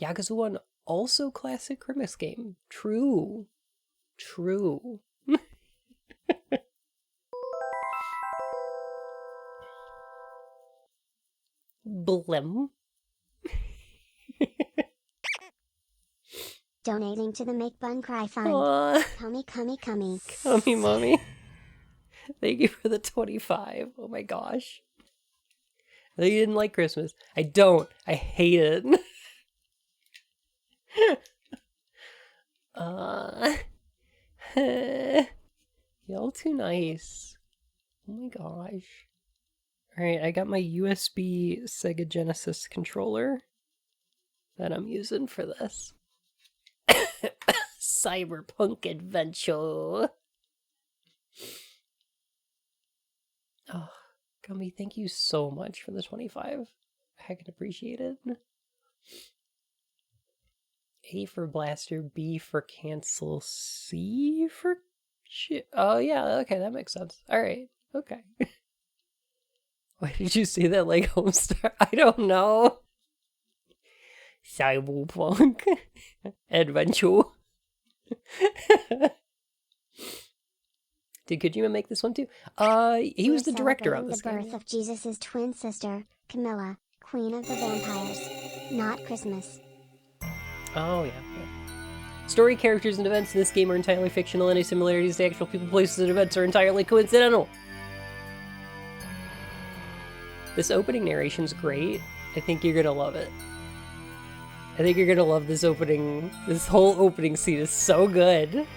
Yakuza 1, also classic Christmas game. True. True. Blim. Donating to the Make Bun Cry Fund. Cummy, cummy, cummy. Cummy, mommy. Thank you for the 25. Oh my gosh. I thought you didn't like Christmas. I don't. I hate it. Y'all too nice. Oh my gosh. Alright, I got my USB Sega Genesis controller that I'm using for this. Cyberpunk adventure. Oh, Gummy, thank you so much for the 25. Heckin' appreciate it. A for blaster, B for cancel, C for shit. Oh yeah, okay, that makes sense. Alright, okay. Why did you say that like Homestar? I don't know. Cyberpunk adventure. Did Kojima make this one too? He was the director on this game. The birth of Jesus' twin sister, Camilla, Queen of the Vampires. Not Christmas. Oh, yeah. Story, characters, and events in this game are entirely fictional. Any similarities to actual people, places, and events are entirely coincidental. This opening narration's great. I think you're gonna love it. I think you're gonna love this opening. This whole opening scene is so good.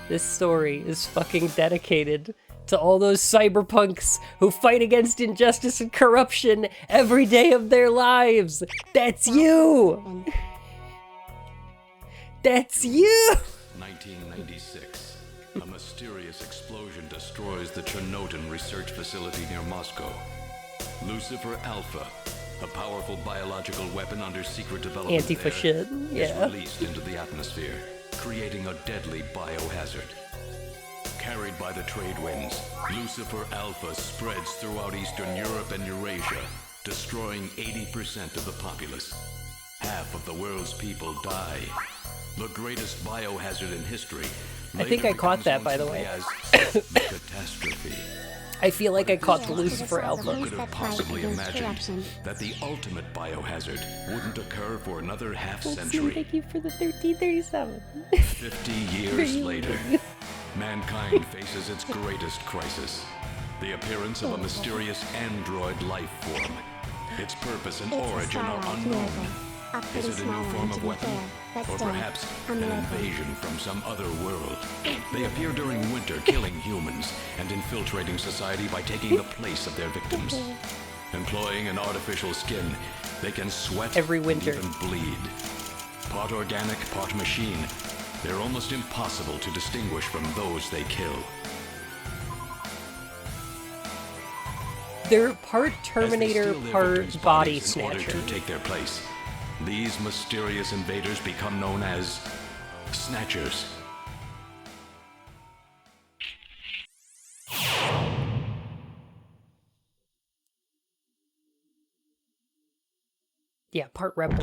This story is fucking dedicated to all those cyberpunks who fight against injustice and corruption every day of their lives. That's you! That's you! 1996. A mysterious explosion destroys the Chernobyl research facility near Moscow. Lucifer Alpha, a powerful biological weapon under secret development Antifa shit, yeah. is released into the atmosphere, creating a deadly biohazard. Carried by the trade winds, Lucifer Alpha spreads throughout Eastern Europe and Eurasia, destroying 80% of the populace. Half of the world's people die. The greatest biohazard in history. I think I caught that, by the way. The catastrophe. I feel like I caught the Lucifer Alpha. Who could have possibly imagined that the ultimate biohazard wouldn't occur for another half-century? Thank you for the 1337. 50 years later, mankind faces its greatest crisis. The appearance of a mysterious android life form. Its purpose and origin are unknown. Is it a new form of weapon? Or perhaps an invasion from some other world? They appear during winter, killing humans and infiltrating society by taking the place of their victims. Employing an artificial skin, they can sweat every winter and even bleed. Part organic, part machine. They're almost impossible to distinguish from those they kill. They're part Terminator, part body snatcher. In order to take their place, these mysterious invaders become known as Snatchers. Yeah, part rebel.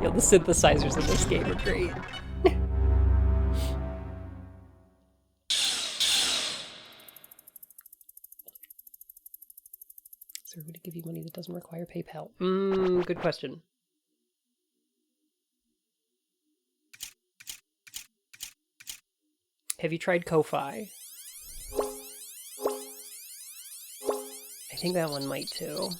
Yo, the synthesizers in this game are great. Is there a way to give you money that doesn't require PayPal? Good question. Have you tried Ko-Fi? I think that one might too.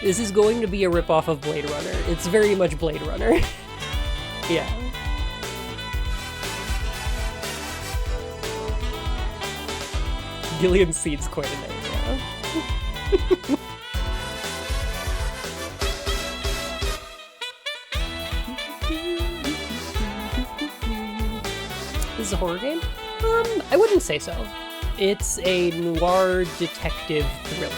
This is going to be a ripoff of Blade Runner. It's very much Blade Runner. Yeah. Gillian Seed's quite a name, yeah. This is a horror game? I wouldn't say so. It's a noir detective thriller.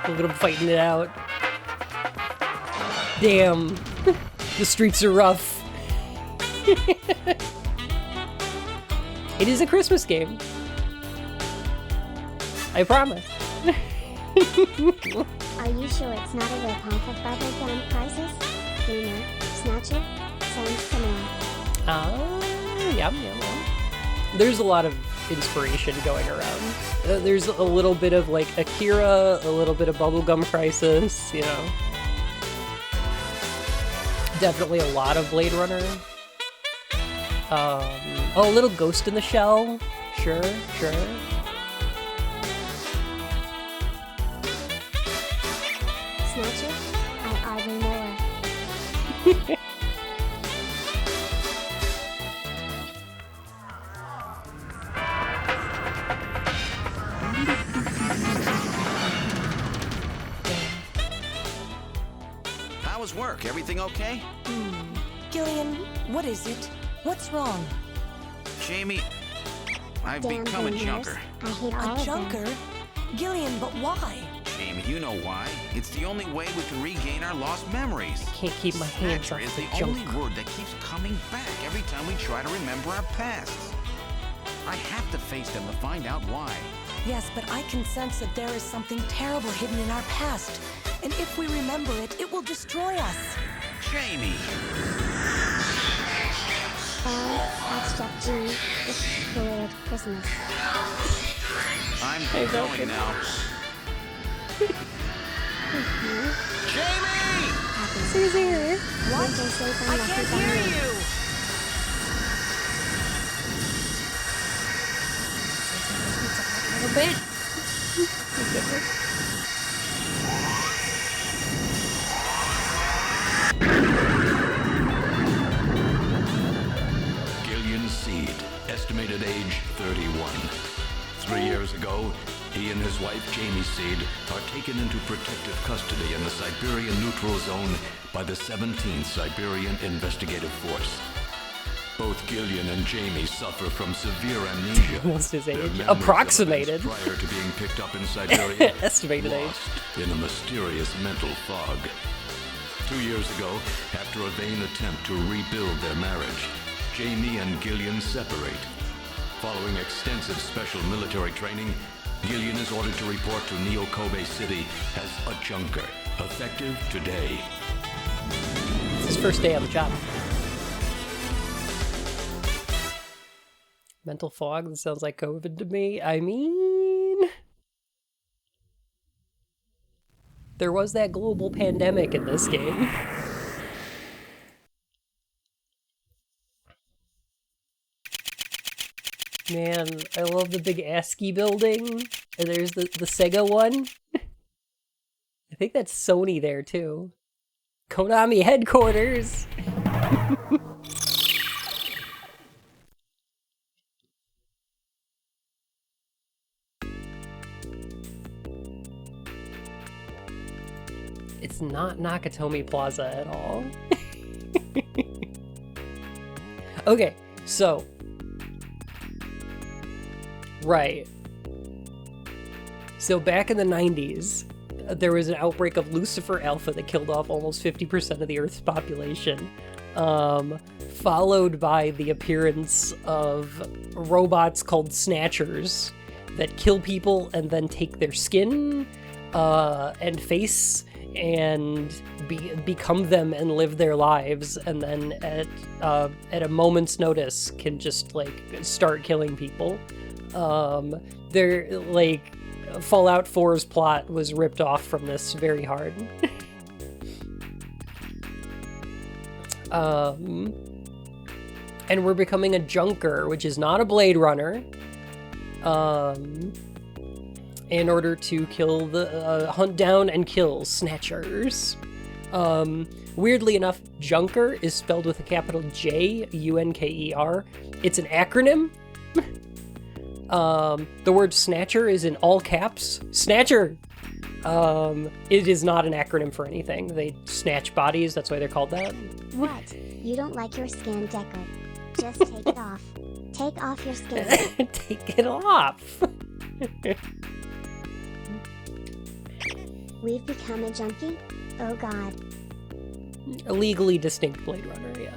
Look at him fighting it out. Damn. The streets are rough. It is a Christmas game. I promise. Are you sure it's not a ripoff of Bubblegum Crisis? Dreamer, Snatcher? Sounds similar. Yum. There's a lot of inspiration going around. There's a little bit of like Akira, a little bit of Bubblegum Crisis, you know. Definitely a lot of Blade Runner. A little Ghost in the Shell. Sure. Snatcher? I hardly know her. How was work? Everything okay? Gillian, what is it? What's wrong? Jamie, I've Damn become a boomers. junker. I hate all A of them. junker? Gillian, but why? Jamie, you know why. It's the only way we can regain our lost memories. Can't keep my hands Snatcher off is the the junk. only word that keeps coming back every time we try to remember our pasts. I have to face them to find out why. Yes, but I can sense that there is something terrible hidden in our past. And if we remember it, it will destroy us. Jamie! That's Jeff G. It's Weird Christmas. I'm going now. Jamie! Happy Caesar! What? Stay safe and I lucky can't by hear me. you! A bit. Gillian Seed, estimated age 31. 3 years ago, he and his wife Jamie Seed are taken into protective custody in the Siberian Neutral Zone by the 17th Siberian Investigative Force. Both Gillian and Jamie suffer from severe amnesia. What's his Their age? memories of Approximated. events prior to being picked up in Siberia, Estimated age. lost in a mysterious mental fog. 2 years ago, after a vain attempt to rebuild their marriage, Jamie and Gillian separate. Following extensive special military training, Gillian is ordered to report to Neo-Kobe City as a junker, effective today. It's his first day on the job. Mental fog, that sounds like COVID to me. I mean, there was that global pandemic in this game. Man, I love the big ASCII building. And there's the Sega one. I think that's Sony there too. Konami headquarters! It's not Nakatomi Plaza at all. Okay, so. Right. So back in the 90s, there was an outbreak of Lucifer Alpha that killed off almost 50% of the Earth's population. Followed by the appearance of robots called Snatchers that kill people and then take their skin and face and become them and live their lives, and then at a moment's notice can just like start killing people. They're like Fallout 4's plot was ripped off from this very hard. And we're becoming a junker, which is not a Blade Runner, in order to kill the hunt down and kill Snatchers. Weirdly enough, Junker is spelled with a capital J, U-N-K-E-R. It's an acronym. The word Snatcher is in all caps. Snatcher! It is not an acronym for anything. They snatch bodies, that's why they're called that. What? You don't like your skin, Deckard? Just take it off. Take off your skin. Take it off! We've become a junkie? Oh god. A legally distinct Blade Runner, yeah.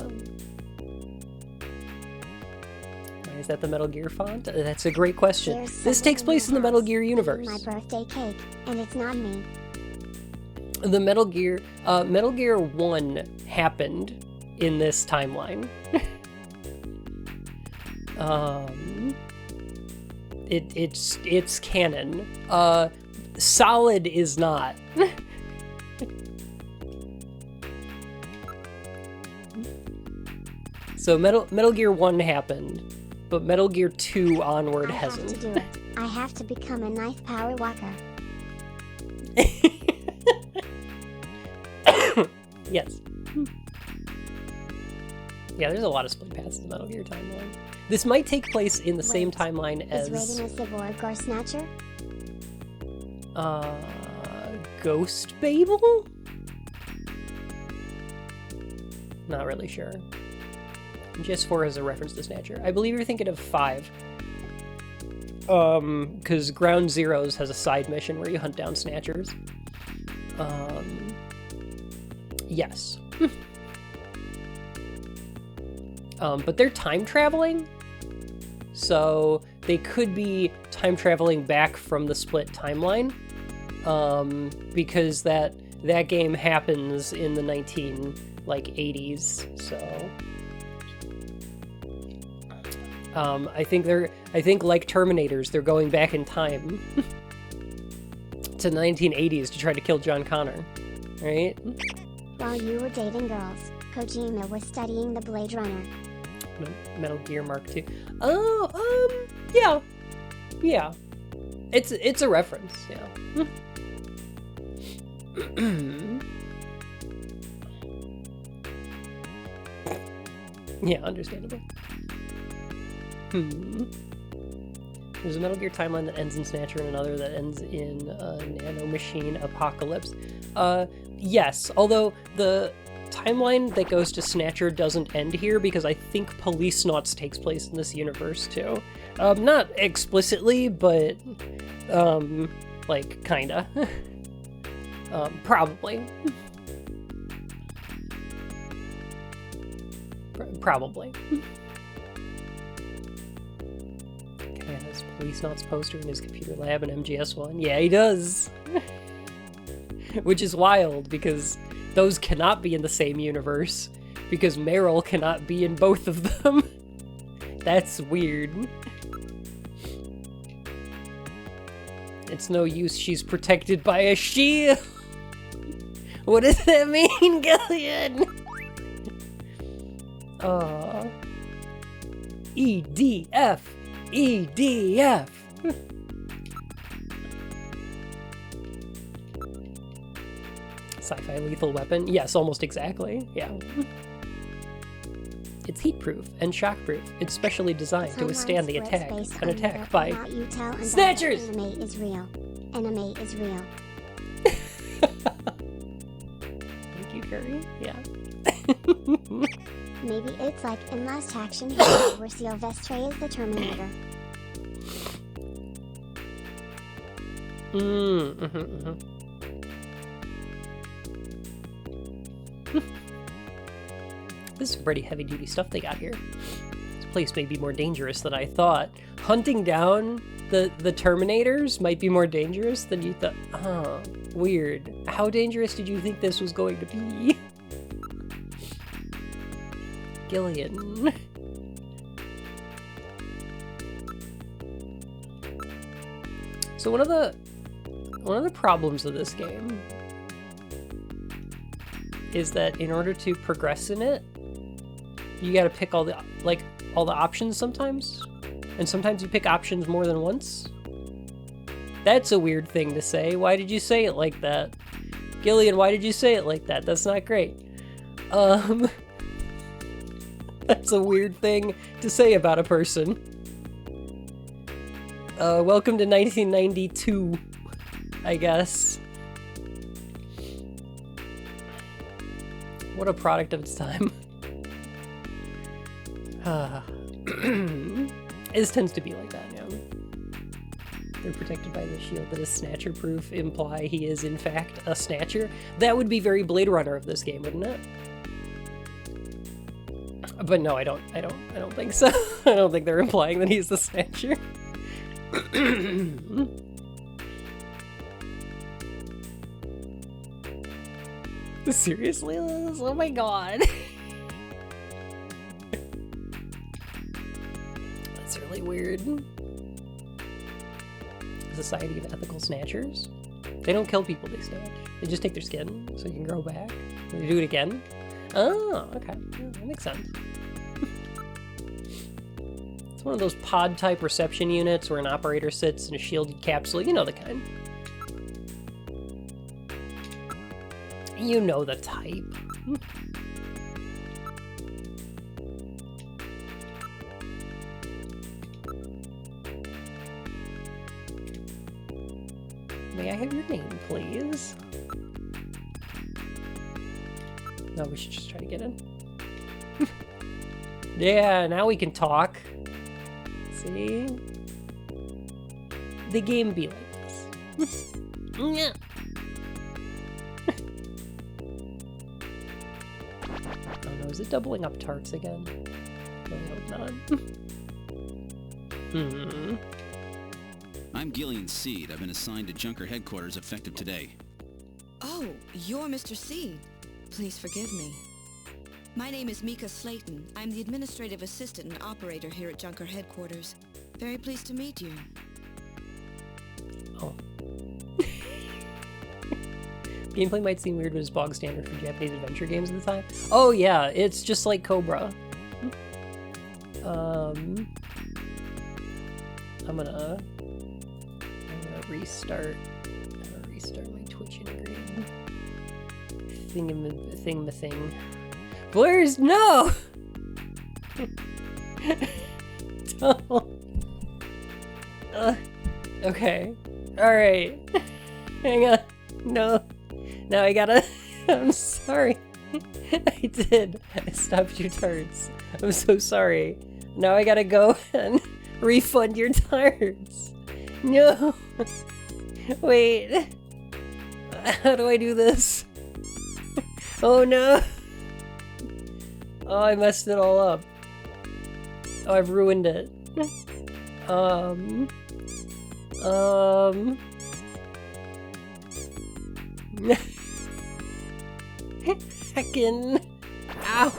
Is that the Metal Gear font? That's a great question. This takes place in the Metal Gear universe. My birthday cake, and it's not me. The Metal Gear 1 happened in this timeline. It's canon. Solid is not. So Metal Gear 1 happened, but Metal Gear 2 onward hasn't. I have to do it. I have to become a knife power walker. Yes. Yeah, there's a lot of split paths in the Metal Gear timeline. This might take place in the same timeline as... Is Reagan a cyborg or Snatcher? Ghost Babel? Not really sure. GS4 has a reference to Snatcher. I believe you're thinking of 5. Because Ground Zeroes has a side mission where you hunt down Snatchers. Yes. But they're time traveling, so they could be time traveling back from the split timeline, because that game happens in the 80s. So I think like Terminators, they're going back in time to the 1980s to try to kill John Connor, right? While you were dating girls, Kojima was studying the Blade Runner. Metal Gear Mark II. Oh, yeah. Yeah. It's a reference, yeah. Yeah, understandable. There's a Metal Gear timeline that ends in Snatcher and another that ends in Nanomachine Apocalypse. Yes, although the timeline that goes to Snatcher doesn't end here because I think Police Nauts takes place in this universe too. Not explicitly, but like kinda. Probably. Probably. Okay, has Police Nauts poster in his computer lab in MGS1. Yeah, he does. Which is wild because those cannot be in the same universe because Meryl cannot be in both of them. That's weird. It's no use, she's protected by a shield. What does that mean, Gillian? EDF. EDF. Sci-fi lethal weapon? Yes, almost exactly. Yeah. It's heat-proof and shock-proof. It's specially designed to withstand the attack. An attack by Snatchers! Anime is real. Anime is real. Thank you, Curry. Yeah. Maybe it's like in Last Action Hero where Sylvestre is the Terminator. This is pretty heavy-duty stuff they got here. This place may be more dangerous than I thought. Hunting down the Terminators might be more dangerous than you thought. Oh, weird. How dangerous did you think this was going to be? Gillian. So one of the problems of this game is that in order to progress in it, you gotta pick all the options sometimes, and sometimes you pick options more than once. That's a weird thing to say. Why did you say it like that? Gillian, why did you say it like that? That's not great. That's a weird thing to say about a person. Welcome to 1992, I guess. What a product of its time. It tends to be like that, yeah. They're protected by the shield that is Snatcher proof, imply he is in fact a Snatcher. That would be very Blade Runner of this game, wouldn't it? But no, I don't think so. I don't think they're implying that he's the Snatcher. Seriously, Liz? Oh my god. That's really weird. Society of Ethical Snatchers? They don't kill people they snatch. They just take their skin so you can grow back. They do it again? Oh, okay. Yeah, that makes sense. It's one of those pod-type reception units where an operator sits in a shielded capsule. You know the kind. You know the type. May I have your name, please? No, we should just try to get in. Yeah, now we can talk. See? The game be like this. Yeah. Oh no, is it doubling up tarts again? I hope not. I'm Gillian Seed. I've been assigned to Junker headquarters effective today. Oh, you're Mr. Seed. Please forgive me. My name is Mika Slayton. I'm the administrative assistant and operator here at Junker headquarters. Very pleased to meet you. Oh. Gameplay might seem weird, but it's bog standard for Japanese adventure games at the time. Oh yeah, it's just like Cobra. I'm gonna restart. My Twitch integrated thing. Blair's no. Don't. Okay. All right. Hang on. No. Now I gotta. I'm sorry. I did. I stopped your tarts. I'm so sorry. Now I gotta go and refund your tarts. No. Wait. How do I do this? Oh no. Oh, I messed it all up. Oh, I've ruined it. Heckin'. Ow.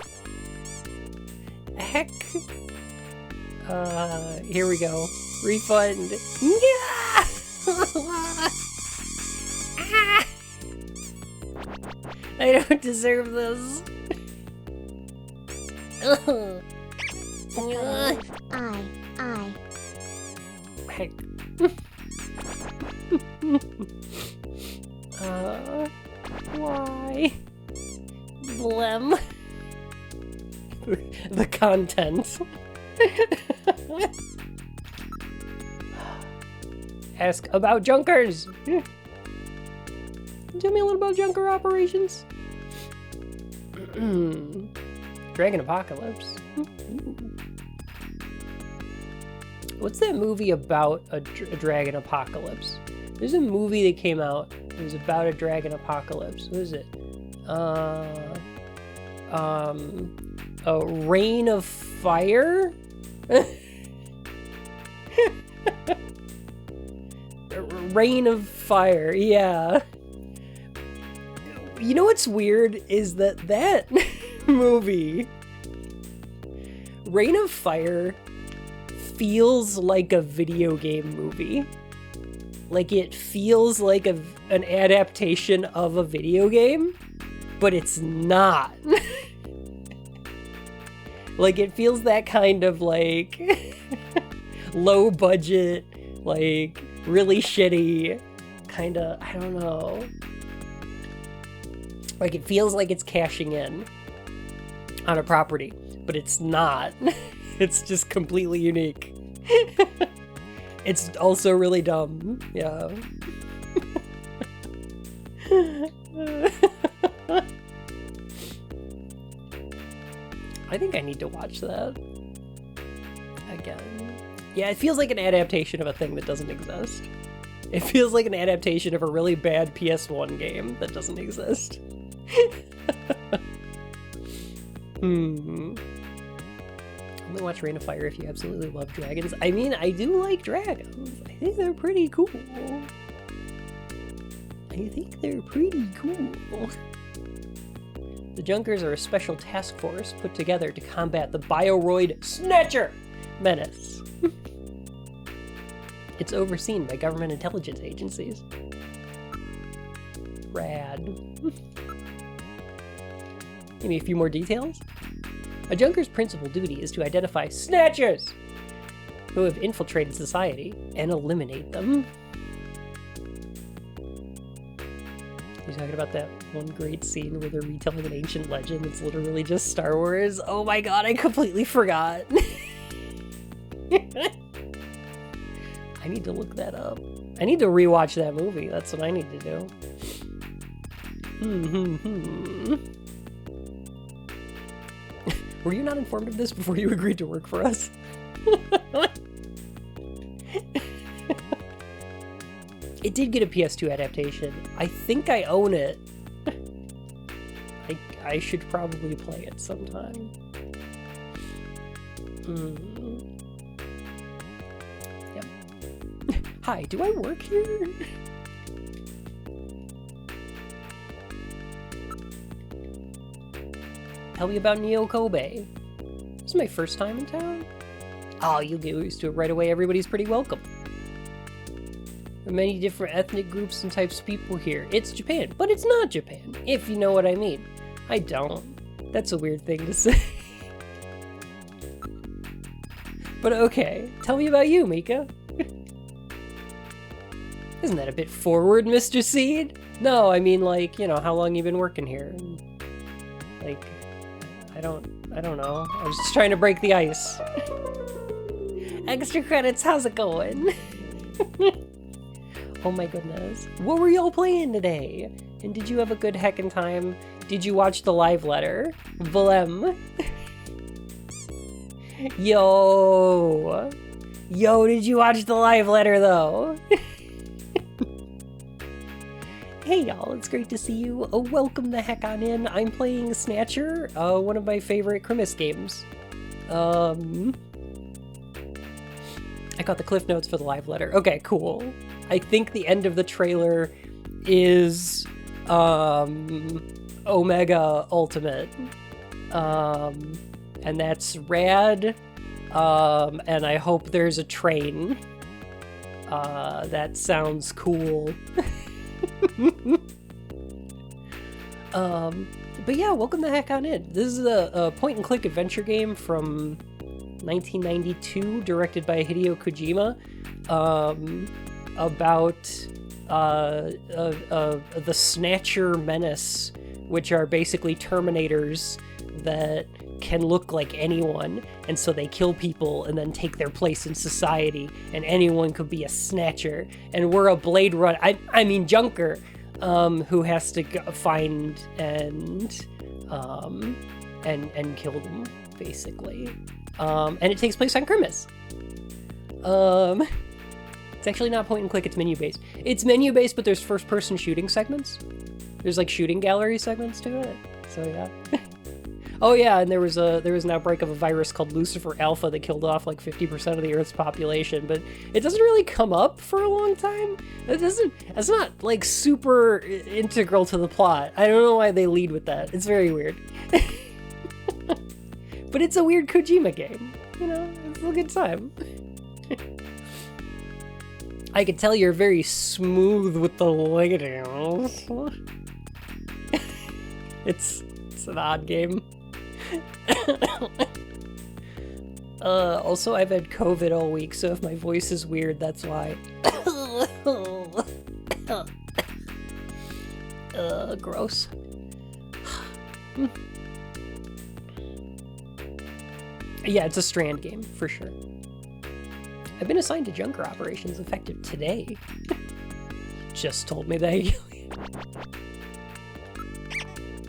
Heck. Here we go. Refund. Yeah! I don't deserve this. I. Heck. Why? Blem. The content. Ask about Junkers. Tell me a little about Junker operations. Dragon Apocalypse. What's that movie about a dragon apocalypse? There's a movie that came out. It was about a dragon apocalypse. What is it? A Rain of Fire? Rain of Fire, yeah. You know what's weird is that movie, Rain of Fire, feels like a video game movie. Like it feels like an adaptation of a video game, but it's not. Like, it feels that kind of, like, low budget, like, really shitty, kind of, I don't know. Like, it feels like it's cashing in on a property, but it's not. It's just completely unique. It's also really dumb. Yeah. I think I need to watch that again. Yeah, it feels like an adaptation of a thing that doesn't exist. It feels like an adaptation of a really bad PS1 game that doesn't exist. I'm gonna watch Rain of Fire if you absolutely love dragons. I mean, I do like dragons. I think they're pretty cool. The Junkers are a special task force put together to combat the Bioroid Snatcher menace. It's overseen by government intelligence agencies. Rad. Give me a few more details. A Junker's principal duty is to identify Snatchers who have infiltrated society and eliminate them. You're talking about that one great scene where they're retelling an ancient legend that's literally just Star Wars? Oh my god, I completely forgot. I need to look that up. I need to rewatch that movie. That's what I need to do. Were you not informed of this before you agreed to work for us? It did get a PS2 adaptation. I think I own it. I should probably play it sometime. Yep. Hi, do I work here? Tell me about Neo Kobe. This is my first time in town. Oh, you'll get used to it right away. Everybody's pretty welcome. There are many different ethnic groups and types of people here. It's Japan, but it's not Japan, if you know what I mean. I don't. That's a weird thing to say. But okay, tell me about you, Mika. Isn't that a bit forward, Mr. Seed? No, I mean, like, you know, how long you been working here? Like, I don't know. I was just trying to break the ice. Extra credits, how's it going? Oh my goodness. What were y'all playing today? And did you have a good heckin' time? Did you watch the live letter? Vlem. Yo, did you watch the live letter though? Hey y'all, it's great to see you. Welcome the heck on in. I'm playing Snatcher, one of my favorite Christmas games. I got the cliff notes for the live letter. Okay, cool. I think the end of the trailer is Omega Ultimate. And that's rad. And I hope there's a train. That sounds cool. But yeah, welcome the heck on in. This is a point-and-click adventure game from 1992, directed by Hideo Kojima, about the Snatcher menace, which are basically Terminators that can look like anyone, and so they kill people and then take their place in society, and anyone could be a Snatcher, and we're a Blade Runner, I mean Junker, who has to find and kill them, basically. And it takes place on Christmas. It's actually not point and click, it's menu based. It's menu based, but there's first person shooting segments. There's like shooting gallery segments to it. So yeah. Oh yeah, and there was an outbreak of a virus called Lucifer Alpha that killed off like 50% of the Earth's population, but it doesn't really come up for a long time. It's not like super integral to the plot. I don't know why they lead with that. It's very weird. But it's a weird Kojima game. You know, it's a good time. I can tell you're very smooth with the ladies. It's an odd game. Also I've had COVID all week, so if my voice is weird, that's why. Gross. Yeah, it's a Strand game, for sure. I've been assigned to Junker operations effective today. Just told me that.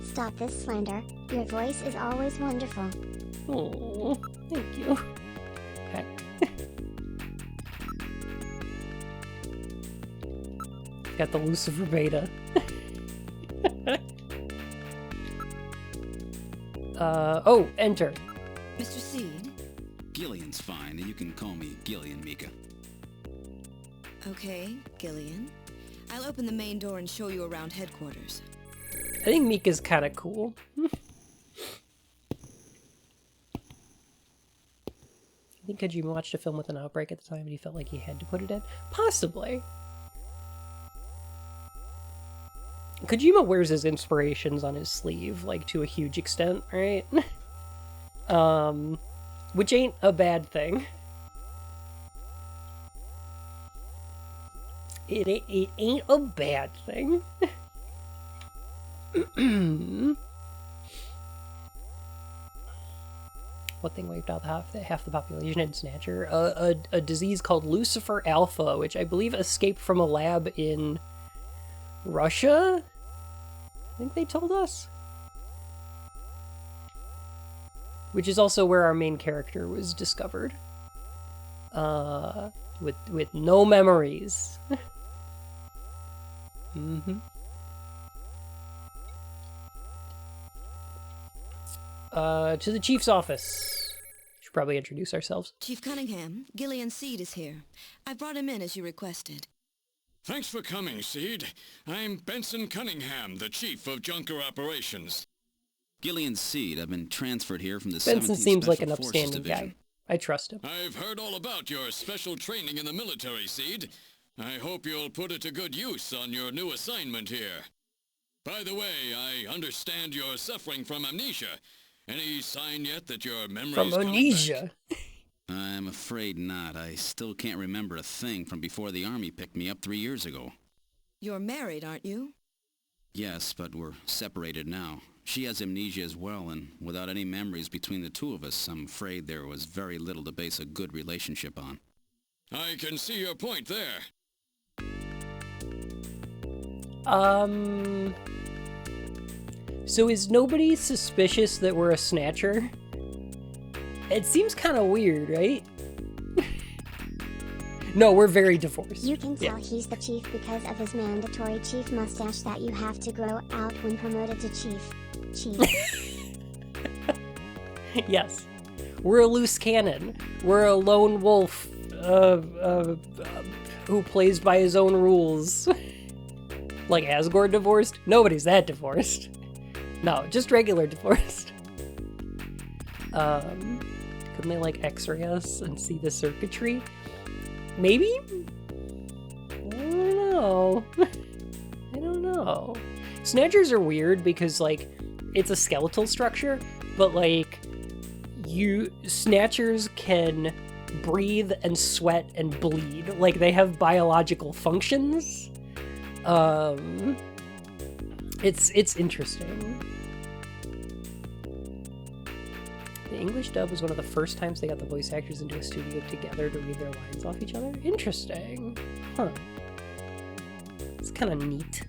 Stop this slander. Your voice is always wonderful. Oh, thank you. Okay. Got the Lucifer beta. Oh, enter. Mr. Seed? Gillian's fine. You can call me Gillian, Mika. Okay, Gillian. I'll open the main door and show you around headquarters. I think Mika's kind of cool. I think Kojima watched a film with an outbreak at the time and he felt like he had to put it in. Possibly. Kojima wears his inspirations on his sleeve, like, to a huge extent, right? Which ain't a bad thing. It ain't a bad thing. What thing wiped out half the population in Snatcher? A disease called Lucifer Alpha, which I believe escaped from a lab in Russia? I think they told us. Which is also where our main character was discovered. With no memories. Mm-hmm. To the chief's office. Should probably introduce ourselves. Chief Cunningham, Gillian Seed is here. I brought him in as you requested. Thanks for coming, Seed. I'm Benson Cunningham, the Chief of Junker Operations. Gillian Seed. I've been transferred here from the 17th Benson seems like an Special Forces upstanding Division. guy. I trust him. I've heard all about your special training in the military, Seed. I hope you'll put it to good use on your new assignment here. By the way, I understand you're suffering from amnesia. Any sign yet that your memory's From coming amnesia. back? I'm afraid not. I still can't remember a thing from before the Army picked me up 3 years ago. You're married, aren't you? Yes, but we're separated now. She has amnesia as well, and without any memories between the two of us, I'm afraid there was very little to base a good relationship on. I can see your point there. So is nobody suspicious that we're a Snatcher? It seems kind of weird, right? No, we're very divorced. You can tell he's the chief because of his mandatory chief mustache that you have to grow out when promoted to chief. Yes. We're a loose cannon. We're a lone wolf who plays by his own rules. Like Asgore divorced? Nobody's that divorced. No, just regular divorced. Couldn't they like x-ray us and see the circuitry? Maybe? I don't know. I don't know. Snatchers are weird because like it's a skeletal structure, but like Snatchers can breathe and sweat and bleed. Like they have biological functions. It's interesting. The English dub was one of the first times they got the voice actors into a studio together to read their lines off each other. Interesting. Huh. It's kind of neat.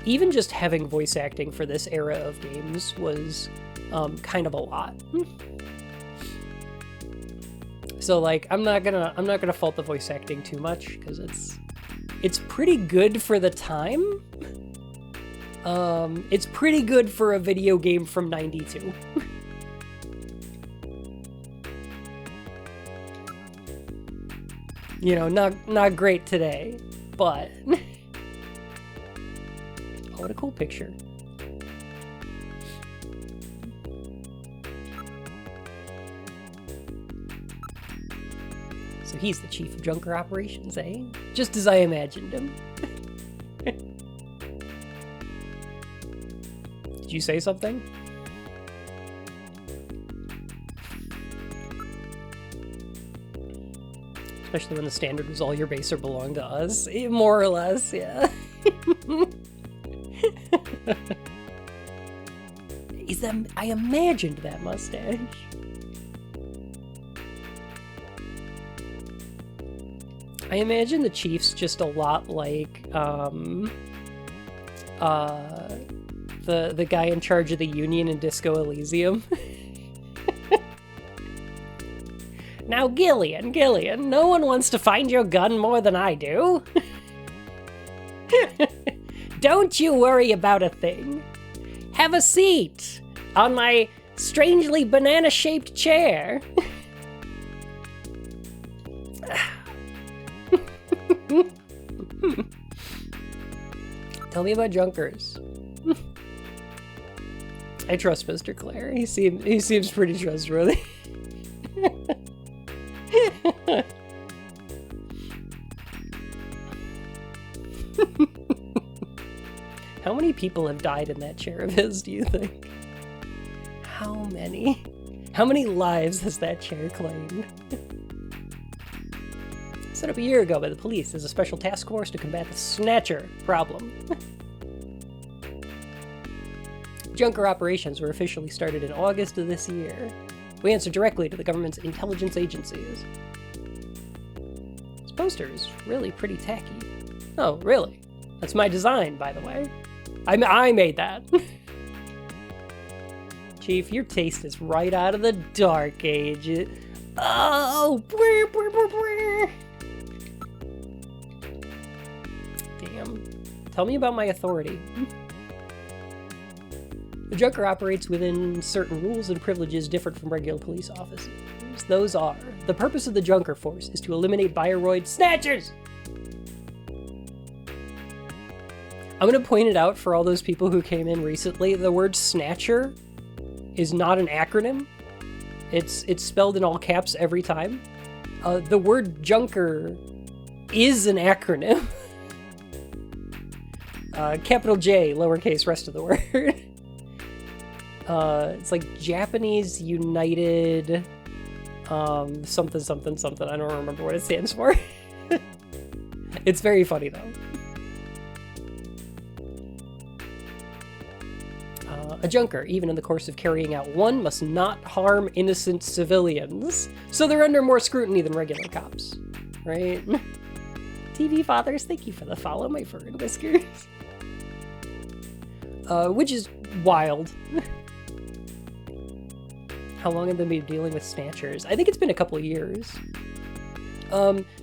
Even just having voice acting for this era of games was kind of a lot. So like I'm not gonna fault the voice acting too much because it's pretty good for the time. It's pretty good for a video game from '92. You know, not great today, but oh, what a cool picture. So he's the chief of Junker operations, eh? Just as I imagined him. Did you say something? Especially when the standard was all your base or belong to us. More or less, yeah. I imagined that mustache. I imagine the Chief's just a lot like, the guy in charge of the Union in Disco Elysium. Now, Gillian, no one wants to find your gun more than I do. Don't you worry about a thing. Have a seat on my strangely banana-shaped chair. Tell me about Junkers. I trust Mr. Clare. He seems pretty trustworthy. How many people have died in that chair of his, do you think? How many? How many lives has that chair claimed? Set up a year ago by the police as a special task force to combat the Snatcher problem. Junker operations were officially started in August of this year. We answer directly to the government's intelligence agencies. This poster is really pretty tacky. Oh, really? That's my design, by the way. I made that. Chief, your taste is right out of the dark ages. Oh! Damn. Tell me about my authority. The Junker operates within certain rules and privileges different from regular police officers. Those are, the purpose of the Junker Force is to eliminate Bioroid Snatchers! I'm going to point it out for all those people who came in recently. The word Snatcher is not an acronym. It's spelled in all caps every time. The word Junker is an acronym. Capital J, lowercase, rest of the word. It's like Japanese United something something something. I don't remember what it stands for. It's very funny though. A junker, even in the course of carrying out one, must not harm innocent civilians. So they're under more scrutiny than regular cops, right? TV fathers, thank you for the follow, my fur and whiskers. Which is wild. How long have they been dealing with Snatchers? I think it's been a couple of years.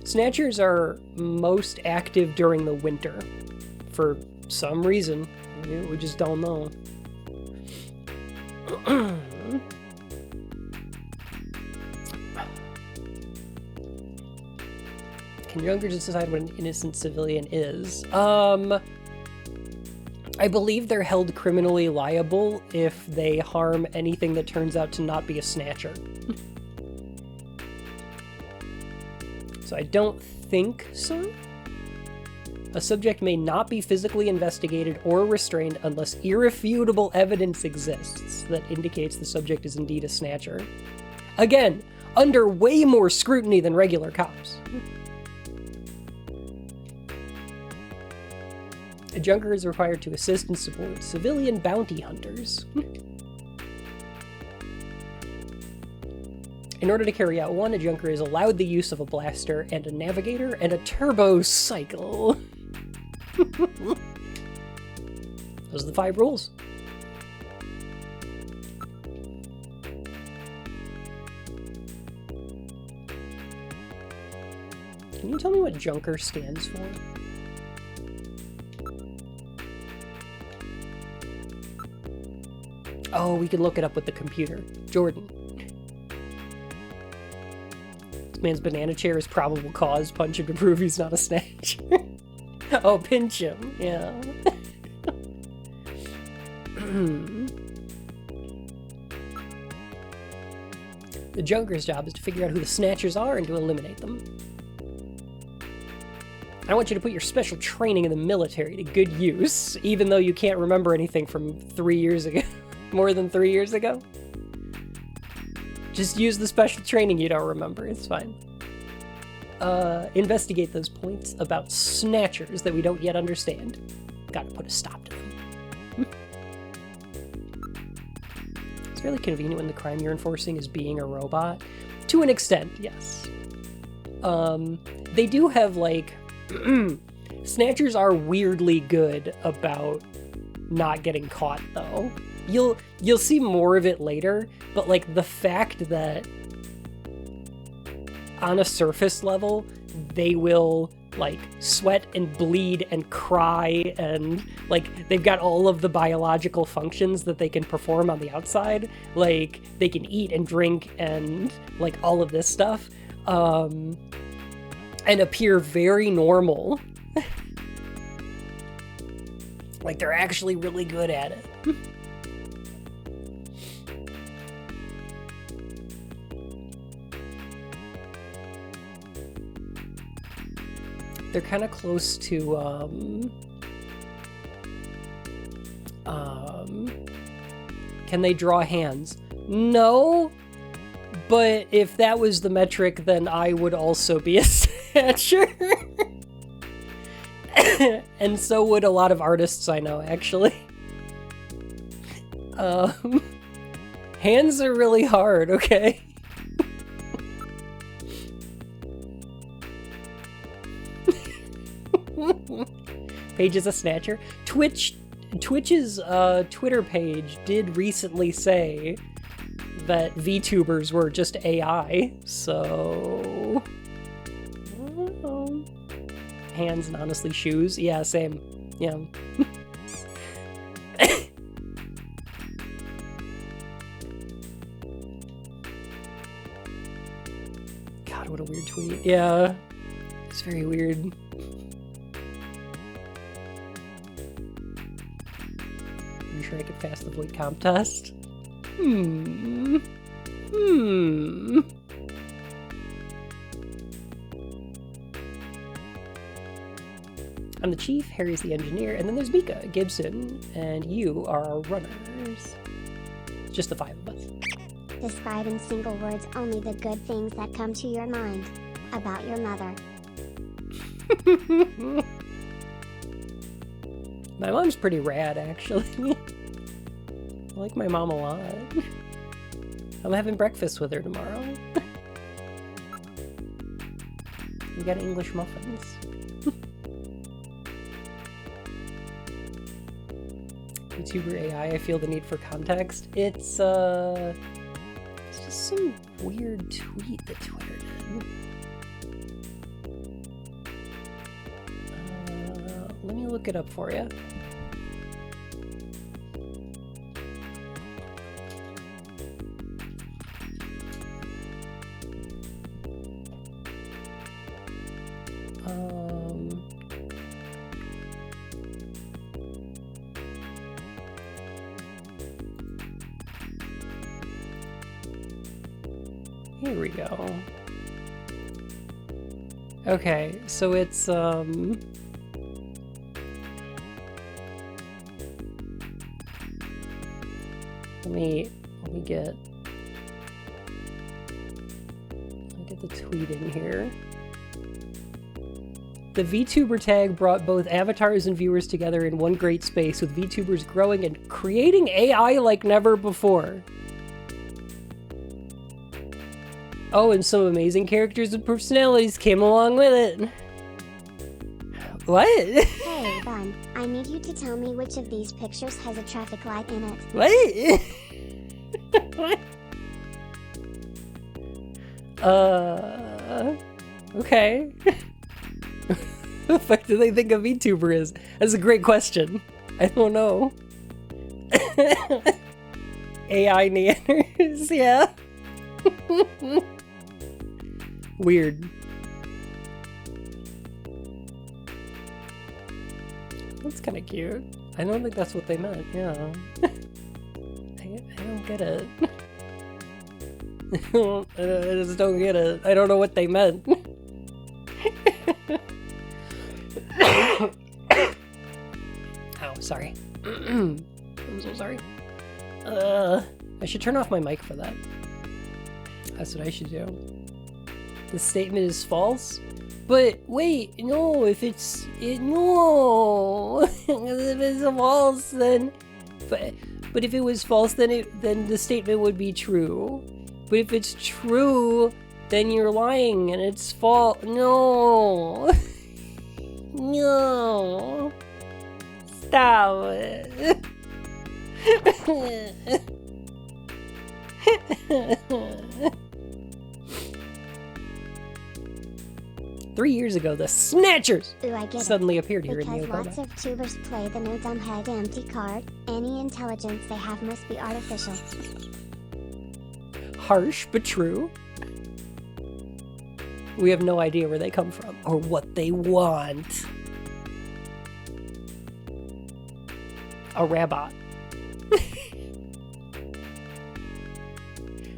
Snatchers are most active during the winter. For some reason. We just don't know. Can Junkers decide what an innocent civilian is? I believe they're held criminally liable if they harm anything that turns out to not be a Snatcher. So I don't think so. A subject may not be physically investigated or restrained unless irrefutable evidence exists that indicates the subject is indeed a Snatcher. Again, under way more scrutiny than regular cops. A junker is required to assist and support civilian bounty hunters. In order to carry out one, a junker is allowed the use of a blaster and a navigator and a turbo cycle. Those are the 5 rules. Can you tell me what Junker stands for? Oh, we can look it up with the computer. Jordan. This man's banana chair is probable cause. Punch him to prove he's not a snatcher. Oh, pinch him. Yeah. The Junker's job is to figure out who the Snatchers are and to eliminate them. I want you to put your special training in the military to good use, even though you can't remember anything from 3 years ago. More than 3 years ago. Just use the special training you don't remember. It's fine. investigate those points about snatchers that we don't yet understand. Gotta put a stop to them. It's really convenient when the crime you're enforcing is being a robot. To an extent, yes. They do have, like... Snatchers are weirdly good about not getting caught, though. You'll see more of it later, but, like, the fact that on a surface level, they will, like, sweat and bleed and cry and, like, they've got all of the biological functions that they can perform on the outside. Like, they can eat and drink and, like, all of this stuff, and appear very normal. Like, they're actually really good at it. They're kind of close to, can they draw hands? No, but if that was the metric, then I would also be a Snatcher. And so would a lot of artists I know, actually. Hands are really hard, okay? Paige is a Snatcher. Twitch's Twitter page did recently say that VTubers were just AI, so... I don't know. Hands and honestly shoes. Yeah, same. Yeah. God, what a weird tweet. Yeah. It's very weird. I'm sure I could pass the void comp test. I'm the chief, Harry's the engineer, and then there's Mika, Gibson, and you are our runners. Just the 5 of us. Describe in single words only the good things that come to your mind about your mother. My mom's pretty rad, actually. I like my mom a lot. I'm having breakfast with her tomorrow. We got English muffins. YouTuber AI, I feel the need for context. It's just some weird tweet that Twitter did. Let me look it up for you. Here we go. Okay, so it's, let me get the tweet in here. The VTuber tag brought both avatars and viewers together in one great space, with VTubers growing and creating AI like never before. Oh, and some amazing characters and personalities came along with it. What? Hey, Bun, I need you to tell me which of these pictures has a traffic light in it. What? What? Okay. What the fuck do they think a VTuber is? That's a great question. I don't know. AI Neanders, yeah. Weird. That's kind of cute. I don't think that's what they meant, yeah. I don't get it. I just don't get it. I don't know what they meant. Ow, sorry. I'm so sorry. I should turn off my mic for that. That's what I should do. The statement is false? But wait, no, if it's... no! If it's false, then... But if it was false, then the statement would be true. But if it's true, then you're lying and it's false. No! No! Stop it! 3 years ago, the Snatchers Ooh, I get suddenly it. appeared here Because in Yokohama. lots of tubers play the no dumb head empty card, any intelligence they have must be artificial. Harsh, but true. We have no idea where they come from or what they want. A rabbit.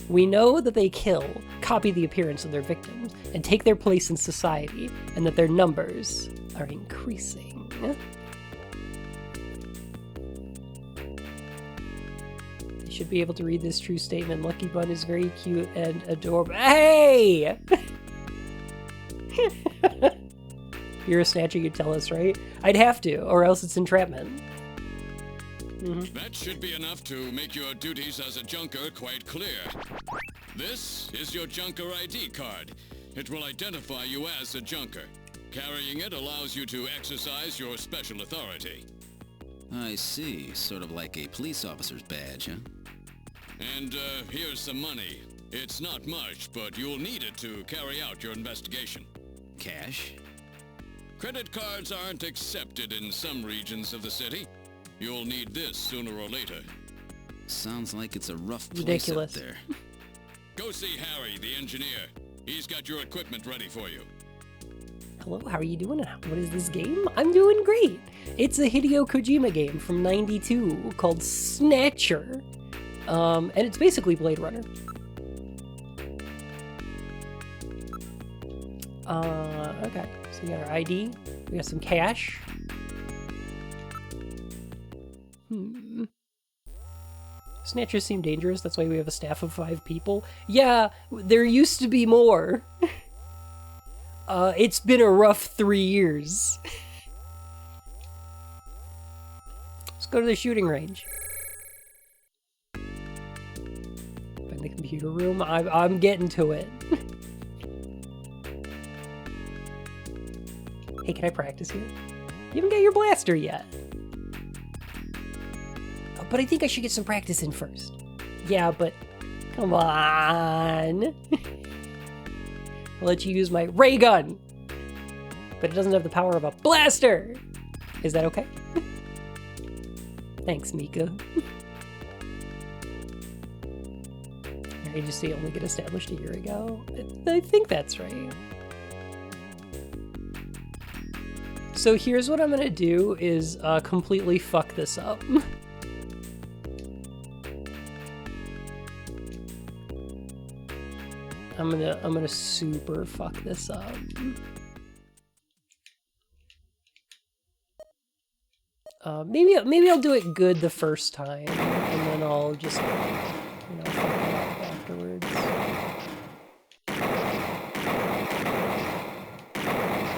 We know that they kill, copy the appearance of their victims, and take their place in society, and that their numbers are increasing. They should be able to read this true statement. Lucky Bun is very cute and adorable. Hey! You're a Snatcher, you tell us, right? I'd have to, or else it's entrapment. That should be enough to make your duties as a junker quite clear. This is your junker ID card. It will identify you as a junker. Carrying it allows you to exercise your special authority. I see. Sort of like a police officer's badge, huh? And here's some money. It's not much, but you'll need it to carry out your investigation. Cash? Credit cards aren't accepted in some regions of the city. You'll need this sooner or later. Sounds like it's a rough place Ridiculous. up there. Go see Harry, the engineer. He's got your equipment ready for you. Hello, how are you doing? What is this game? I'm doing great. It's a Hideo Kojima game from '92 called Snatcher. And it's basically Blade Runner. Okay, so we got our ID. We got some cash. Snatchers seem dangerous, that's why we have a staff of 5 people. Yeah, there used to be more. It's been a rough 3 years. Let's go to the shooting range. In the computer room, I'm getting to it. Hey, can I practice here? You haven't got your blaster yet. But I think I should get some practice in first. Yeah, but come on. I'll let you use my ray gun. But it doesn't have the power of a blaster. Is that okay? Thanks, Mika. I just see only get established a year ago. I think that's right. So here's what I'm gonna do is completely fuck this up. I'm gonna super fuck this up. Maybe I'll do it good the first time, and then I'll just, fuck it up afterwards.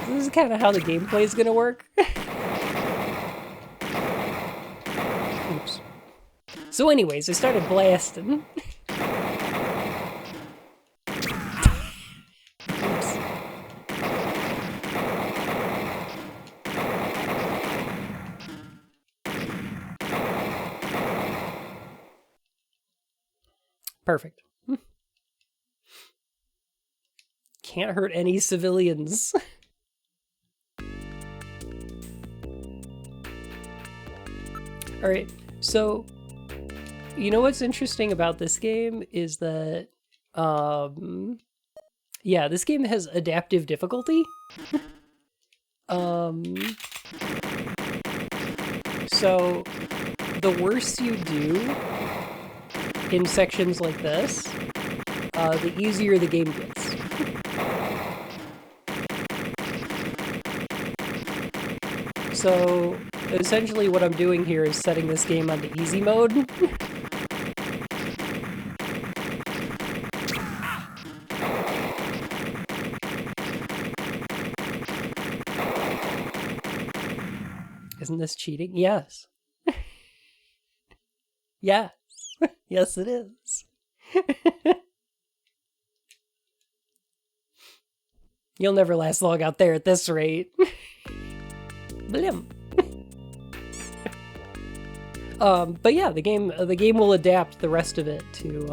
This is kind of how the gameplay is gonna work. Oops. So anyways, I started blasting. Perfect. Can't hurt any civilians. Alright, so you know what's interesting about this game is that yeah, this game has adaptive difficulty. So the worse you do in sections like this, the easier the game gets. So essentially what I'm doing here is setting this game onto easy mode. Isn't this cheating? Yes. Yes. Yes, it is. You'll never last long out there at this rate. Blim. But yeah, the game will adapt the rest of it to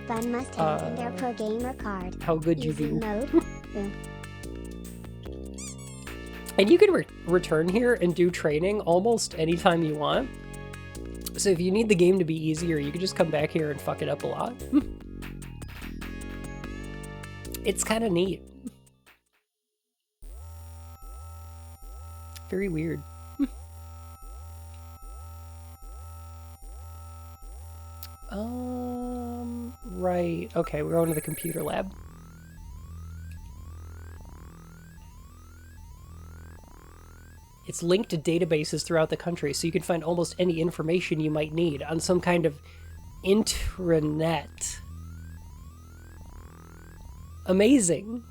Fun must have in their pro gamer card. how good you Easy do. mode. And you can return here and do training almost anytime you want. So if you need the game to be easier, you can just come back here and fuck it up a lot. It's kind of neat. Very weird. Right. Okay, we're going to the computer lab. It's linked to databases throughout the country, so you can find almost any information you might need on some kind of intranet. Amazing.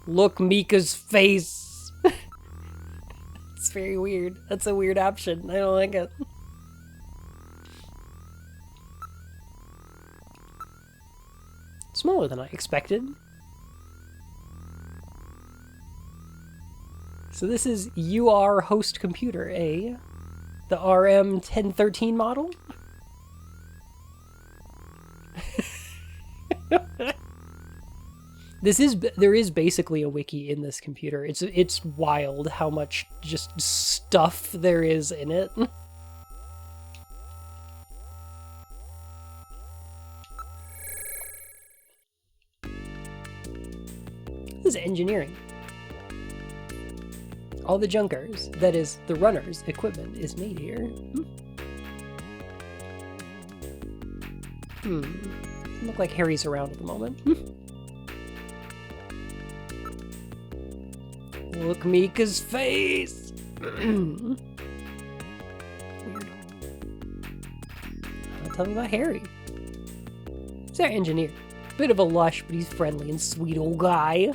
Look, Mika's face. It's very weird. That's a weird option. I don't like it. Smaller than I expected. So this is UR host computer A, the RM1013 model. There is basically a wiki in this computer. It's wild how much just stuff there is in it. This is engineering. All the junkers, that is, the runners' equipment is made here. Doesn't look like Harry's around at the moment. Look, Mika's face! Weird. Tell me about Harry. He's our engineer. Bit of a lush, but he's friendly and sweet old guy.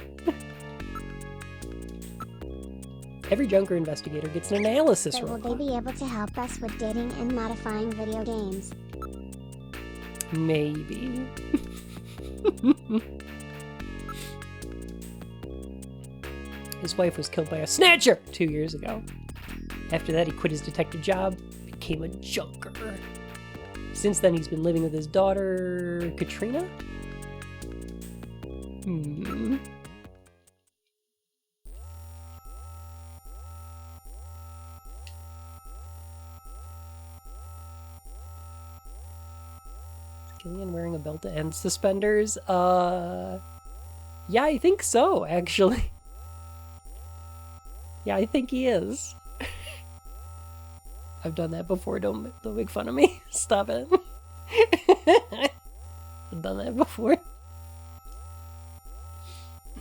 Every junker investigator gets an analysis But will robot. they be able to help us with dating and modifying video games? Maybe. His wife was killed by a Snatcher 2 years ago. After that, he quit his detective job, became a junker. Since then, he's been living with his daughter, Katrina? Gillian wearing a belt and suspenders? Yeah, I think so, actually. Yeah, I think he is. I've done that before, don't make fun of me. Stop it. I've done that before.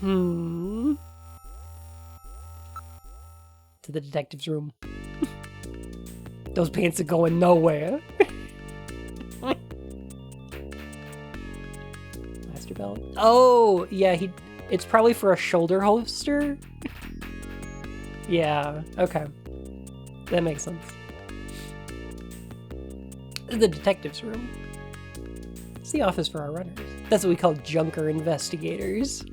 To the detective's room. Those pants are going nowhere. Master belt. Oh, yeah, it's probably for a shoulder holster. Yeah, okay. That makes sense. The detective's room. It's the office for our runners. That's what we call junker investigators.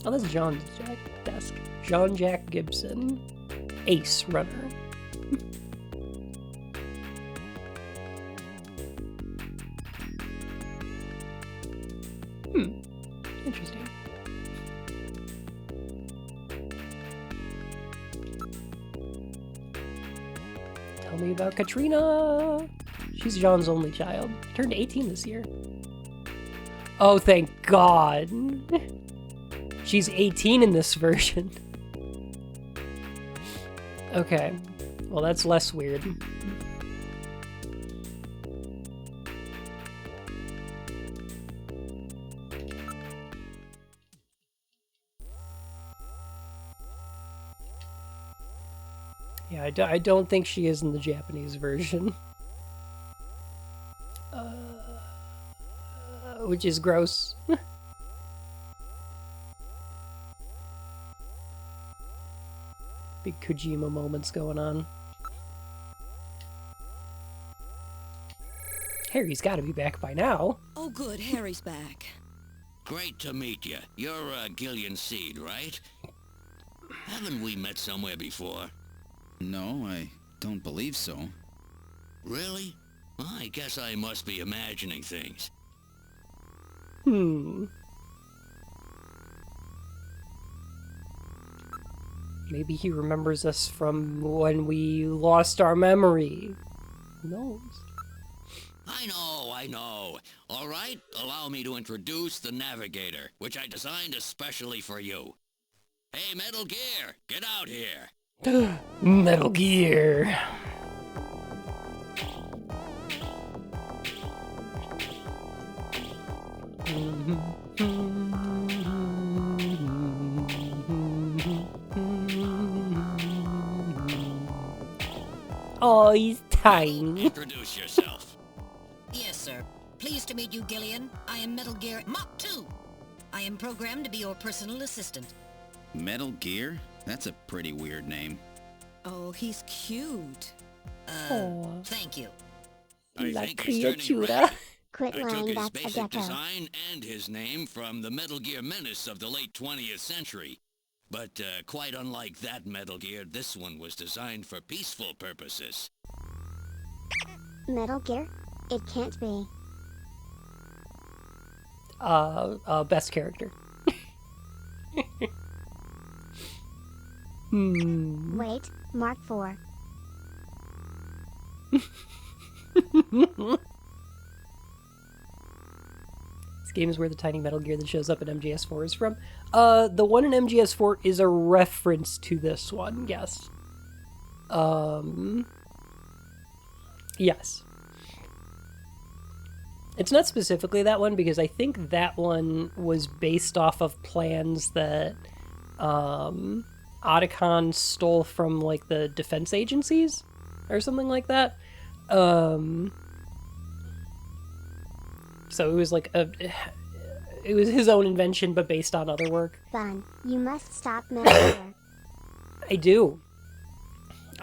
Oh, that's John's desk. Jean-Jacques Gibson. Ace runner. Interesting. Tell me about Katrina. She's John's only child. Turned 18 this year. Oh, thank God. She's 18 in this version. Okay. Well, that's less weird. Yeah, I don't think she is in the Japanese version. Which is gross. Big Kojima moments going on. Harry's got to be back by now. Oh, good. Harry's back. Great to meet you. You're Gillian Seed, right? Haven't we met somewhere before? No, I don't believe so. Really? Well, I guess I must be imagining things. Maybe he remembers us from when we lost our memory. Who knows? I know. All right, allow me to introduce the Navigator, which I designed especially for you. Hey, Metal Gear, get out here. Metal Gear. Oh, he's tiny. Introduce yourself. Yes, sir. Pleased to meet you, Gillian. I am Metal Gear Mach 2. I am programmed to be your personal assistant. Metal Gear? That's a pretty weird name. Oh, he's cute. Oh, Thank you. I la think he's turning criatura. red. Quit I took lying, his that's a basic gecko. design and his name from the Metal Gear Menace of the late 20th century. But quite unlike that Metal Gear, this one was designed for peaceful purposes. Metal Gear? It can't be. Best character. Wait, Mark 4. This game is where the tiny Metal Gear that shows up in MGS4 is from. The one in MGS4 is a reference to this one, yes. Yes. It's not specifically that one because I think that one was based off of plans that Otacon stole from like the defense agencies or something like that. So it was like it was his own invention but based on other work. Fun. You must stop Metal Gear. I do.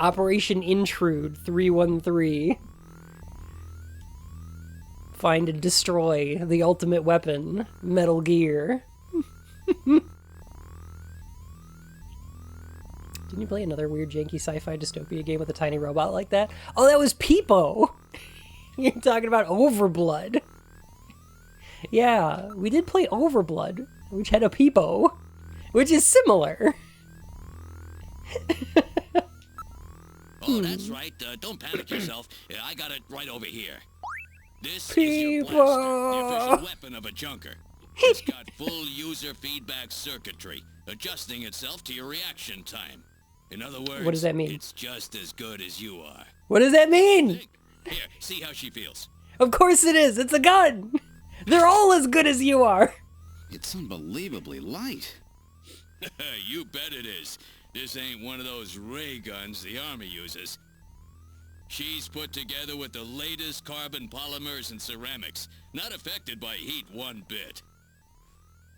Operation Intrude 313. Find and destroy the ultimate weapon, Metal Gear. Didn't you play another weird janky sci-fi dystopia game with a tiny robot like that? Oh, that was Peepo! You're talking about Overblood. Yeah, we did play Overblood, which had a Peepo, which is similar. Oh, that's right. Don't panic yourself. I got it right over here. This is your People. blaster, the official weapon of a junker. It's got full user feedback circuitry, adjusting itself to your reaction time. In other words, What does that mean? It's just as good as you are. What does that mean? Think. Here, see how she feels. Of course it is. It's a gun. They're all as good as you are. It's unbelievably light. You bet it is. This ain't one of those ray guns the Army uses. She's put together with the latest carbon polymers and ceramics, not affected by heat one bit.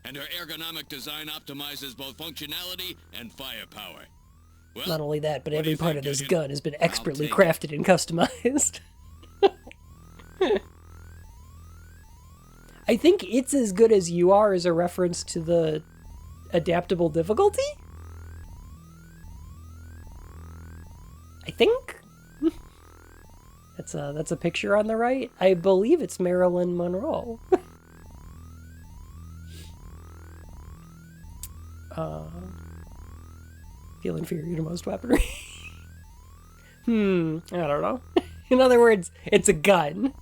And her ergonomic design optimizes both functionality and firepower. Well, Not only that, but what do every you part think, of this Duggan? gun has been expertly take it. crafted and customized. I think It's As Good As You Are is a reference to the adaptable difficulty? I think? That's a picture on the right. I believe it's Marilyn Monroe. Feel inferior to most weaponry. I don't know. In other words, it's a gun.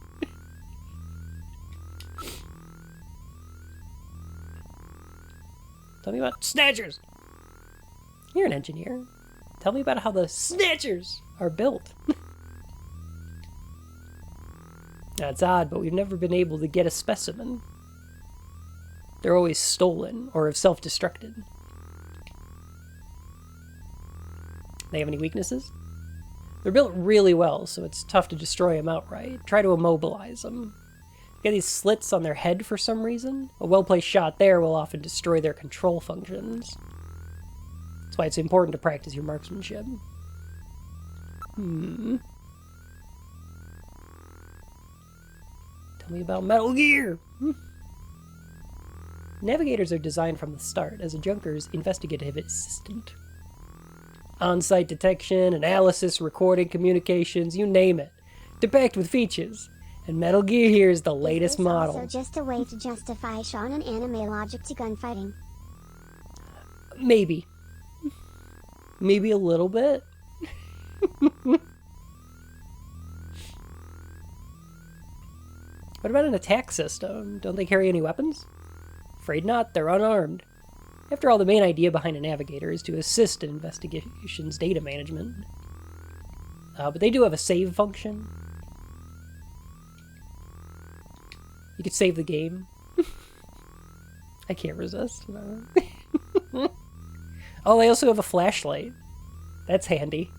Tell me about Snatchers. You're an engineer. Tell me about how the Snatchers are built. That's odd, but we've never been able to get a specimen. They're always stolen or have self-destructed. They have any weaknesses? They're built really well, so it's tough to destroy them outright. Try to immobilize them. Get these slits on their head for some reason. A well-placed shot there will often destroy their control functions. That's why it's important to practice your marksmanship. Tell me about Metal Gear! Navigators are designed from the start as a Junker's investigative assistant. On-site detection, analysis, recording, communications, you name it. They're packed with features. And Metal Gear here is the latest model. Also just a way to justify shonen anime logic to gunfighting. Maybe. Maybe a little bit. What about an attack system? Don't they carry any weapons? Afraid not, they're unarmed. After all, the main idea behind a navigator is to assist in investigations data management. But they do have a save function. You could save the game. I can't resist. Oh, they also have a flashlight. That's handy.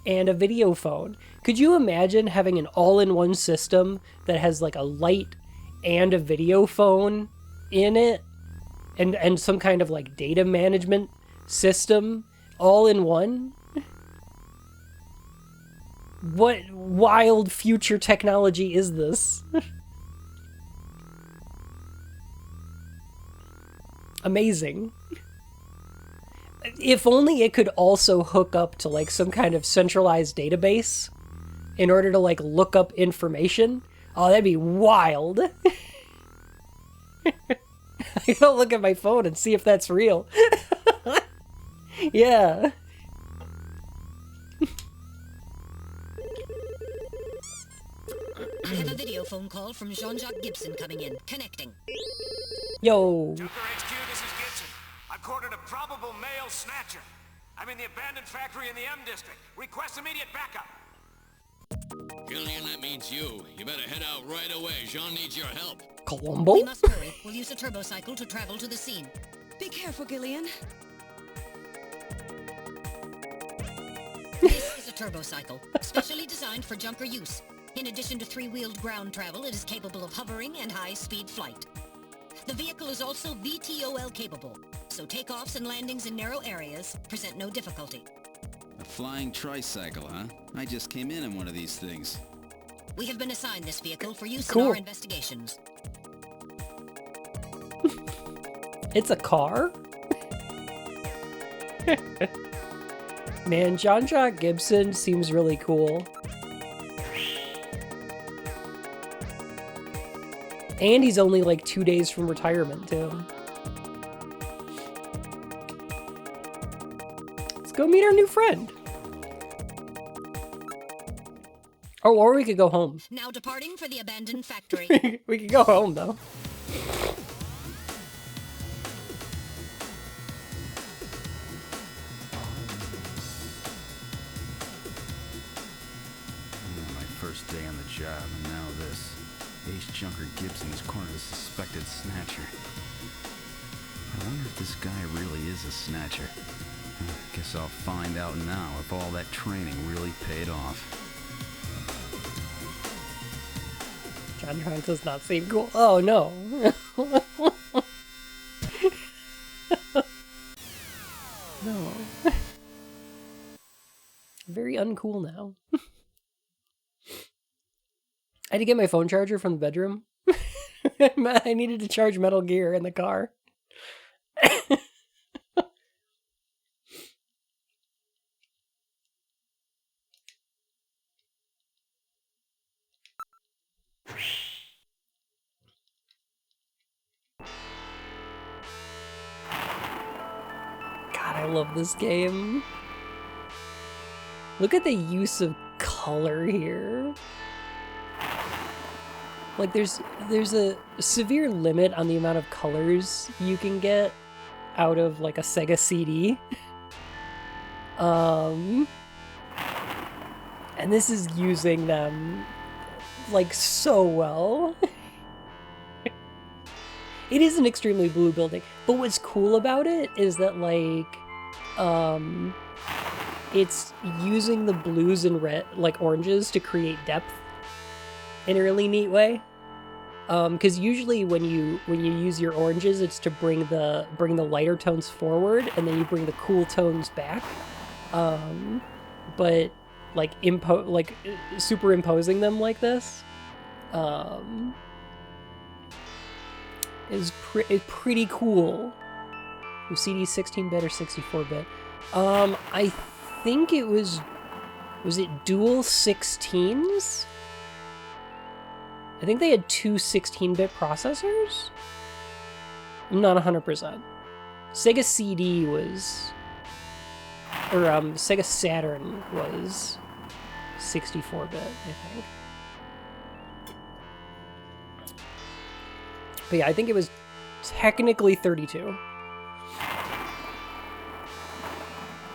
And a video phone. Could you imagine having an all-in-one system that has like a light and a video phone in it? And some kind of like data management system all in one? What wild future technology is this? Amazing. If only it could also hook up to like some kind of centralized database in order to like look up information. Oh, that'd be wild. I gotta look at my phone and see if that's real. Yeah. I have a video phone call from Jean-Jacques Gibson coming in. Connecting. Yo. Junker HQ, this is Gibson. I've cornered a probable male snatcher. I'm in the abandoned factory in the M district. Request immediate backup. Gillian, that means you. You better head out right away. Jean needs your help. Columbo? We must hurry. We'll use a turbocycle to travel to the scene. Be careful, Gillian. This is a turbocycle, specially designed for Junker use. In addition to three-wheeled ground travel, it is capable of hovering and high-speed flight. The vehicle is also VTOL capable, so takeoffs and landings in narrow areas present no difficulty. A flying tricycle, huh? I just came in one of these things. We have been assigned this vehicle for use Cool. in our investigations. It's a car? Man, Jean-Jacques Gibson seems really cool. And he's only like 2 days from retirement, too. Let's go meet our new friend. Oh, or we could go home. Now departing for the abandoned factory. We could go home, though. My first day on the job, and now this. Ace Junker Gibson has cornered a suspected snatcher. I wonder if this guy really is a snatcher. Guess I'll find out now if all that training really paid off. John does not seem cool. Oh, no. No. Very uncool now. I had to get my phone charger from the bedroom. I needed to charge Metal Gear in the car. God, I love this game. Look at the use of color here. Like, there's a severe limit on the amount of colors you can get out of, like, a Sega CD. And this is using them, like, so well. It is an extremely blue building, but what's cool about it is that, like, it's using the blues and red, like, oranges to create depth in a really neat way. Because usually when you use your oranges, it's to bring the lighter tones forward, and then you bring the cool tones back. But like superimposing them like this, is pretty cool. CD 16-bit or 64-bit? I think it was it dual 16s? I think they had two 16-bit processors? I'm not 100%. Sega CD was... Or, Sega Saturn was 64-bit, I think. But yeah, I think it was technically 32.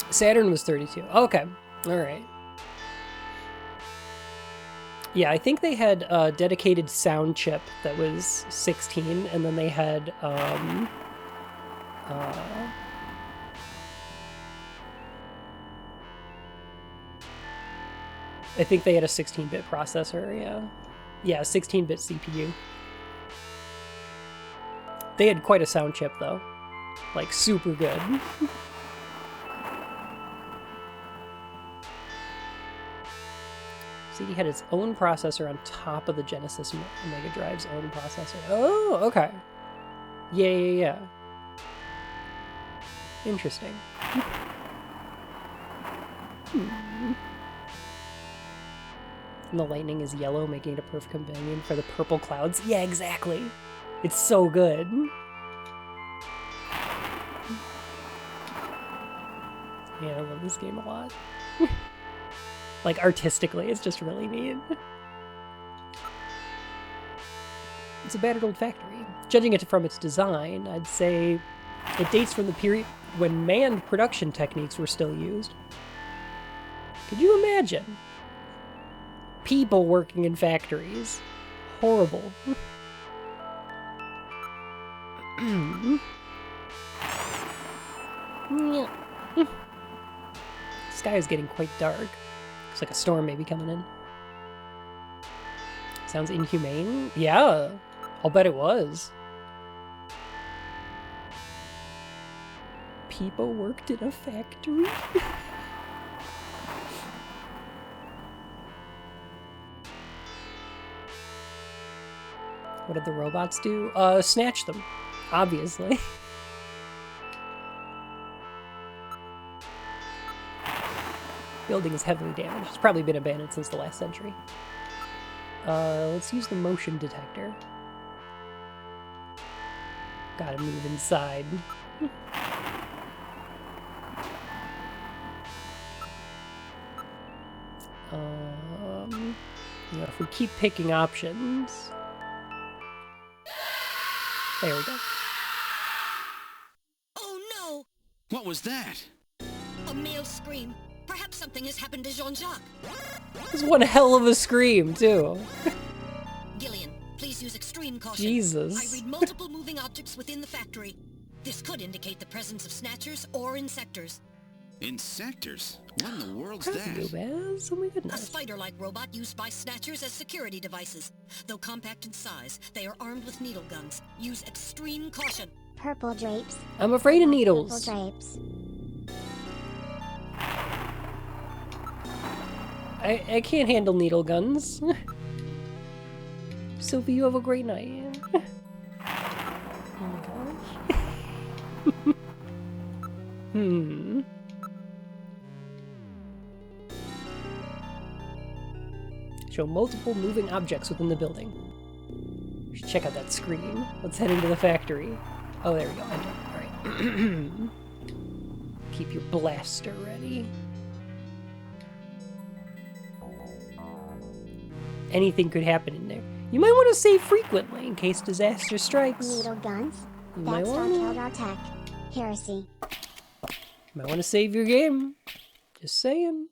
Saturn was 32. Okay. Alright. Yeah, I think they had a dedicated sound chip that was 16, and then they had, I think they had a 16-bit processor, yeah. Yeah, 16-bit CPU. They had quite a sound chip, though. Like, super good. CD had its own processor on top of the Genesis Mega Drive's own processor. Oh, okay. Yeah. Interesting. And the lightning is yellow, making it a perfect companion for the purple clouds. Yeah, exactly. It's so good. Yeah, I love this game a lot. Like, artistically, it's just really neat. It's a battered old factory. Judging it from its design, I'd say it dates from the period when manned production techniques were still used. Could you imagine? People working in factories. Horrible. The sky is getting quite dark. Looks like a storm may be coming in. Sounds inhumane? Yeah, I'll bet it was. People worked in a factory? What did the robots do? Snatch them, obviously. Building is heavily damaged. It's probably been abandoned since the last century. Let's use the motion detector. Gotta move inside. You know, if we keep picking options... There we go. Oh no! What was that? A male scream. Perhaps something has happened to Jean-Jacques. This is one hell of a scream, too. Gillian, please use extreme caution. Jesus. I read multiple moving objects within the factory. This could indicate the presence of Snatchers or Insectors. Insectors? What in the world's that? Oh my A goodness. spider-like robot used by Snatchers as security devices. Though compact in size, they are armed with needle guns. Use extreme caution. Purple drapes. I'm afraid of Purple needles. drapes. I can't handle needle guns. Sophie, you have a great night. Oh my gosh. Show multiple moving objects within the building. We should check out that screen. Let's head into the factory. Oh, there we go. Enter. Alright. Keep your blaster ready. Anything could happen in there. You might want to save frequently in case disaster strikes. Needle guns. You That might star want killed our tech. Heresy. to save your game. Just saying.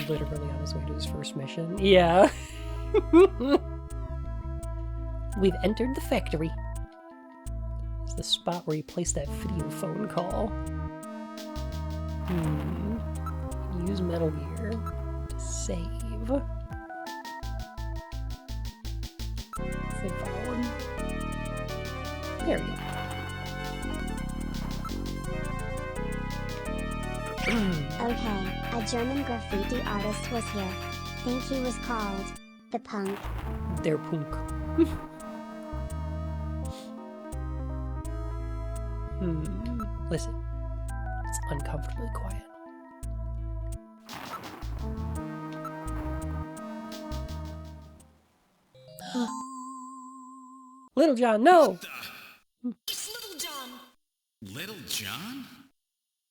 Literally on his way to his first mission. Yeah. We've entered the factory. It's the spot where you place that video phone call. Use Metal Gear to save. Save file one. There we go. Okay, a German graffiti artist was here. Think he was called the Punk. They're punk. Listen. It's uncomfortably quiet. Little John, no! It's Little John. Little John?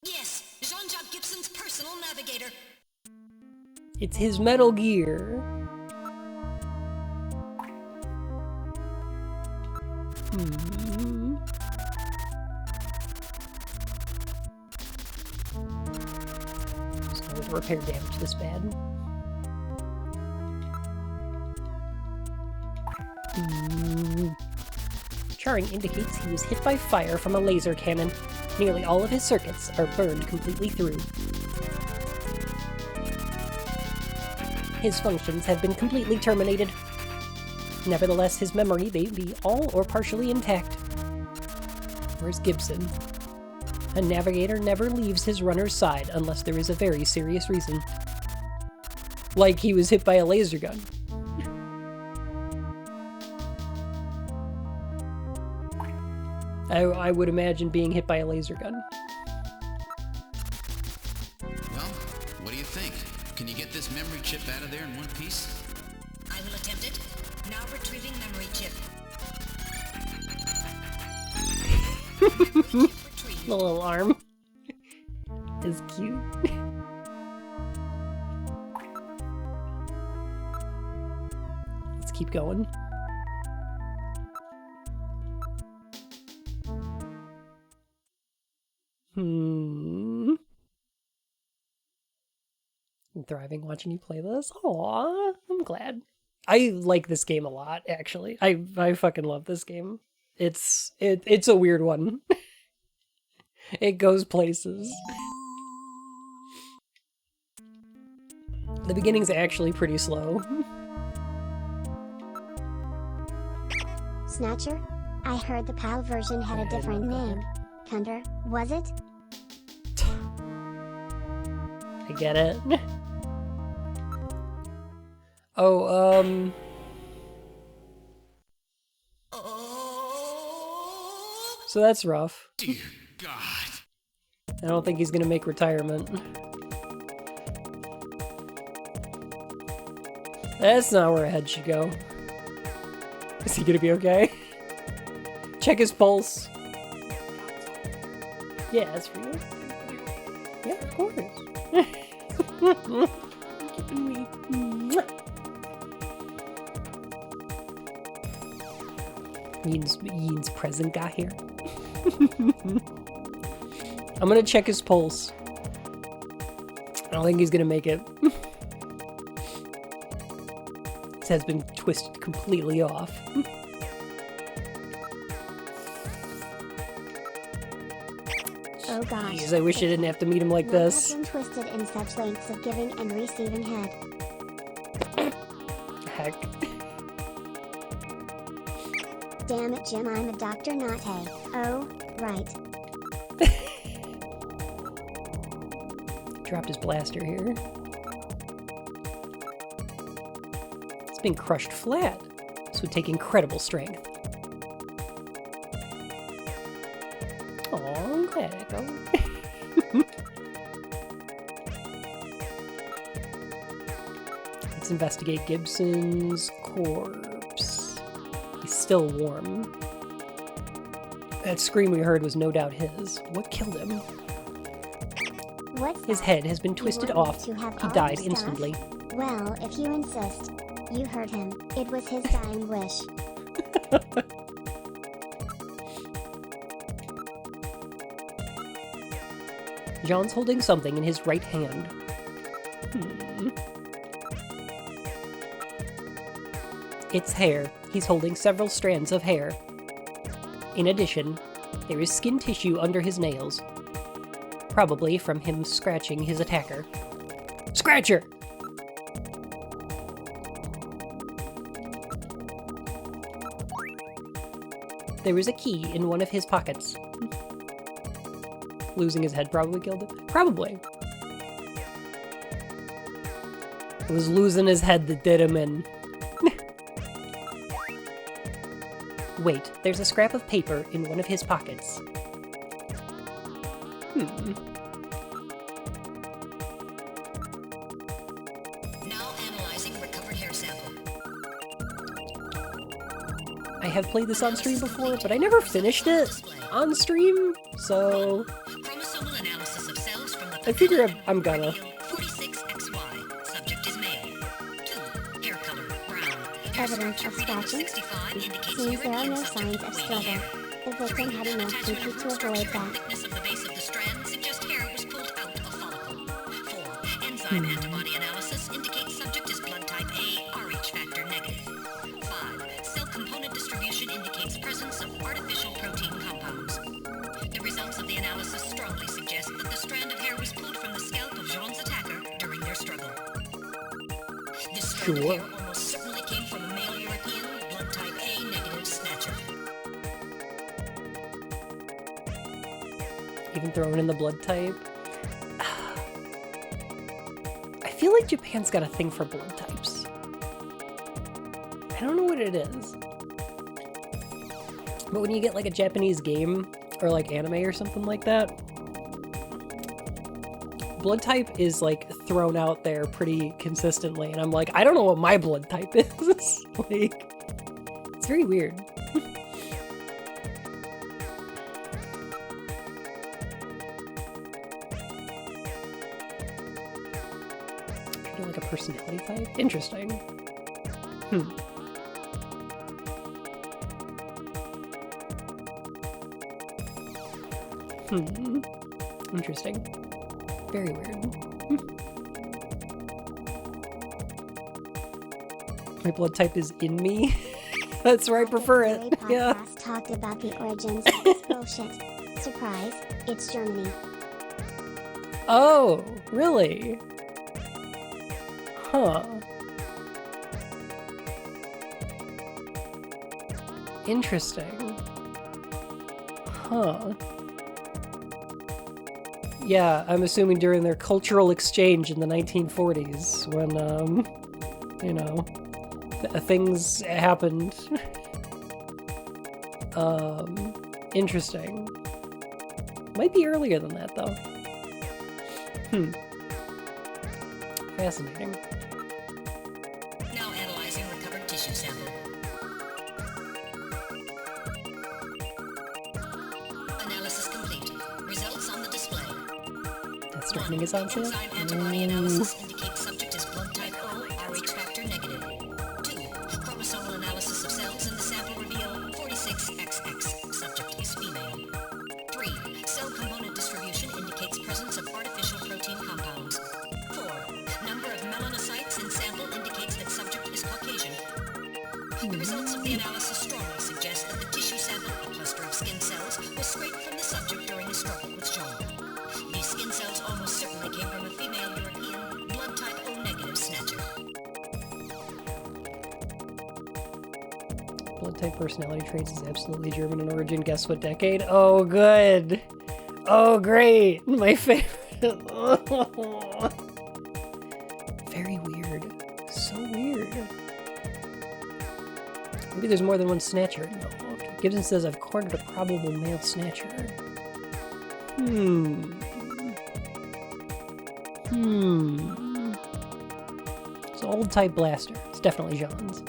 Yes, Jean-Jacques Gibson's personal navigator. It's his Metal Gear. So no repair damage this bad. Charring indicates he was hit by fire from a laser cannon. Nearly all of his circuits are burned completely through. His functions have been completely terminated. Nevertheless, his memory may be all or partially intact. Where's Gibson? A navigator never leaves his runner's side unless there is a very serious reason. Like he was hit by a laser gun. I would imagine being hit by a laser gun. Well, what do you think? Can you get this memory chip out of there in one piece? I will attempt it. Now retrieving memory chip. The little arm is cute. Let's keep going. I'm thriving watching you play this. Aw, I'm glad. I like this game a lot, actually. I fucking love this game. It's a weird one. It goes places. The beginning's actually pretty slow. Snatcher? I heard the PAL version had a different name. Thunder, was it? I get it. Oh, so that's rough. Dear God. I don't think he's gonna make retirement. That's not where a head should go. Is he gonna be okay? Check his pulse. Yeah, that's for you. Yeah, of course. Ian's present got here. I'm gonna check his pulse. I don't think he's gonna make it. His head's been twisted completely off. Oh gosh. Jeez, I wish I didn't have to meet him like this. Has been twisted in such lengths of giving and receiving head. Heck. Damn it, Jim, I'm a doctor, not a. Oh, right. Dropped his blaster here. It's been crushed flat. This would take incredible strength. Aw, I'm glad, Echo. Let's investigate Gibson's corpse. He's still warm. That scream we heard was no doubt his. What killed him? What's His that? head has been twisted You want off. me to have He all died your stuff? instantly. Well, if you insist. You heard him. It was his dying wish. John's holding something in his right hand. It's hair. He's holding several strands of hair. In addition, there is skin tissue under his nails. Probably from him scratching his attacker. Scratcher! There was a key in one of his pockets. Losing his head probably killed him. Probably. It was losing his head that did him in. Wait, there's a scrap of paper in one of his pockets. Now analyzing recovered hair sample. I have played this on stream before, but I never finished it on stream, so Chromosomal analysis of cells from the I figure I'm gonna. 46XY. Subject is male. 2. Hair color brown. Evidence of scratching. 65 indicates Seems there are European no subject signs of with wavy struggle. hair. The victim had enough Attachment tissue of to bone avoid structure and that. thickness of the base of the strand suggest hair was pulled out of follicle. 4. Enzyme antibody analysis indicates subject is blood type A, Rh factor negative. 5. Cell component distribution indicates presence of artificial protein compounds. The results of the analysis strongly suggest that the strand of hair was pulled from the scalp of Jean's attacker during their struggle. This strand of hair almost certainly came from a male European, blood type A negative snatcher. Even throwing in the blood type. I feel like Japan's got a thing for blood types. I don't know what it is. But when you get like a Japanese game or like anime or something like that, blood type is like thrown out there pretty consistently. And I'm like, I don't know what my blood type is. Like, it's very weird. Like a personality type? Interesting. Interesting. Very weird. My blood type is in me. That's where I prefer it. Yeah. Podcast talked about the origins of this bullshit. Surprise, it's Germany. Oh, really? Huh. Interesting. Huh. Yeah, I'm assuming during their cultural exchange in the 1940s when, you know, things happened. Interesting. Might be earlier than that, though. Fascinating. Now analyzing recovered tissue sample. Analysis complete. Results on the display. That straightening is on sale? Enzyme antibody analysis indicates subject is blood type O, Rh factor negative. 2. Chromosomal analysis of cells in the sample reveal 46XX. Subject is female. 3. Cell component distribution indicates presence of artificial protein compounds. 4. Number of melanocytes in sample indicates that subject is Caucasian. The results of the analysis strongly suggest that the tissue sample, a cluster of skin cells, was scraped from the subject during the struggle with Jean. These skin cells almost certainly came from a female European, blood type O negative snatcher. Blood type personality traits is absolutely German in origin. Guess what decade? Oh, good. Oh, great. My favorite. Very weird. So weird. Maybe there's more than one snatcher. No. Okay. Gibson says I've cornered a probable male snatcher. It's an old type blaster. It's definitely Jean's.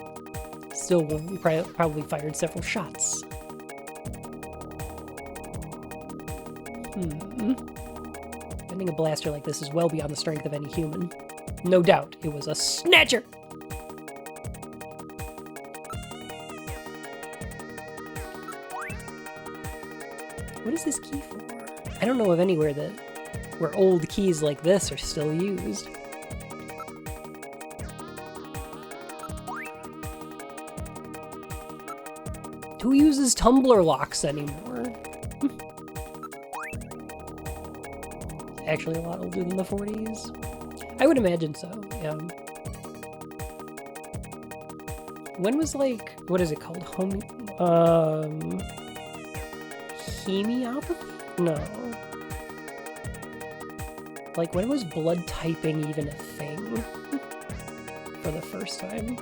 Still, we probably fired several shots. Bending a blaster like this is well beyond the strength of any human. No doubt, it was a snatcher! What is this key for? I don't know of anywhere where old keys like this are still used. Who uses tumbler locks anymore? Actually a lot older than the 40s. I would imagine so, yeah. When was, like, what is it called? Hemiopathy? No. Like, when was blood typing even a thing? For the first time?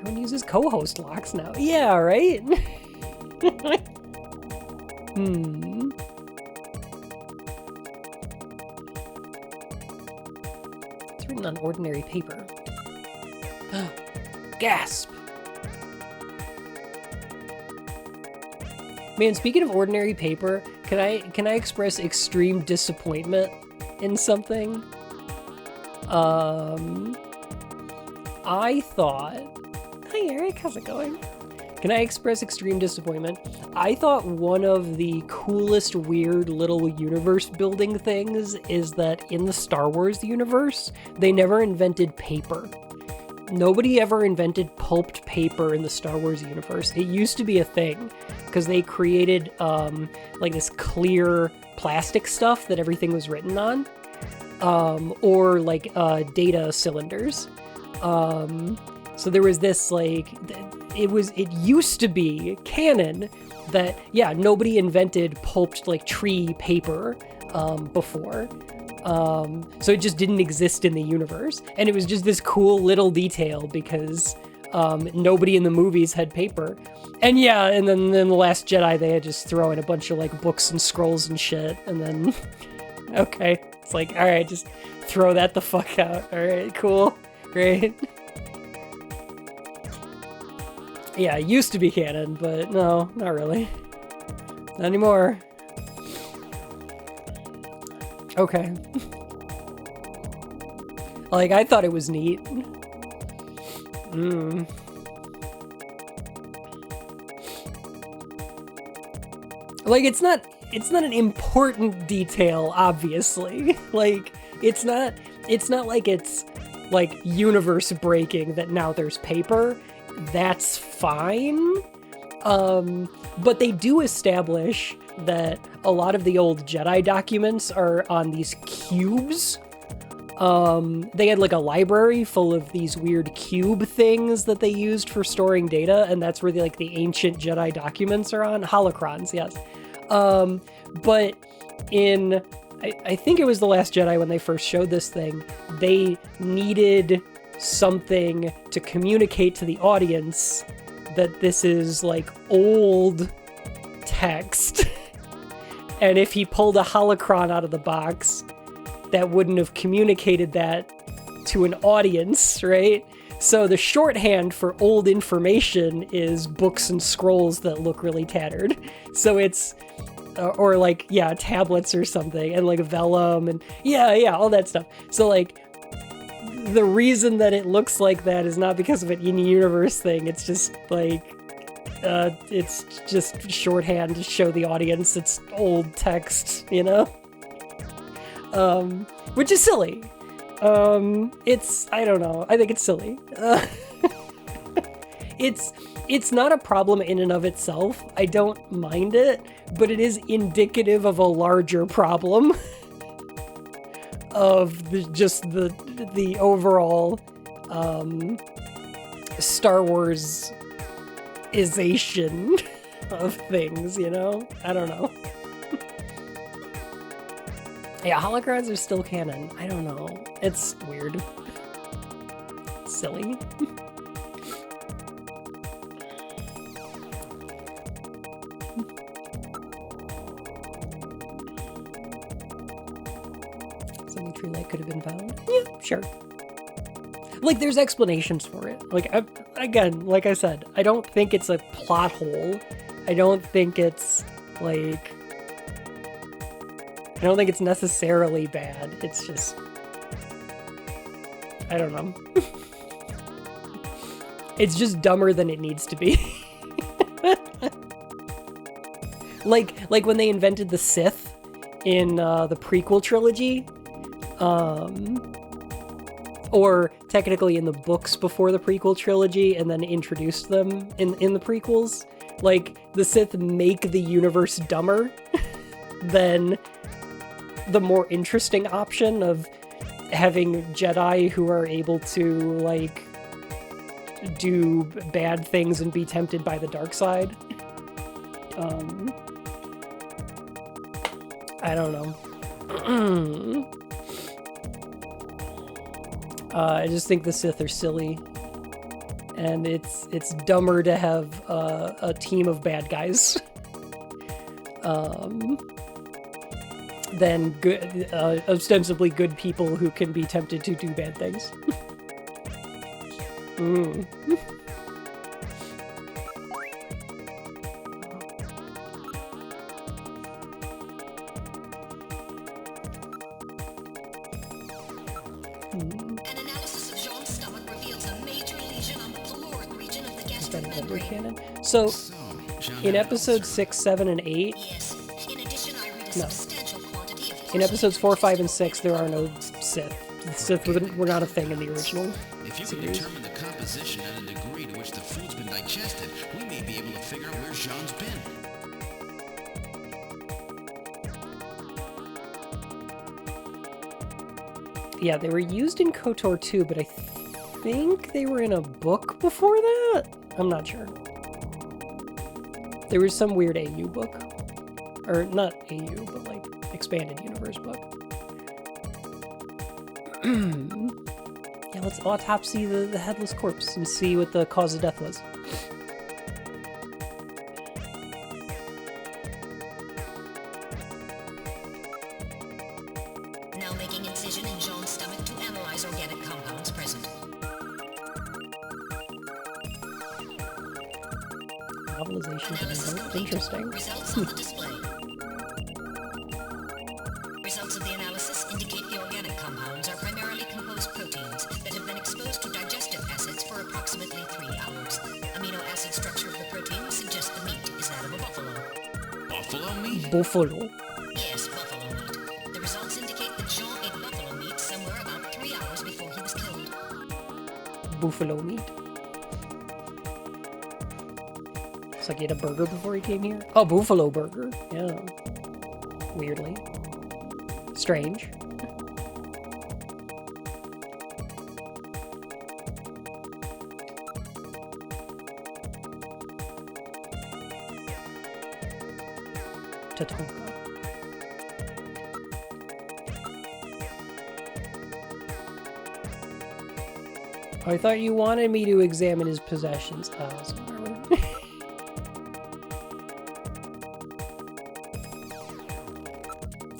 Everyone uses co-host locks now. Yeah, right? It's written on ordinary paper. Gasp! Man, speaking of ordinary paper, can I express extreme disappointment in something? I thought... Hi Eric, how's it going? Can I express extreme disappointment? I thought one of the coolest weird little universe building things is that in the Star Wars universe, they never invented paper. Nobody ever invented pulped paper in the Star Wars universe. It used to be a thing because they created like this clear plastic stuff that everything was written on, or like data cylinders. So there was this like, it used to be canon that, yeah, nobody invented pulped like tree paper before. So it just didn't exist in the universe. And it was just this cool little detail because nobody in the movies had paper. And yeah, and then in The Last Jedi, they had just throw in a bunch of like books and scrolls and shit. And then, okay, it's like, all right, just throw that the fuck out. All right, cool, great. Yeah, it used to be canon, but no, not really. Not anymore. Okay. Like, I thought it was neat. Like, it's not an important detail, obviously. Like, it's not like it's, like, universe breaking that now there's paper. That's fine. But they do establish that a lot of the old Jedi documents are on these cubes. They had like a library full of these weird cube things that they used for storing data, and that's where the ancient Jedi documents are on. Holocrons, yes. But in, I think it was The Last Jedi when they first showed this thing, they needed something to communicate to the audience that this is like old text. And if he pulled a holocron out of the box, that wouldn't have communicated that to an audience, right? So the shorthand for old information is books and scrolls that look really tattered. So it's, or like, yeah, tablets or something, and like vellum, and yeah, all that stuff. So like, the reason that it looks like that is not because of an in-universe thing. It's just like, it's just shorthand to show the audience it's old text, you know? Which is silly. I don't know. I think it's silly. It's not a problem in and of itself. I don't mind it, but it is indicative of a larger problem of the overall Star Wars-ization of things, you know? I don't know. Yeah, holocrons are still canon. I don't know. It's weird. Silly. Something true light could have been found? Yeah, sure. Like, there's explanations for it. Like, again, like I said, I don't think it's a plot hole. I don't think it's, like... I don't think it's necessarily bad. It's just... I don't know. It's just dumber than it needs to be. Like when they invented the Sith in the prequel trilogy, or technically in the books before the prequel trilogy, and then introduced them in the prequels. Like, the Sith make the universe dumber than the more interesting option of having Jedi who are able to, like, do bad things and be tempted by the dark side. I don't know. I just think the Sith are silly. And it's dumber to have a team of bad guys than good, ostensibly good people who can be tempted to do bad things. An analysis of Jean's stomach reveals a major lesion on the caloric region of the gastric membrane. Canon. So, in episodes 6, 7, and 8, Yes. In addition, I read a substantial quantity of in episodes 4, 5, and 6, there are no Sith. The Sith were not a thing in the original If you can series. determine the composition and the degree to which the food's been digested, we may be able to figure out where Jean's been. Yeah, they were used in KOTOR 2, but I think they were in a book before that? I'm not sure. There was some weird AU book. Or not AU, but like expanded universe book. Yeah, let's autopsy the headless corpse and see what the cause of death was. Now making incision in Jean's stomach to analyze organic compounds present. Novelization. Interesting. Results on the display. Results of the analysis indicate the organic compounds are primarily composed proteins that have been exposed to digestive acids for approximately 3 hours. Amino acid structure of the protein suggests the meat is that of a buffalo. Buffalo meat? Buffalo. Yes, buffalo meat. The results indicate that Jean ate buffalo meat somewhere about 3 hours before he was killed. Buffalo meat. It's like he had a burger before he came here. Oh, buffalo burger. Yeah. Weirdly. Strange. Tatanka. I thought you wanted me to examine his possessions. Oh, so whatever.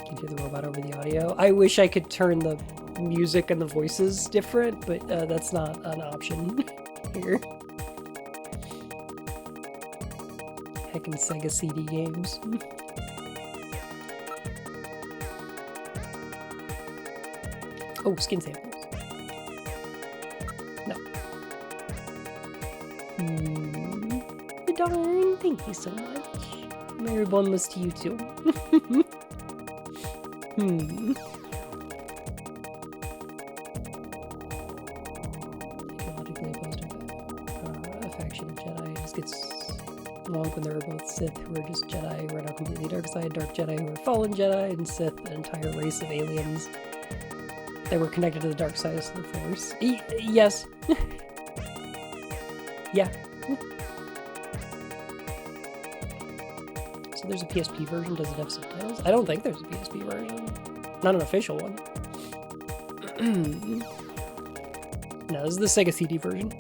Can you hear the robot over the audio? I wish I could turn the music and the voices different, but that's not an option here. Heckin' Sega CD games. Oh, skin samples. No. Darn, thank you so much. Merry boneless to you too. Ideologically opposed to a faction of Jedi. It just gets along when they were both Sith who are just Jedi who are now completely dark side, dark Jedi who are fallen Jedi, and Sith, an entire race of aliens that were connected to the dark side of the Force. Yes. Yeah. So there's a PSP version. Does it have subtitles? I don't think there's a PSP version. Not an official one. No, this is the Sega CD version.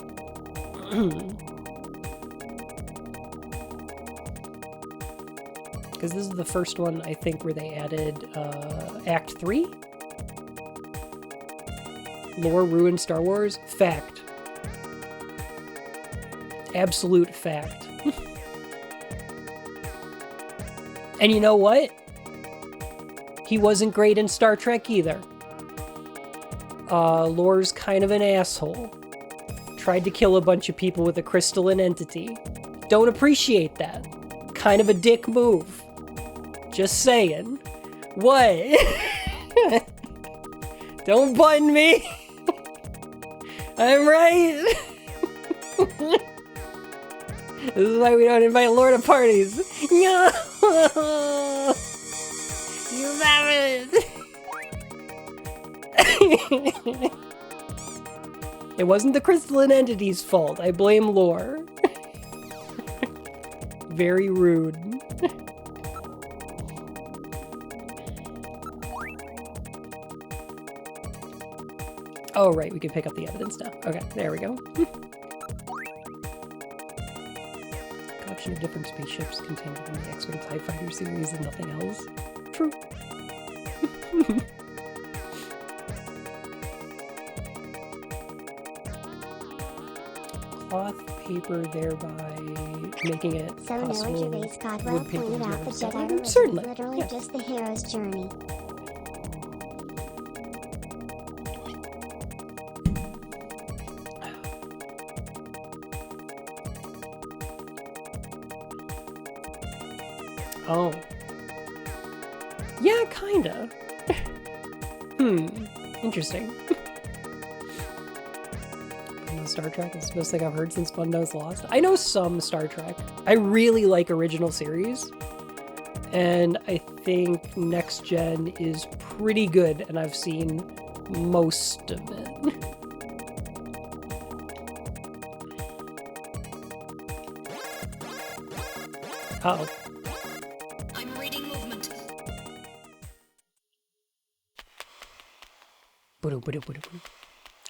Because this is the first one, I think, where they added Act 3? Lore ruined Star Wars? Fact. Absolute fact. And you know what? He wasn't great in Star Trek either. Lore's kind of an asshole. Tried to kill a bunch of people with a crystalline entity. Don't appreciate that. Kind of a dick move. Just saying. What? Don't button me! I'm right! This is why we don't invite Lore to parties. No! You haven't! It wasn't the crystalline entity's fault. I blame lore. Very rude. Oh, right, we can pick up the evidence now. Okay, there we go. Collection of different spaceships contained within the X-Wing TIE Fighter series and nothing else. True. Cloth paper, thereby making it So possible. Noah Gervais Codwell pointed out the Jedi was Certainly, literally yeah. just the hero's journey. Oh. Yeah, kinda. Interesting. No Star Trek is the best thing I've heard since Fun Knows Lost. I know some Star Trek. I really like original series. And I think Next Gen is pretty good, and I've seen most of it. Uh-oh. I'm reading movement.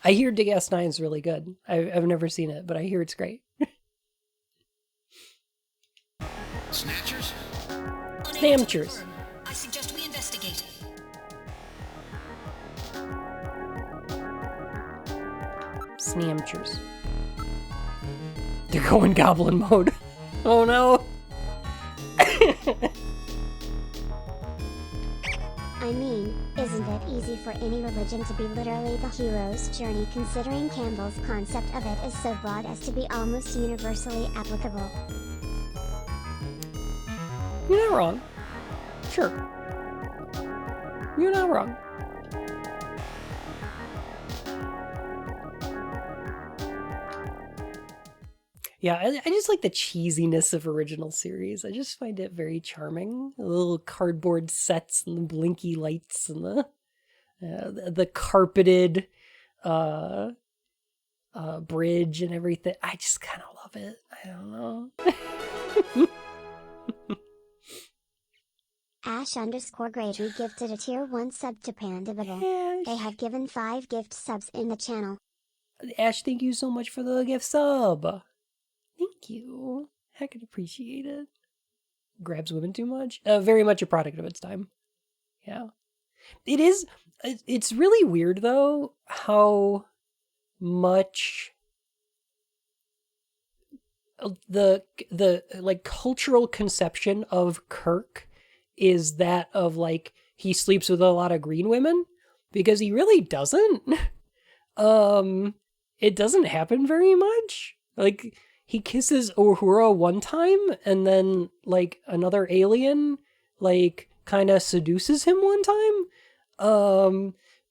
I hear Dig S9 is really good. I've never seen it, but I hear it's great. Snatchers? Snatchers. I suggest we investigate. Snatchers. They're going goblin mode. Oh no. I mean, isn't it easy for any religion to be literally the hero's journey, considering Campbell's concept of it is so broad as to be almost universally applicable? You're not wrong. Sure. You're not wrong. Yeah, I just like the cheesiness of original series. I just find it very charming. The little cardboard sets and the blinky lights and the carpeted bridge and everything. I just kind of love it. I don't know. Ash_Grady gifted a tier 1 sub to Pandibable. They have given 5 gift subs in the channel. Ash, thank you so much for the gift sub. Thank you. I can appreciate it. Grabs women too much? Very much a product of its time. Yeah. It is. It's really weird, though, how much the like cultural conception of Kirk is that of like he sleeps with a lot of green women, because he really doesn't. It doesn't happen very much. Like, he kisses Uhura one time, and then, like, another alien, like, kind of seduces him one time.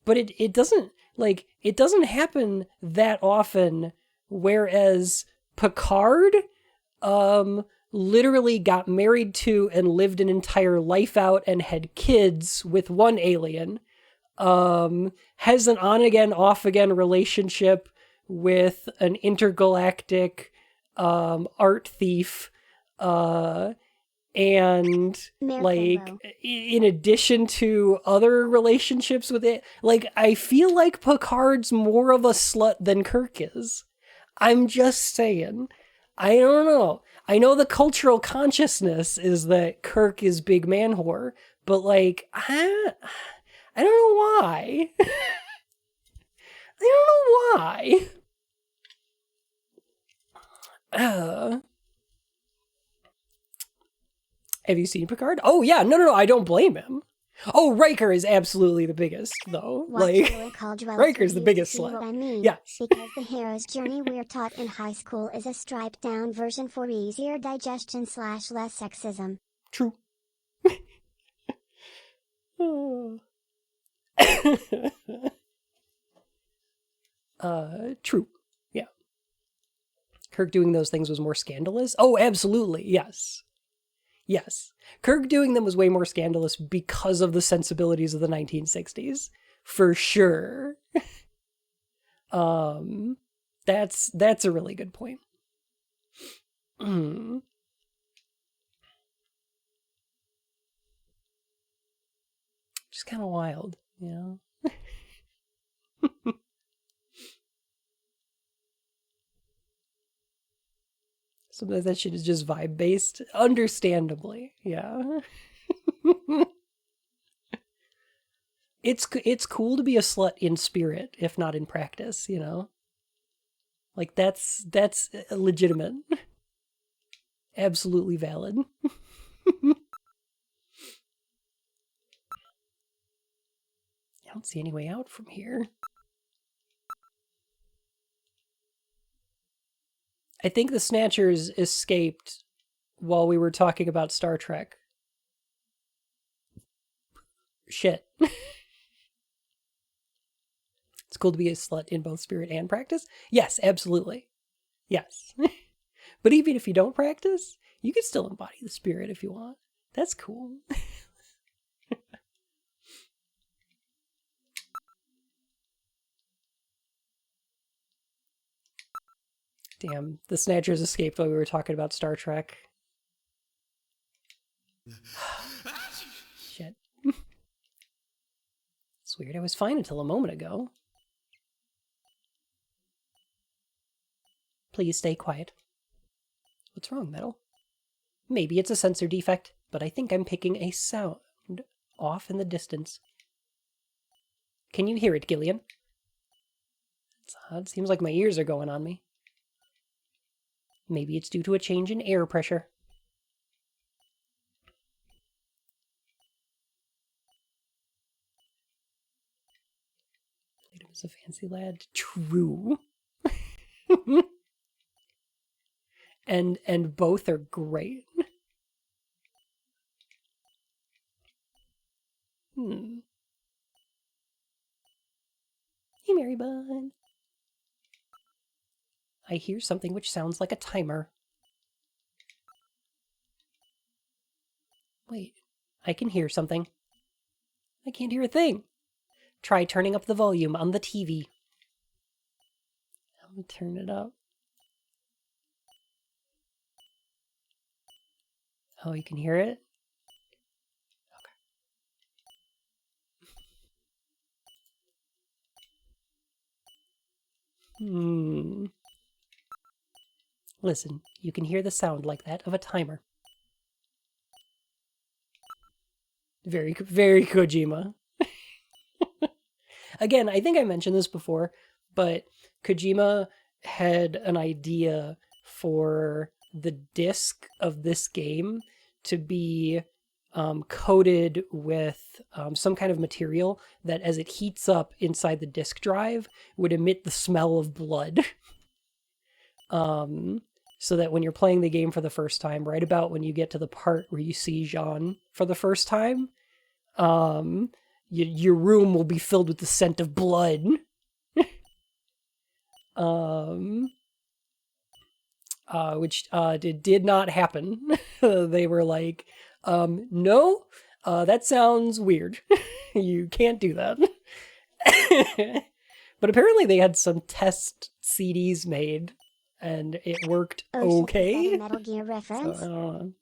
But it doesn't, like, it doesn't happen that often, whereas Picard, literally got married to and lived an entire life out and had kids with one alien, has an on-again, off-again relationship with an intergalactic art thief, and like in addition to other relationships with it, like I feel like Picard's more of a slut than Kirk is. I'm just saying. I don't know. I know the cultural consciousness is that Kirk is big man whore, but like I don't know why. I don't know why. Have you seen Picard? Oh yeah, no, I don't blame him. Oh, Riker is absolutely the biggest, though. Riker's the biggest slut. I mean, yes. Because the hero's journey we're taught in high school is a striped down version for easier digestion / less sexism. True. True. Yeah. Kirk doing those things was more scandalous? Oh, absolutely. Yes. Yes. Kirk doing them was way more scandalous because of the sensibilities of the 1960s. for sure. That's a really good point. Just kind of wild, you know? Some of that shit is just vibe based, understandably. Yeah. It's cool to be a slut in spirit, if not in practice, you know? Like that's legitimate. Absolutely valid. I don't see any way out from here. I think the Snatchers escaped while we were talking about Star Trek. Shit. It's cool to be a slut in both spirit and practice. Yes, absolutely. Yes. But even if you don't practice, you can still embody the spirit if you want. That's cool. Damn, the Snatchers escaped while we were talking about Star Trek. Shit. It's weird, I was fine until a moment ago. Please stay quiet. What's wrong, Metal? Maybe it's a sensor defect, but I think I'm picking a sound off in the distance. Can you hear it, Gillian? It's odd. Seems like my ears are going on me. Maybe it's due to a change in air pressure. Played him as a fancy lad. True. And both are great. Hey, Mary Bun. I hear something which sounds like a timer. Wait, I can hear something. I can't hear a thing. Try turning up the volume on the TV. I'm gonna turn it up. Oh, you can hear it? Okay. Listen, you can hear the sound like that of a timer. Very, very Kojima. Again, I think I mentioned this before, but Kojima had an idea for the disc of this game to be coated with some kind of material that, as it heats up inside the disc drive, would emit the smell of blood. So that when you're playing the game for the first time, right about when you get to the part where you see Jean for the first time, your room will be filled with the scent of blood. Which did not happen. They were like, no, that sounds weird. You can't do that. But apparently they had some test CDs made, and it worked okay. Is that a Metal Gear reference? So, I don't know.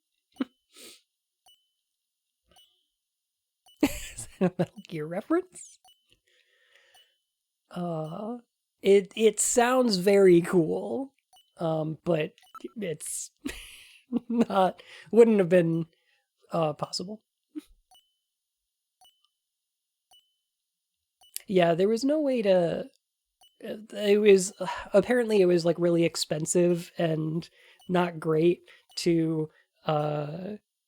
Is that a Metal Gear reference? It sounds very cool. But it's wouldn't have been possible. Yeah, there was no way to, apparently it was like really expensive and not great to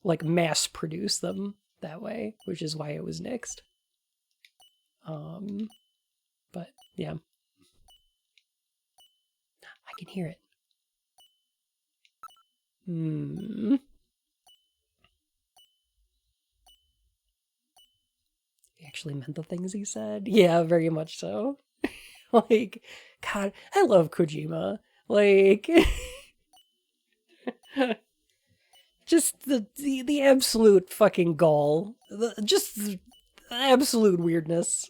like mass produce them that way, which is why it was nixed. But yeah. I can hear it. He actually meant the things he said. Yeah, very much so. Like, God, I love Kojima. Like, just the absolute fucking gall. Just the absolute weirdness.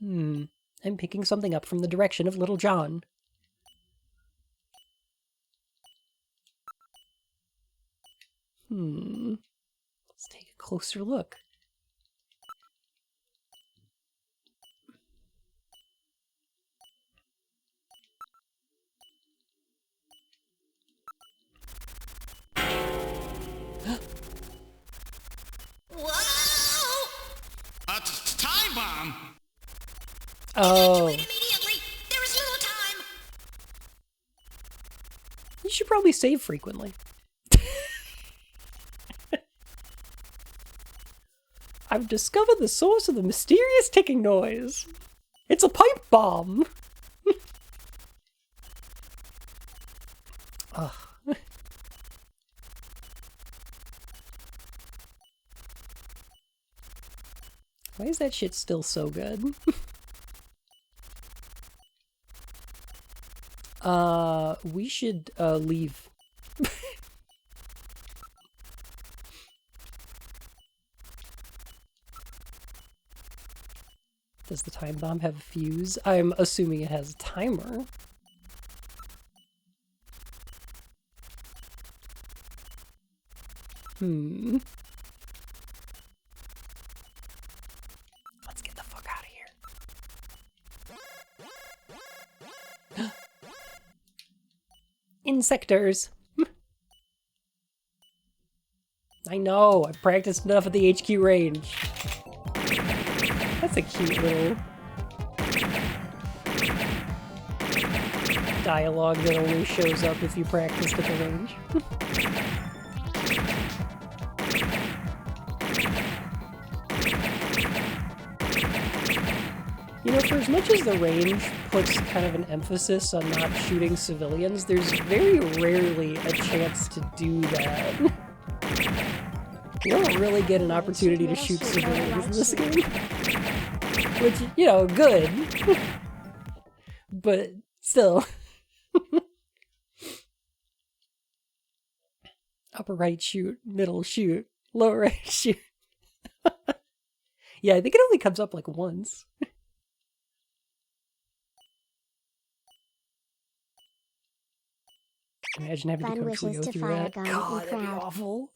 I'm picking something up from the direction of Little John. Let's take a closer look. Whoa! Time bomb? Oh. Immediately! There is little time! You should probably save frequently. I've discovered the source of the mysterious ticking noise. It's a pipe bomb. Ugh. Why is that shit still so good? We should leave. Does the time bomb have a fuse? I'm assuming it has a timer. Let's get the fuck out of here. Insectors. I know, I've practiced enough at the HQ range. That's a cute little dialogue that only shows up if you practiced at the range. You know, for as much as the range puts kind of an emphasis on not shooting civilians, there's very rarely a chance to do that. You don't really get an opportunity to shoot civilians in this game. Which, you know, good. But still. Upper right shoot, middle shoot, lower right shoot. Yeah, I think it only comes up like once. Imagine having to coach Leo through that. God, that'd be awful.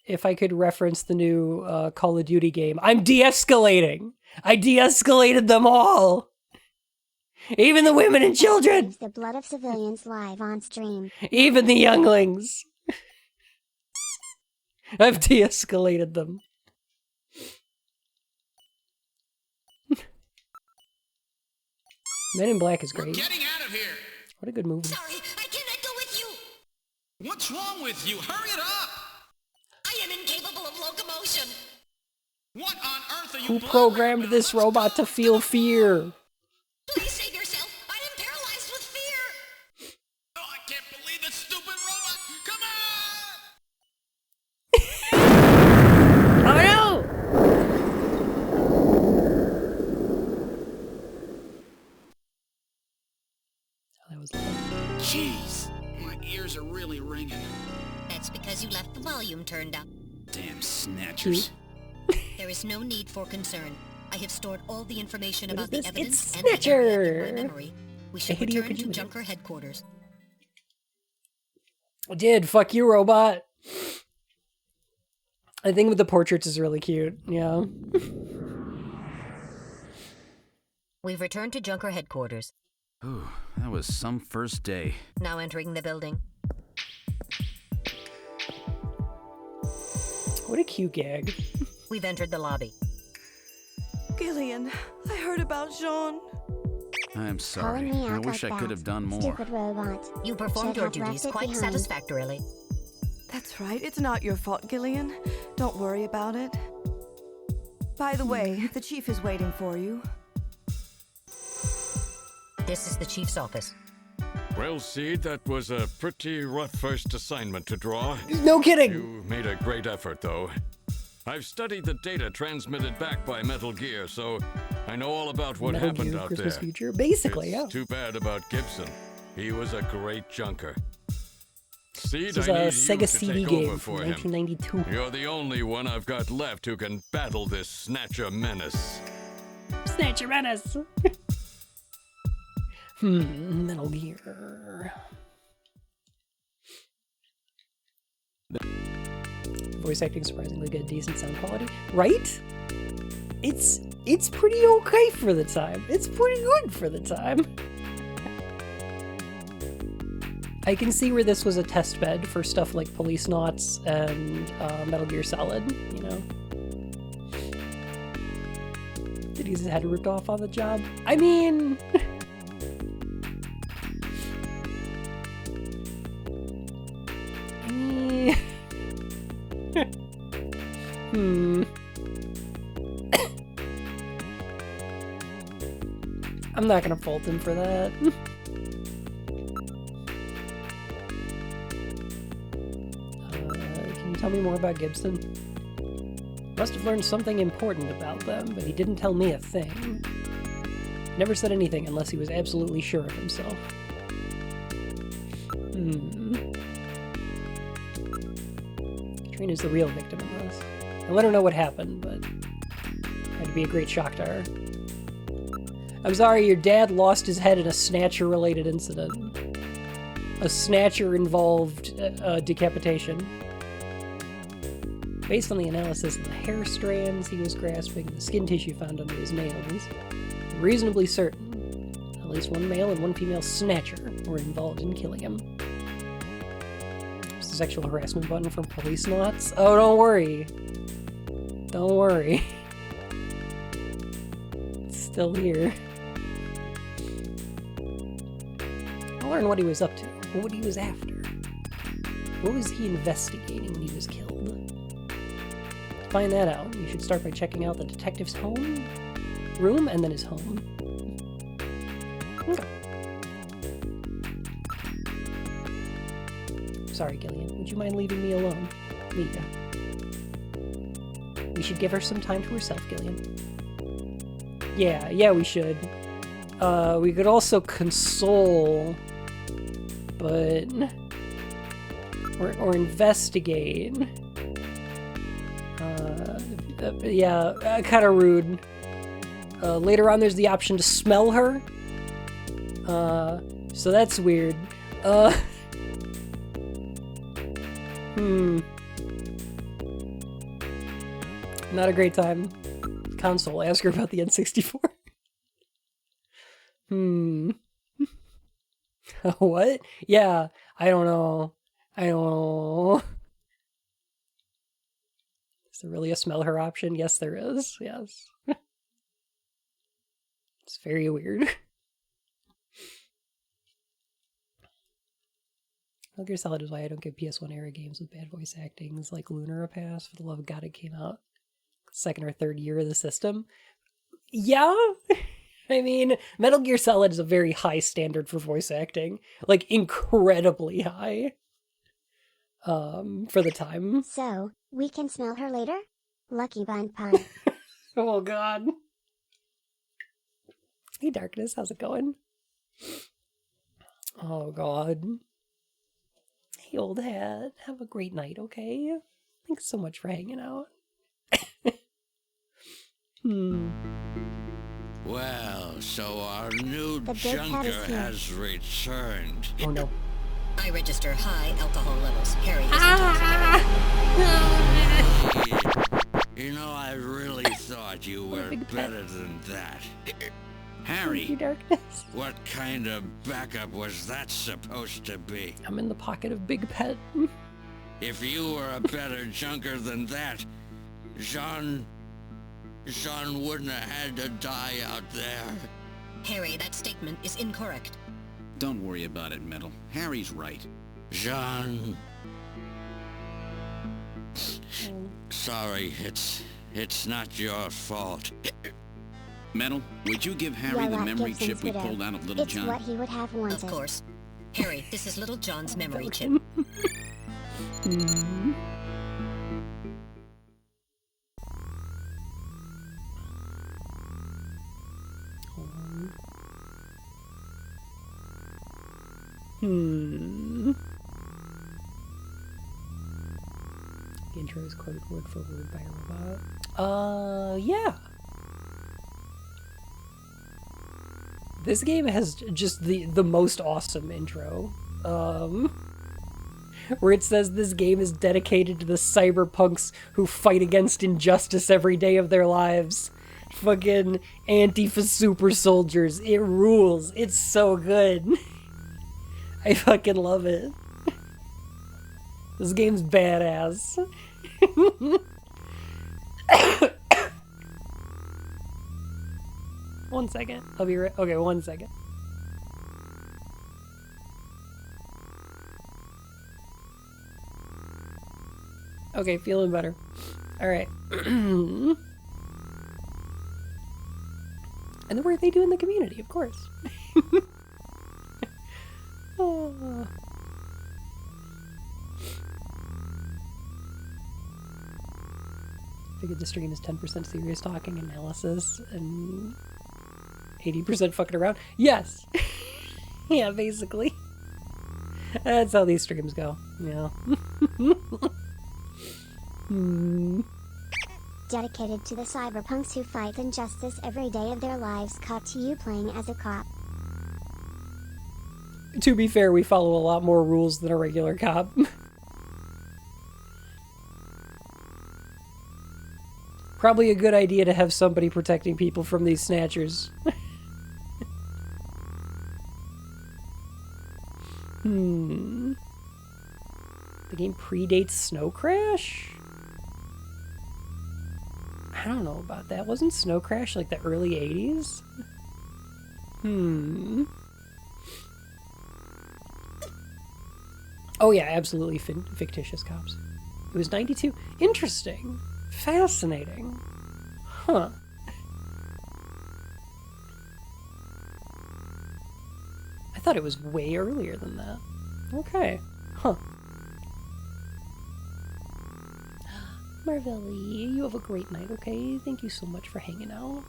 If I could reference the new Call of Duty game, I'm de-escalating. I de-escalated them all. Even the women and children. The blood of civilians live on stream. Even the younglings. I've de-escalated them. Men in Black is great. We're getting out of here. What a good movie. Sorry, I cannot go with you! What's wrong with you? Hurry it up! I am incapable of locomotion! What on earth are you Who programmed this robot to feel fear? Please save yourself! I am paralyzed with fear! Oh, I can't believe this stupid robot! Come on! Oh no! That was loud. Jeez, my ears are really ringing. That's because you left the volume turned up. Damn snatchers. There is no need for concern. I have stored all the information What about is the this? evidence It's and the area in Snatcher! my memory. We should Hideo return to Kojima. Junker headquarters. I did. Fuck you, robot. I think with the portraits is really cute. Yeah. We've returned to Junker headquarters. Ooh, that was some first day. Now entering the building. What a cute gag. We've entered the lobby. Gillian, I heard about Jean. I'm sorry. Calling me I out wish like I could that. have done more. Stupid robot. You performed Should your have duties left it quite behind. satisfactorily. That's right, it's not your fault, Gillian. Don't worry about it. By the way, the chief is waiting for you. This is the chief's office. Well, Seed, that was a pretty rough first assignment to draw. No kidding. You made a great effort, though. I've studied the data transmitted back by Metal Gear, so I know all about what Metal happened Gear out Christmas there. Future. Basically, It's yeah. too bad about Gibson. He was a great junker. Seed, This is I a need you Sega to CD take game over from for him. 1992. You're the only one I've got left who can battle this Snatcher menace. Snatcher menace. Metal Gear. Voice acting surprisingly good, decent sound quality. Right? It's pretty okay for the time. It's pretty good for the time. I can see where this was a test bed for stuff like Police Knots and Metal Gear Solid, you know? Did he get his head ripped off on the job? I mean... I'm not gonna fault him for that. Can you tell me more about Gibson? Must have learned something important about them, but he didn't tell me a thing. Never said anything unless he was absolutely sure of himself. Trina's the real victim in this. I let her know what happened, but it had to be a great shock to her. I'm sorry, your dad lost his head in a Snatcher-related incident. A Snatcher-involved decapitation. Based on the analysis of the hair strands he was grasping and the skin tissue found under his nails, I'm reasonably certain at least one male and one female Snatcher were involved in killing him. There's the sexual harassment button from Police Knots. Oh, don't worry. Don't worry. It's still here. I'll learn what he was up to, what he was after. What was he investigating when he was killed? To find that out, you should start by checking out the detective's room and then his home. Okay. Sorry, Gillian. Would you mind leaving me alone? Mika. We should give her some time to herself, Gillian. Yeah, we should. We could also console, but... Or investigate. Yeah, kind of rude. Later on, there's the option to smell her. So that's weird. Not a great time. Console, ask her about the N64. What? Yeah, I don't know. Is there really a smell her option? Yes, there is. Yes. It's very weird. Metal Gear Solid is why I don't give PS1 era games with bad voice acting. It's like Lunar a pass. For the love of God, it came out second or third year of the system. Yeah? I mean, Metal Gear Solid is a very high standard for voice acting. Like, incredibly high. For the time. So, we can smell her later? Lucky Bun Pun. Oh, God. Hey, Darkness, how's it going? Oh, God. Hey, old hat. Have a great night, okay? Thanks so much for hanging out. Well, so our new The big hat is junker here. has returned. Oh, no. I register high alcohol levels. Harry is You know, I really thought you were big pet. better than that. Thank you, Harry, Darkness. what kind of backup was that supposed to be? I'm in the pocket of Big Pet. If you were a better junker than that, Jean wouldn't have had to die out there. Harry, that statement is incorrect. Don't worry about it, Metal. Harry's right. Jean. Sorry, it's not your fault. Metal, would you give Harry the Well, memory Gibson's chip we widow. pulled out of Little It's John? what he would have wanted. Of course. Harry, this is Little John's memory chip. intro is quoted word for word by a robot. Yeah. This game has just the most awesome intro. Where it says this game is dedicated to the cyberpunks who fight against injustice every day of their lives. Fucking Antifa super soldiers. It rules. It's so good. I fucking love it. This game's badass. One second. I'll be right. Okay, 1 second. Okay, feeling better. Alright. And the work they do in the community, of course. Oh. Figured the stream is 10% serious talking analysis and 80% fucking around. Yes! Yeah, basically. That's how these streams go. Yeah. Dedicated to the cyberpunks who fight injustice every day of their lives. Cut to you playing as a cop. To be fair, we follow a lot more rules than a regular cop. Probably a good idea to have somebody protecting people from these snatchers. The game predates Snow Crash? I don't know about that. Wasn't Snow Crash like the early 80s? Oh yeah, absolutely fictitious cops. It was 92. Interesting. Fascinating. Huh. I thought it was way earlier than that. Okay. Huh. Marvelli, you have a great night, okay? Thank you so much for hanging out.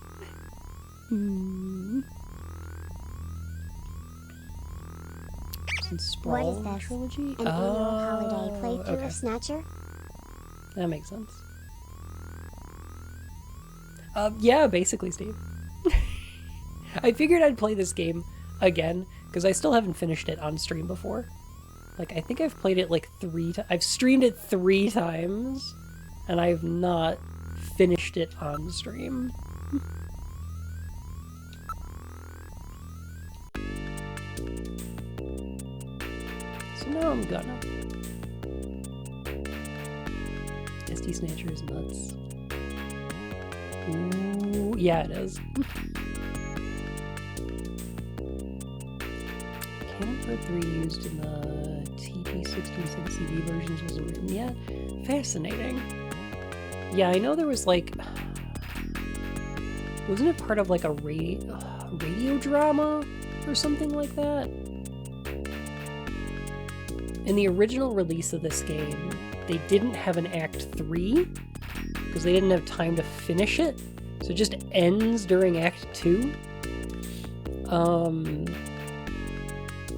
Since Sprawl What is this? trilogy? An annual holiday playthrough okay. of Snatcher? That makes sense. Yeah, basically, Steve. I figured I'd play this game again, because I still haven't finished it on stream before. Like, I think I've played it like 3 times. I've streamed it 3 times, and I've not finished it on stream. So now I'm gonna. SD Snatcher is nuts. Ooh, yeah, it is. Cannon Part 3 used in the TP16 CD versions wasn't written yet. Fascinating. Yeah, I know there was like... Wasn't it part of like a radio drama or something like that? In the original release of this game, they didn't have an Act 3 because they didn't have time to finish it. So it just ends during Act 2.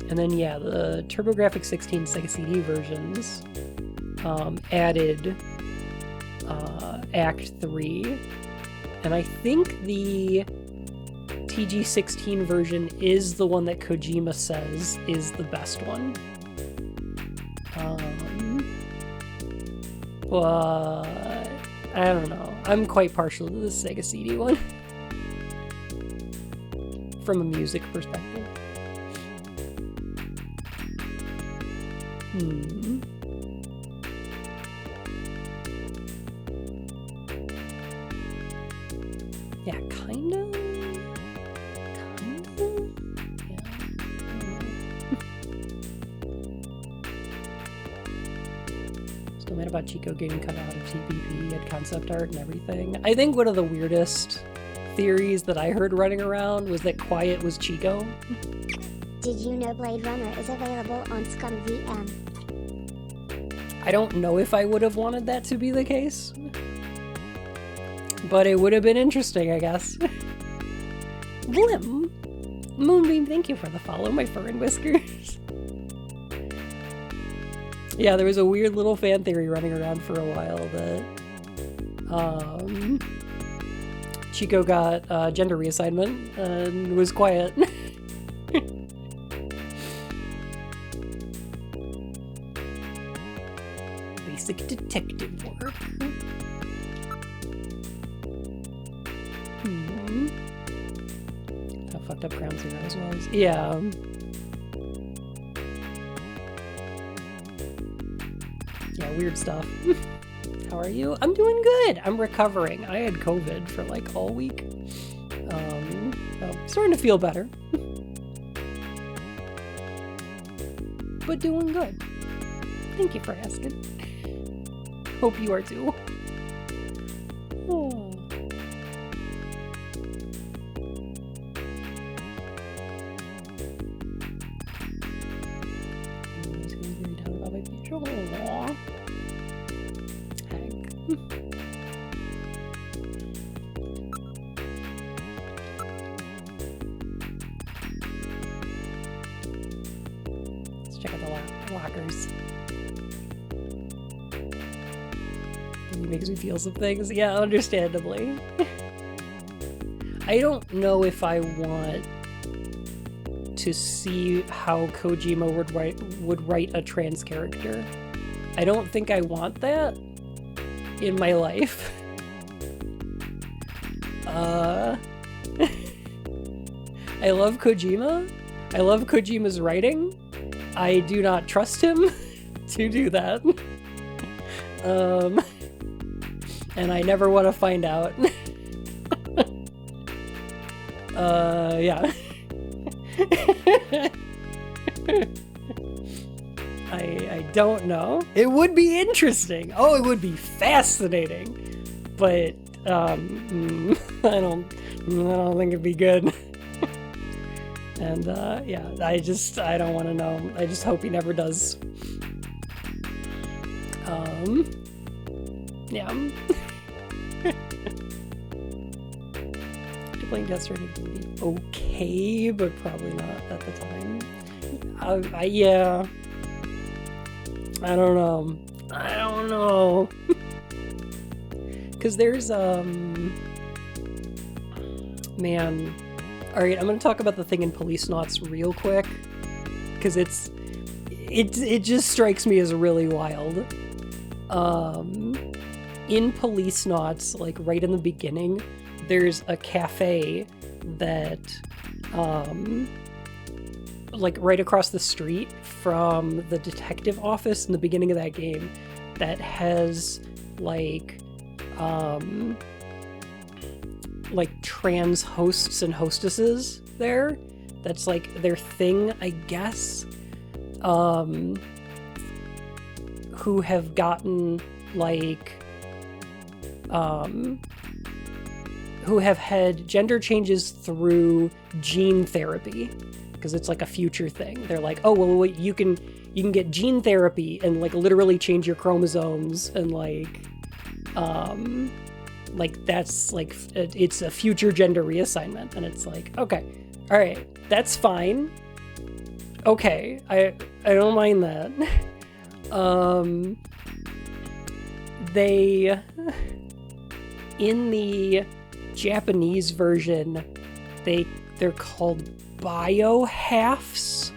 And then, yeah, the TurboGrafx 16 Sega CD versions added Act 3. And I think the TG16 version is the one that Kojima says is the best one. But I don't know. I'm quite partial to the Sega CD one. From a music perspective. Yeah, kinda. Yeah. Still mad about Chico getting cut out of TPP at concept art and everything. I think one of the weirdest theories that I heard running around was that Quiet was Chico. Did you know Blade Runner is available on Scum VM? I don't know if I would have wanted that to be the case. But it would have been interesting, I guess. Blim! Moonbeam, thank you for the follow, my fur and whiskers. Yeah, there was a weird little fan theory running around for a while that Chico got gender reassignment and was quiet. Basic detective work. How fucked up Ground Zeroes was. Yeah. Yeah, weird stuff. How are you? I'm doing good. I'm recovering. I had COVID for like all week. So starting to feel better. But doing good. Thank you for asking. Hope you are too. Oh. Aw. Heck. Let's check out the lockers. It makes me feel some things. Yeah, understandably. I don't know if I want to see how Kojima would write a trans character. I don't think I want that in my life. I love Kojima. I love Kojima's writing. I do not trust him to do that. And I never want to find out. Yeah. I don't know. It would be interesting. Oh, it would be fascinating. But I don't think it'd be good. And yeah, I don't want to know. I just hope he never does. Yeah. Playing Death Stranding would be okay, but probably not at the time. Yeah. I don't know. Because there's, man. Alright, I'm gonna talk about the thing in Police Knots real quick. Because it just strikes me as really wild. In Police Knots, like right in the beginning, there's a cafe that, like right across the street from the detective office in the beginning of that game that has like trans hosts and hostesses there. That's like their thing, I guess. Who have gotten like, who have had gender changes through gene therapy, because it's like a future thing. They're like, oh well, wait, you can get gene therapy and like literally change your chromosomes and like that's like it's a future gender reassignment, and it's like, okay, all right, that's fine. Okay, I don't mind that. They in the Japanese version, they're called biohalves,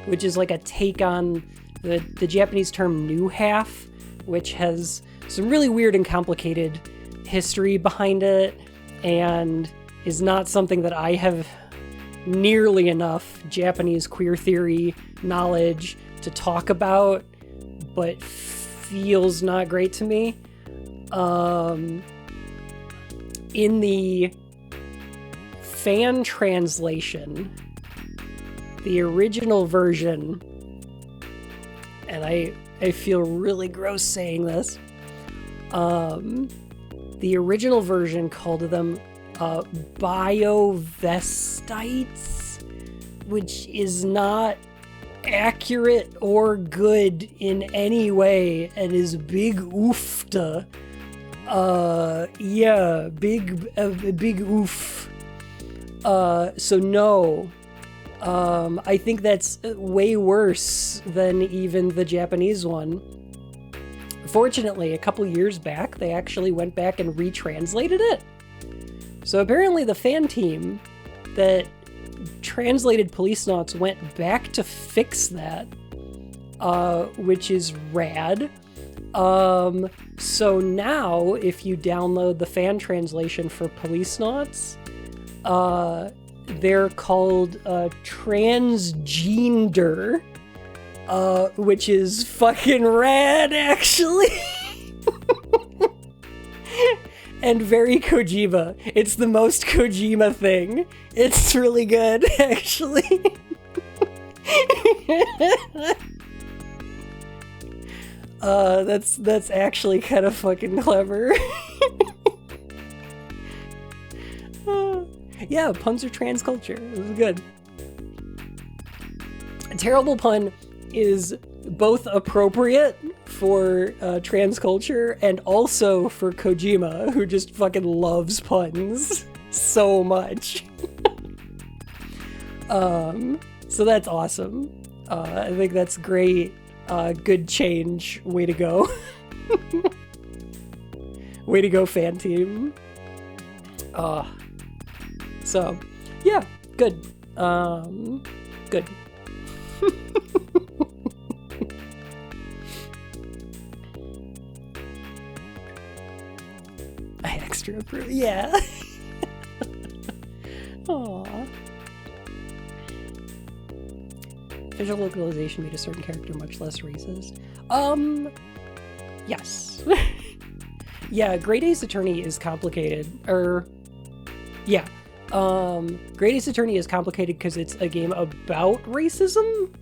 which is like a take on the Japanese term new half, which has some really weird and complicated history behind it, and is not something that I have nearly enough Japanese queer theory knowledge to talk about, but feels not great to me. In the fan translation, the original version, and I feel really gross saying this, the original version called them biovestites, which is not accurate or good in any way and is big oofta. Yeah, big oof. So no, I think that's way worse than even the Japanese one. Fortunately, a couple years back, they actually went back and retranslated it. So apparently the fan team that translated Policenauts went back to fix that, which is rad. So now, if you download the fan translation for Policenauts, they're called transgender, which is fucking rad, actually. And very Kojima. It's the most Kojima thing. It's really good, actually. That's actually kind of fucking clever. Yeah, puns are trans culture. This is good. A terrible pun is both appropriate for trans culture and also for Kojima, who just fucking loves puns so much. So that's awesome. I think that's great. Good change. Way to go. Way to go, fan team. So, yeah, good. Good. I extra approve. Yeah. Aww. Visual localization made a certain character much less racist. Yes. Yeah, Great Ace Attorney is complicated. Yeah. Great Ace Attorney is complicated because it's a game about racism.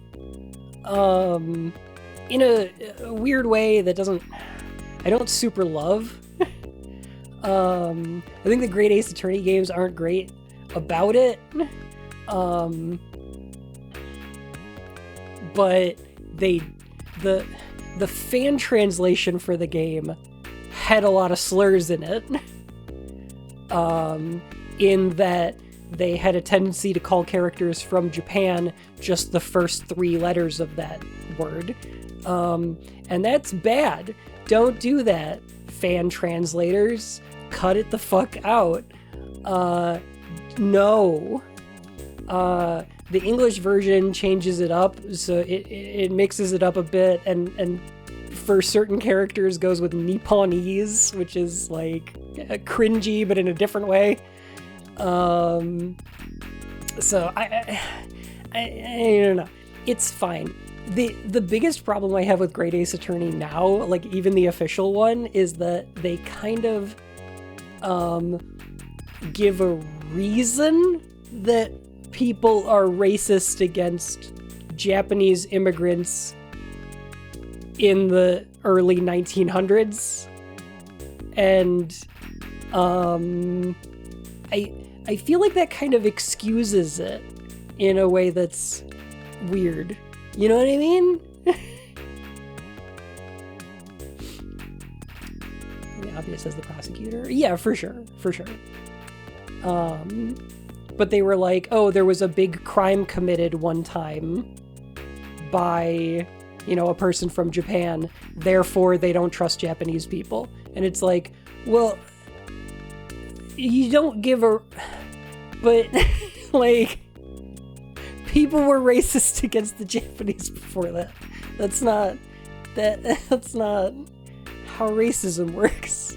In a weird way that I don't super love. I think the Great Ace Attorney games aren't great about it. But the fan translation for the game had a lot of slurs in it. In that they had a tendency to call characters from Japan just the first 3 letters of that word. And that's bad. Don't do that, fan translators. Cut it the fuck out. No. The English version changes it up, so it mixes it up a bit, and for certain characters goes with Nipponese, which is like cringy, but in a different way. So I don't know. It's fine. The biggest problem I have with Great Ace Attorney now, like even the official one, is that they kind of give a reason that people are racist against Japanese immigrants in the early 1900s. And I feel like that kind of excuses it in a way that's weird. You know what I mean? Obvious as the prosecutor. Yeah, for sure. But they were like, oh, there was a big crime committed one time by, a person from Japan, therefore they don't trust Japanese people. And it's like, well, you don't give a... But, like, people were racist against the Japanese before that. That's not how racism works.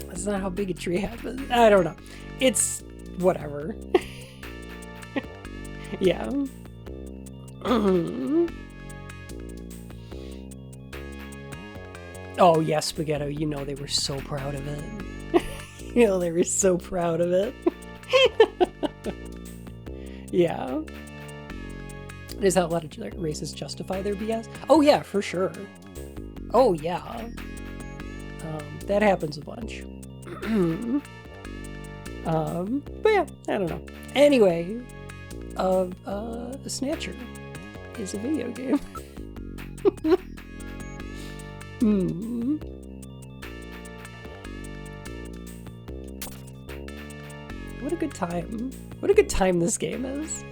That's not how bigotry happens. I don't know. It's whatever. Yeah. Oh yeah, Spaghetto, they were so proud of it. They were so proud of it. Yeah. Is that a lot of racists justify their BS? Oh yeah, for sure. Oh yeah. That happens a bunch. But yeah, I don't know. Anyway, Snatcher is a video game. What a good time. What a good time this game is.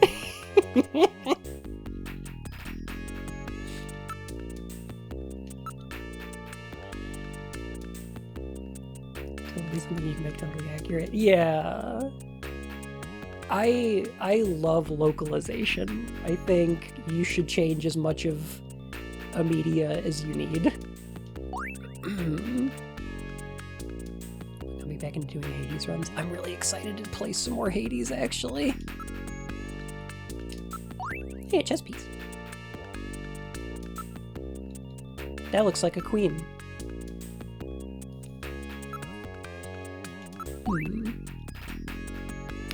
Totally something you can make totally accurate. Yeah. I love localization. I think you should change as much of a media as you need. Coming back into doing Hades runs. I'm really excited to play some more Hades, actually. Hey, a chess piece. That looks like a queen.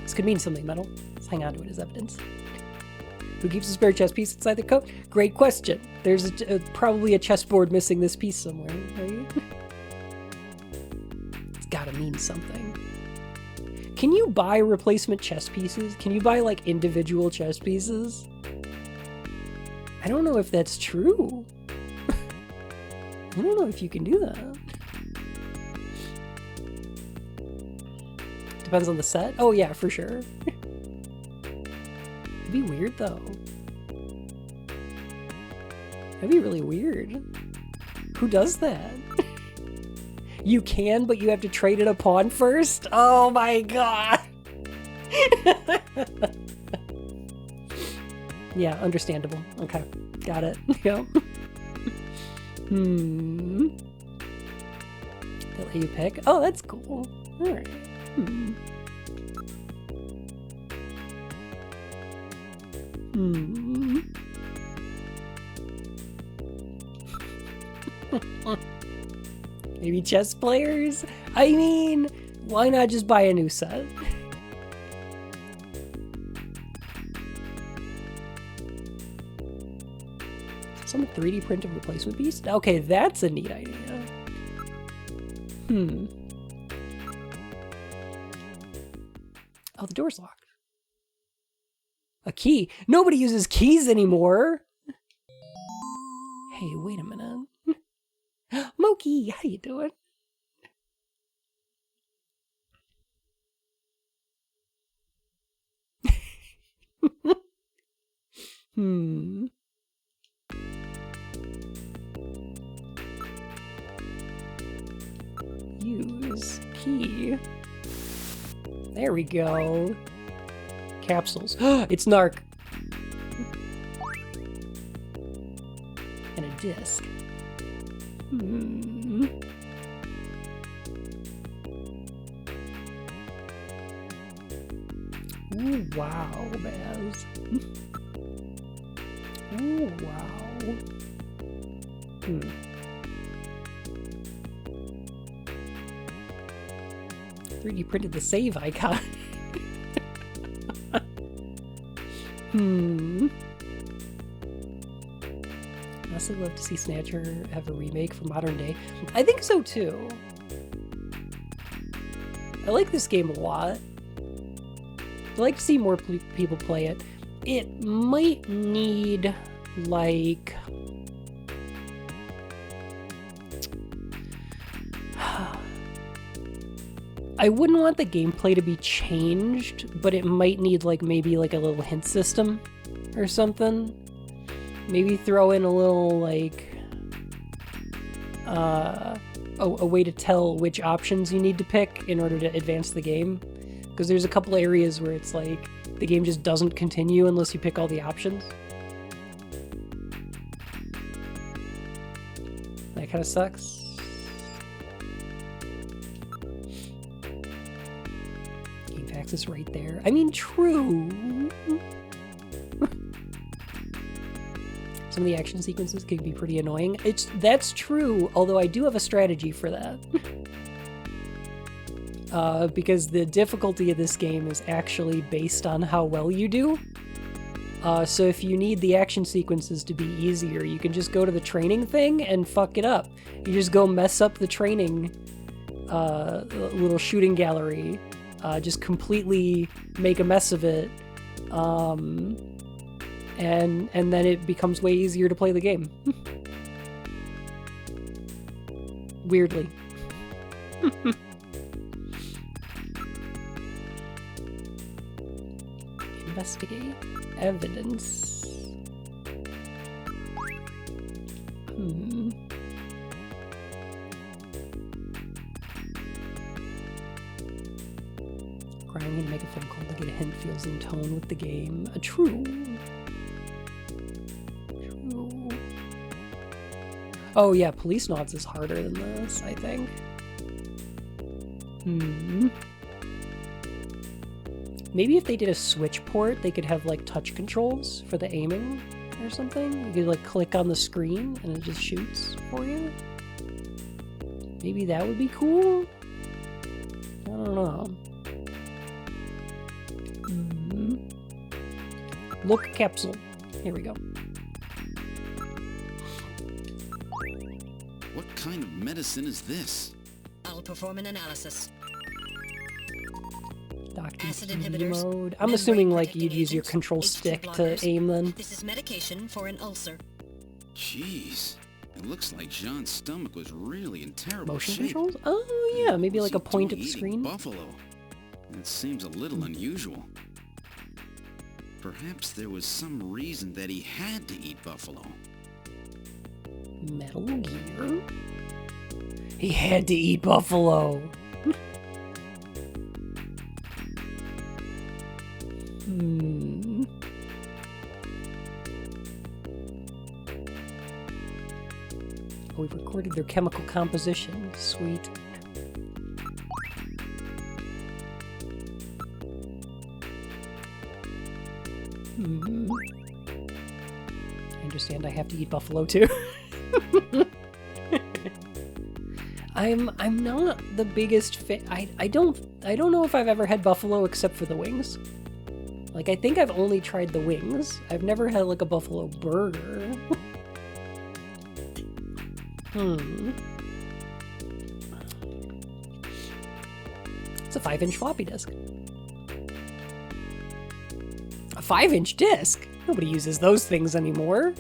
This could mean something, Metal. Let's hang on to it as evidence. Who keeps a spare chess piece inside the coat? Great question. There's probably a chessboard missing this piece somewhere, right? It's gotta mean something. Can you buy replacement chess pieces? Can you buy, like, individual chess pieces? I don't know if that's true. I don't know if you can do that. Depends on the set. Oh yeah, for sure. It'd be weird though. That'd be really weird. Who does that? You can, but you have to trade it a pawn first? Oh my god! Yeah, understandable. Okay, got it. Yep. They'll let you pick? Oh, that's cool. Alright. Maybe chess players? I mean, why not just buy a new set? Some 3D printed replacement piece? Okay, that's a neat idea. Oh, the door's locked. A key? Nobody uses keys anymore! Hey, wait a minute. Moki, how you doing? Use key. There we go. Capsules. It's Narc. And a disc. Ooh, wow, Baz. Ooh, wow. 3D printed the save icon. I'd also love to see Snatcher have a remake for modern day. I think so too. I like this game a lot. I'd like to see more people play it. It might need, like... I wouldn't want the gameplay to be changed, but it might need, like, maybe, like, a little hint system or something. Maybe throw in a little, like, a way to tell which options you need to pick in order to advance the game. Because there's a couple areas where it's like, the game just doesn't continue unless you pick all the options. That kind of sucks. Game facts is right there. I mean, true. Some of the action sequences can be pretty annoying. That's true, although I do have a strategy for that. Because the difficulty of this game is actually based on how well you do. So if you need the action sequences to be easier, you can just go to the training thing and fuck it up. You just go mess up the training little shooting gallery, just completely make a mess of it, and then it becomes way easier to play the game. Weirdly. Investigate. Evidence. Crying to make a phone call to get a hint feels in tone with the game. True. Oh yeah, Police Nods is harder than this, I think. Maybe if they did a switch port, they could have like touch controls for the aiming or something. You could like click on the screen and it just shoots for you. Maybe that would be cool? I don't know. Look capsule. Here we go. What kind of medicine is this? I'll perform an analysis. Acid inhibitors, mode. I'm assuming like you'd use your control stick to aim then. This is medication for an ulcer. Jeez. It looks like Jean's stomach was really in terrible Motion shape. controls? Oh yeah, maybe like a point at the Eating screen. Buffalo. It seems a little unusual. Perhaps there was some reason that he had to eat buffalo. Metal Gear? He had to eat buffalo. Oh, we've recorded their chemical composition. Sweet. I understand I have to eat buffalo too. I'm not the biggest fan. I don't know if I've ever had buffalo except for the wings. Like, I think I've only tried the wings. I've never had, like, a buffalo burger. It's a 5-inch floppy disk. A 5-inch disc? Nobody uses those things anymore.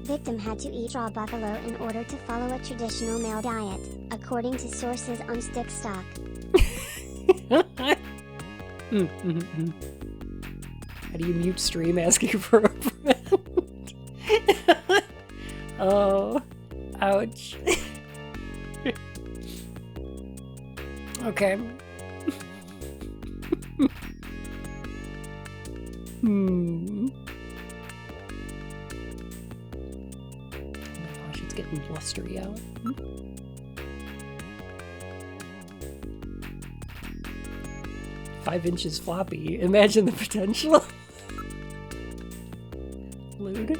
Victim had to eat raw buffalo in order to follow a traditional male diet, according to sources on Stick Stock. How do you mute stream asking for a friend? Oh, ouch. Okay. Oh my gosh, it's getting blustery out. 5 inches floppy. Imagine the potential. Lewd.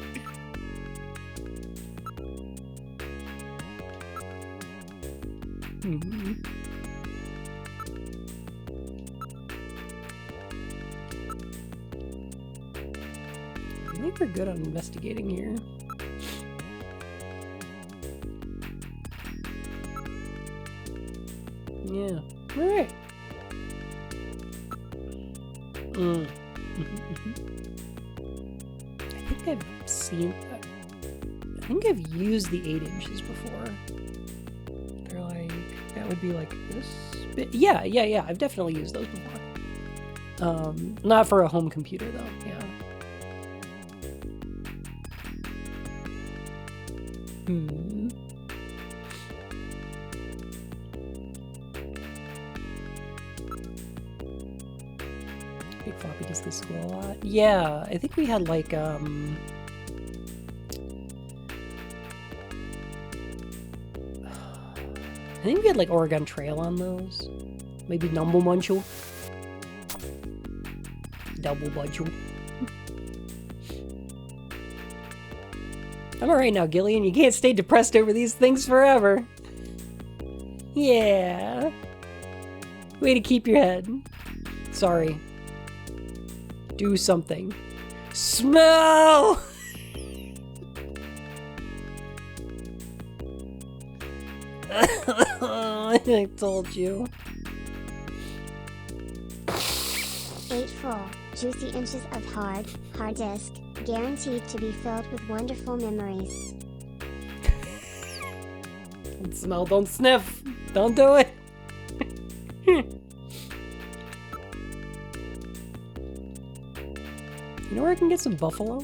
I think we're good on investigating here. Yeah. All right. I think I've used the 8 inches before. They're like, that would be like this bit. Yeah, I've definitely used those before. Not for a home computer though, yeah. Big floppy disk this school a lot. Yeah, I think we had like I think we had like Oregon Trail on those. Maybe Numble Munchel. Double Munchel. I'm alright now, Gillian. You can't stay depressed over these things forever. Yeah. Way to keep your head. Sorry. Do something. Smell! I told you. 8 full, juicy inches of hard disk, guaranteed to be filled with wonderful memories. Don't smell, don't sniff. Don't do it. where I can get some buffalo?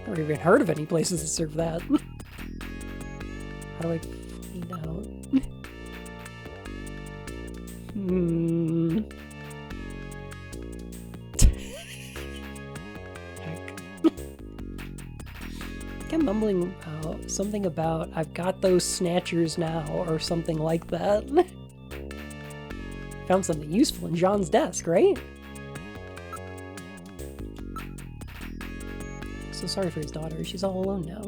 Never even heard of any places that serve that. How do I find out? Heck. I kept mumbling something about I've got those snatchers now or something like that. Found something useful in Jean's desk, right? So sorry for his daughter. She's all alone now.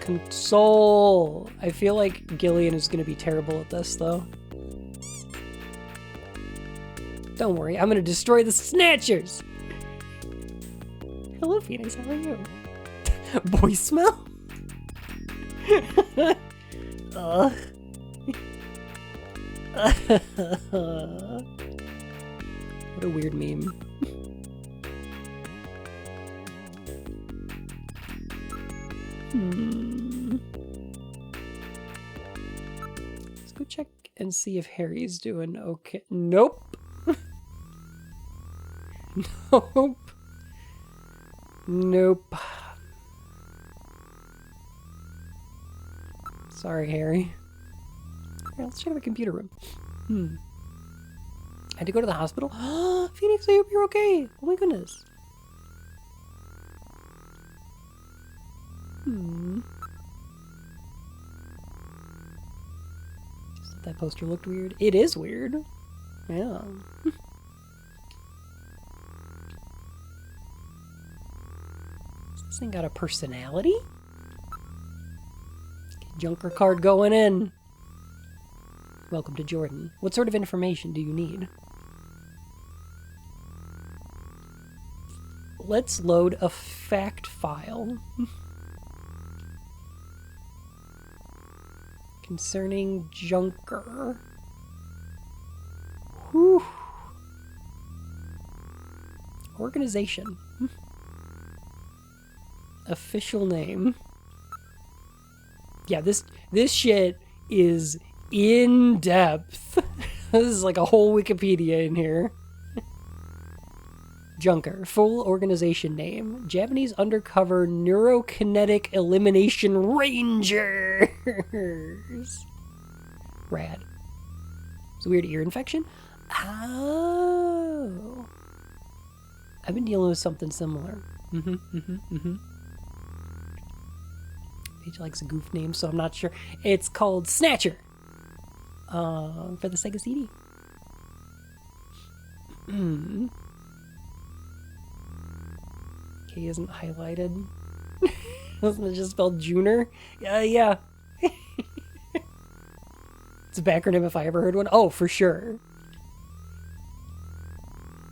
Console! I feel like Gillian is going to be terrible at this, though. Don't worry, I'm going to destroy the Snatchers! Hello, Phoenix, how are you? Boy smell? What a weird meme. Let's go check and see if Harry's doing okay. Nope. Nope. Nope. Sorry, Harry. Alright, let's check the computer room. I had to go to the hospital. Phoenix, I hope you're okay. Oh my goodness. Just thought that poster looked weird. It is weird. Yeah. This thing got a personality? Junker card going in. Welcome to Jordan. What sort of information do you need? Let's load a fact file. Concerning Junker. Whew. Organization. Official name. Yeah, this shit is in depth. This is like a whole Wikipedia in here. Junker, full organization name, Japanese undercover neurokinetic elimination rangers. Rad. It's a weird ear infection. Oh, I've been dealing with something similar. Paige likes a goof name, so I'm not sure. It's called Snatcher. For the Sega CD. K isn't highlighted. Wasn't it just spelled Junior? Yeah. It's a backronym if I ever heard one. Oh, for sure.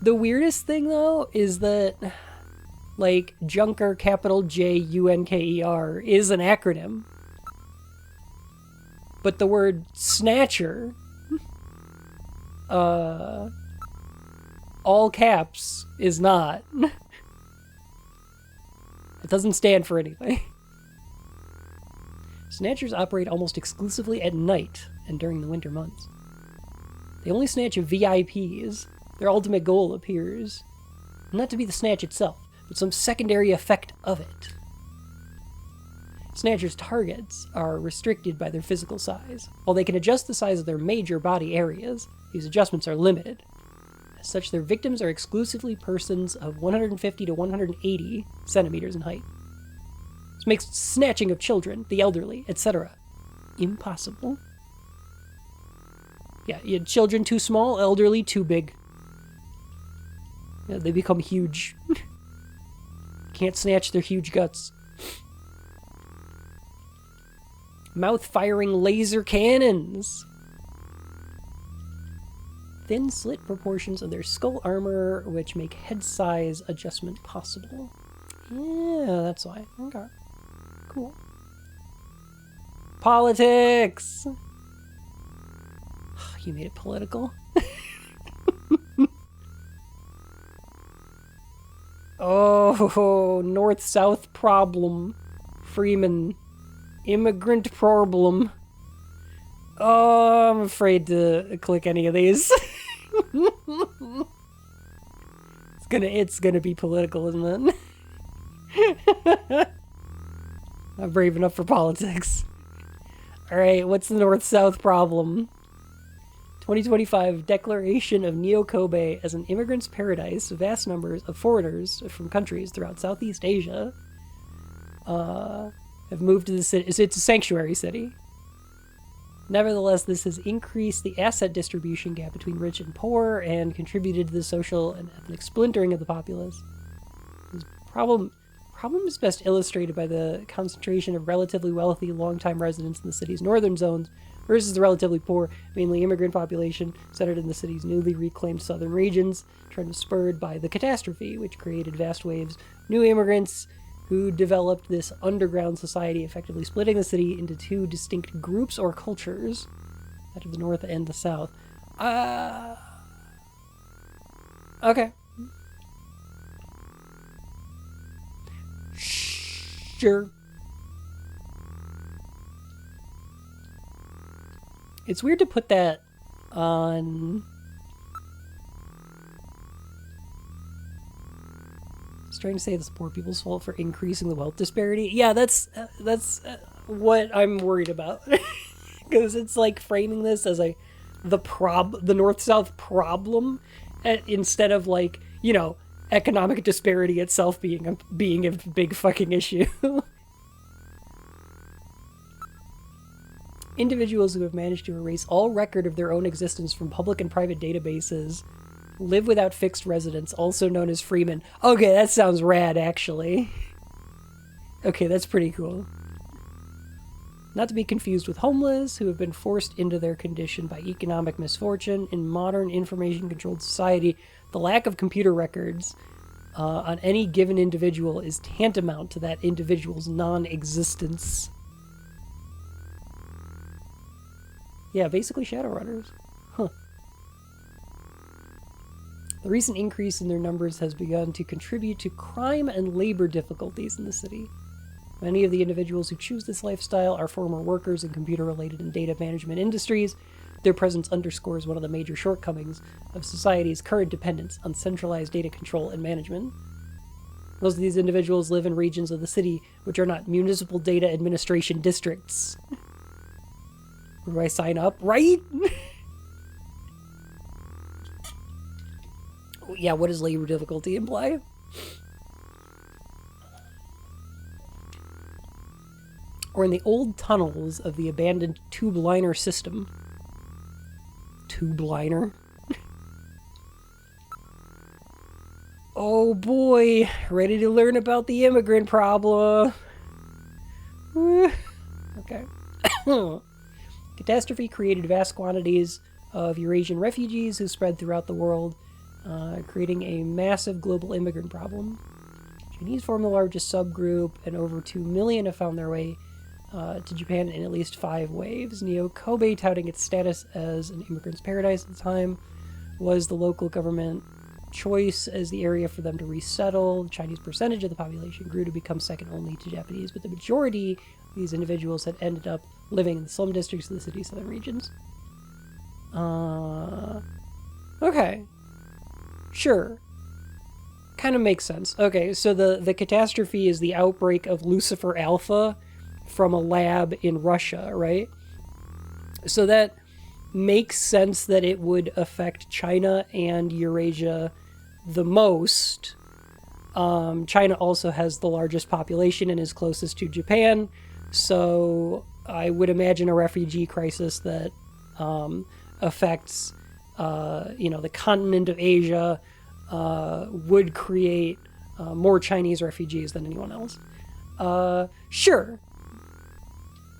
The weirdest thing, though, is that, like, Junker, capital Junker, is an acronym. But the word Snatcher, all caps, is not. It doesn't stand for anything. Snatchers operate almost exclusively at night and during the winter months. They only snatch VIPs. Their ultimate goal appears not to be the snatch itself, but some secondary effect of it. Snatchers' targets are restricted by their physical size. While they can adjust the size of their major body areas, these adjustments are limited. As such, their victims are exclusively persons of 150 to 180 centimeters in height. This makes snatching of children, the elderly, etc. impossible. Yeah, you had children too small, elderly too big. Yeah, they become huge. Can't snatch their huge guts. Mouth-firing laser cannons. Thin slit proportions of their skull armor, which make head size adjustment possible. Yeah, that's why. Okay. Cool. Politics! You made it political. Oh, North-South problem. Freeman. Immigrant problem. Oh, I'm afraid to click any of these. It's gonna be political, isn't it? I'm brave enough for politics. Alright, what's the North-South problem? 2025 Declaration of Neo Kobe as an immigrant's paradise. Vast numbers of foreigners from countries throughout Southeast Asia have moved to the city. It's a sanctuary city. Nevertheless, this has increased the asset distribution gap between rich and poor and contributed to the social and ethnic splintering of the populace. This problem is best illustrated by the concentration of relatively wealthy, long-time residents in the city's northern zones versus the relatively poor, mainly immigrant population centered in the city's newly reclaimed southern regions, trend was spurred by the catastrophe, which created vast waves of new immigrants who developed this underground society, effectively splitting the city into two distinct groups or cultures, that of the north and the south. Okay. Sure. It's weird to put that on... It's trying to say it's poor people's fault for increasing the wealth disparity. Yeah, that's what I'm worried about. Because it's like framing this as the North-South problem instead of like, you know, economic disparity itself being a big fucking issue. Individuals who have managed to erase all record of their own existence from public and private databases live without fixed residence, also known as freemen. Okay, that sounds rad, actually. Okay, that's pretty cool. Not to be confused with homeless, who have been forced into their condition by economic misfortune. In modern information-controlled society, the lack of computer records on any given individual is tantamount to that individual's non-existence. Yeah, basically Shadowrunners. Huh. The recent increase in their numbers has begun to contribute to crime and labor difficulties in the city. Many of the individuals who choose this lifestyle are former workers in computer-related and data management industries. Their presence underscores one of the major shortcomings of society's current dependence on centralized data control and management. Most of these individuals live in regions of the city which are not municipal data administration districts. Where do I sign up? Right? Yeah, what does labor difficulty imply? Or in the old tunnels of the abandoned tube liner system. Tube liner? Oh boy, ready to learn about the immigrant problem. Okay. Catastrophe created vast quantities of Eurasian refugees who spread throughout the world, creating a massive global immigrant problem. Chinese form the largest subgroup, and over 2 million have found their way to Japan in at least 5 waves. Neo Kobe, touting its status as an immigrant's paradise at the time, was the local government choice as the area for them to resettle. The Chinese percentage of the population grew to become second only to Japanese, but the majority of these individuals had ended up living in the slum districts of the city's southern regions. Okay. Sure. Kind of makes sense. Okay, so the catastrophe is the outbreak of Lucifer Alpha from a lab in Russia, right? So that makes sense that it would affect China and Eurasia the most. China also has the largest population and is closest to Japan, so I would imagine a refugee crisis that affects the continent of Asia would create more Chinese refugees than anyone else. Sure.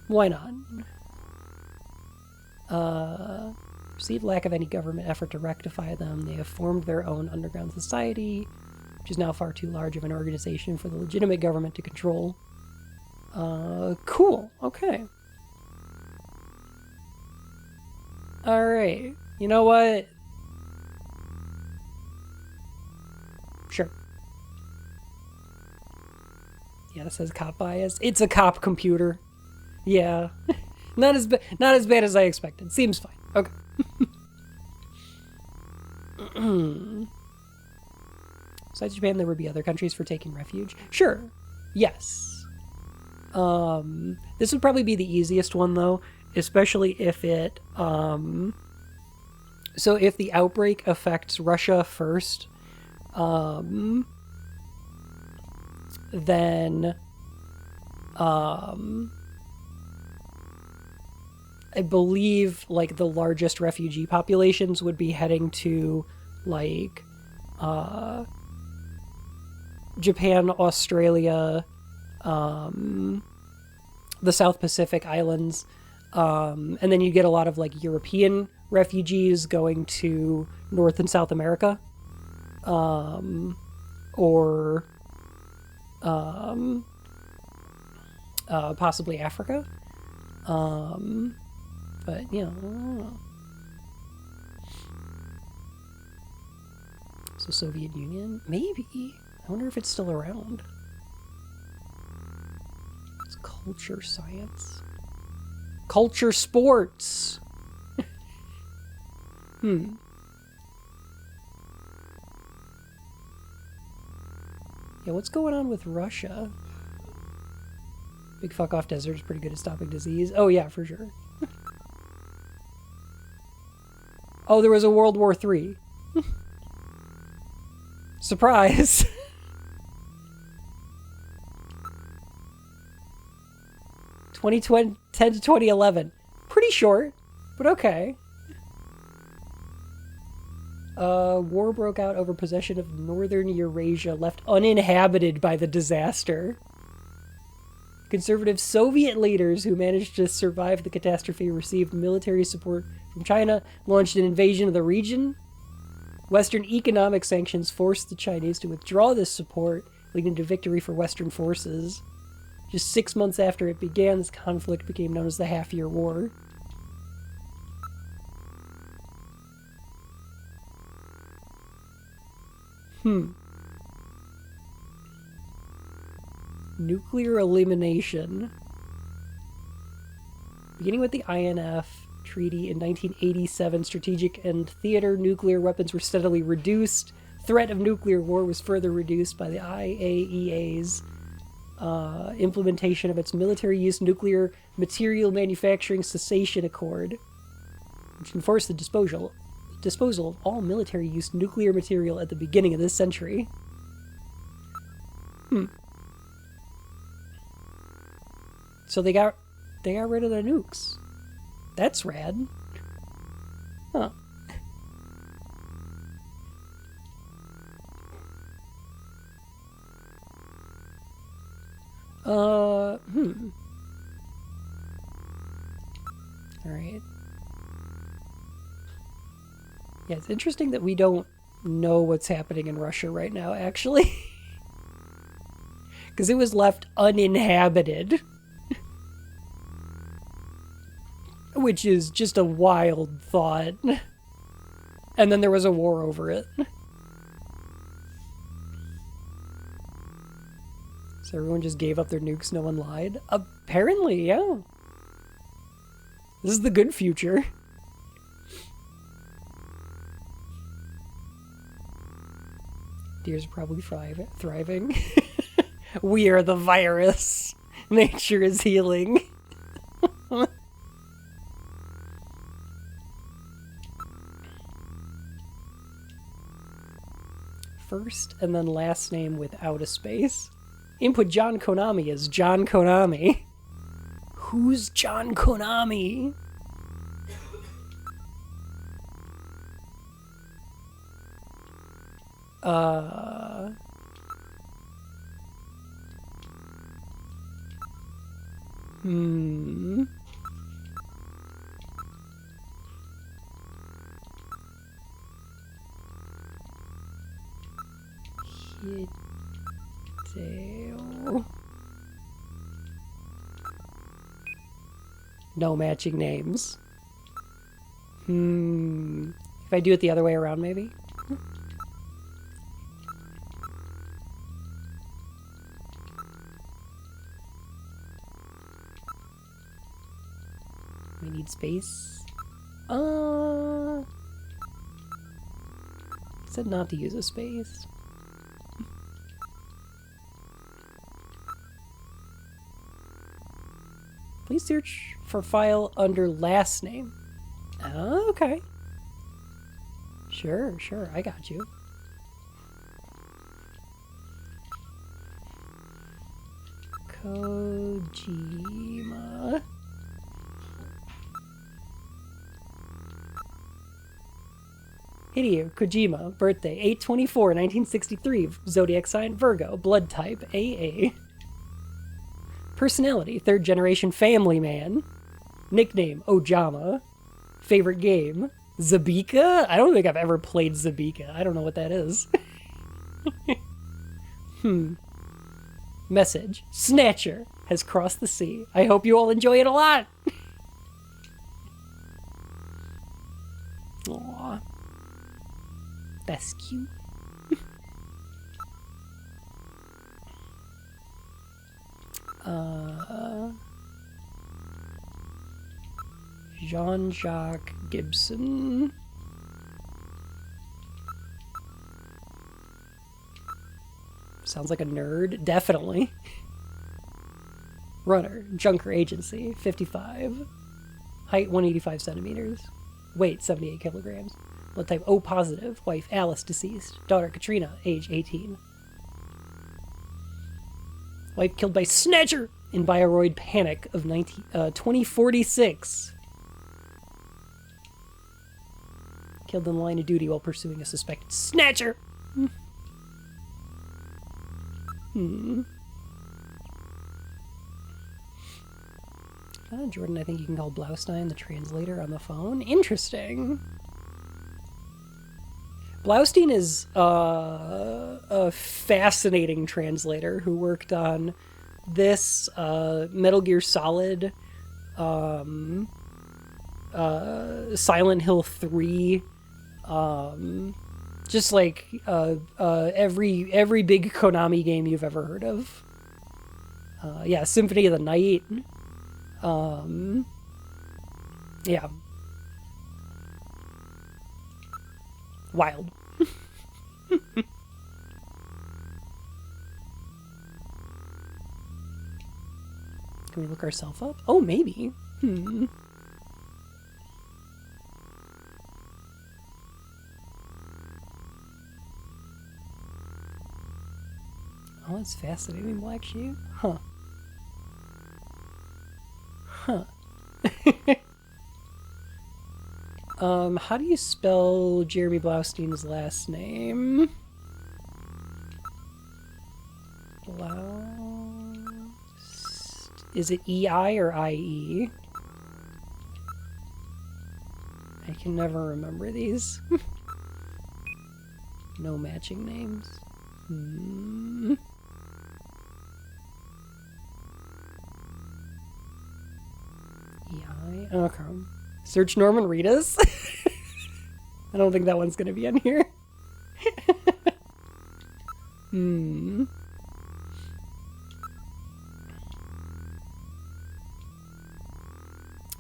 Why not? Perceived lack of any government effort to rectify them. They have formed their own underground society, which is now far too large of an organization for the legitimate government to control. Cool. Okay. Alright. You know what? Sure. Yeah, it says cop bias. It's a cop computer. Yeah. Not as bad as I expected. Seems fine. Okay. Besides Japan, there would be other countries for taking refuge. Sure. Yes. This would probably be the easiest one though, especially if it so if the outbreak affects Russia first, then I believe like the largest refugee populations would be heading to like Japan, Australia, the South Pacific Islands, and then you get a lot of like European refugees going to North and South America, or possibly Africa. But you know, I don't know. So Soviet Union, maybe. I wonder if it's still around. It's culture science. Culture sports. Yeah, what's going on with Russia? Big fuck off desert is pretty good at stopping disease. Oh yeah, for sure. Oh, there was a World War III. Surprise. 2010 to 2011. Pretty short, but okay. War broke out over possession of northern Eurasia, left uninhabited by the disaster. Conservative Soviet leaders who managed to survive the catastrophe received military support from China, launched an invasion of the region. Western economic sanctions forced the Chinese to withdraw this support, leading to victory for Western forces. Just 6 months after it began, this conflict became known as the Half-Year War. Nuclear elimination. Beginning with the INF Treaty in 1987, strategic and theater nuclear weapons were steadily reduced. Threat of nuclear war was further reduced by the IAEA's implementation of its military use nuclear material manufacturing cessation accord, which enforced the disposal of all military use nuclear material at the beginning of this century. So they got rid of the nukes. That's rad. Huh. All right. Yeah, it's interesting that we don't know what's happening in Russia right now, actually. Because it was left uninhabited. Which is just a wild thought. And then there was a war over it. So everyone just gave up their nukes, no one lied? Apparently, yeah. This is the good future. Deers are probably thriving. We are the virus. Nature is healing. First and then last name without a space. Input John Konami as John Konami. Who's John Konami? Hideo. No matching names. If I do it the other way around, maybe? We need space. Said not to use a space. Please search for file under last name. Oh, okay. Sure, I got you. Kojima. Hideo Kojima, birthday 8/24/1963, zodiac sign Virgo, blood type AA. Personality, third generation family man. Nickname, Ojama. Favorite game, Zabika? I don't think I've ever played Zabika. I don't know what that is. Message, Snatcher has crossed the sea. I hope you all enjoy it a lot. Aww. That's cute. Jean-Jacques Gibson. Sounds like a nerd. Definitely. Runner. Junker Agency. 55. Height 185 centimeters. Weight 78 kilograms. Blood type O positive. Wife Alice deceased. Daughter Katrina, age 18. Wife killed by Snatcher in Bioroid Panic of 2046. Killed in the line of duty while pursuing a suspected Snatcher. Jordan, I think you can call Blaustein the translator on the phone. Interesting. Blaustein is a fascinating translator who worked on this, Metal Gear Solid, Silent Hill 3, just like every big Konami game you've ever heard of. Yeah, Symphony of the Night. Yeah. Wild. Can we look ourselves up? Oh, maybe. Oh, that's fascinating, Black Sheep. Huh. How do you spell Jeremy Blaustein's last name? Is it E-I or I-E? I can never remember these. No matching names. E-I? Okay. Search Norman Reedus? I don't think that one's gonna be on here.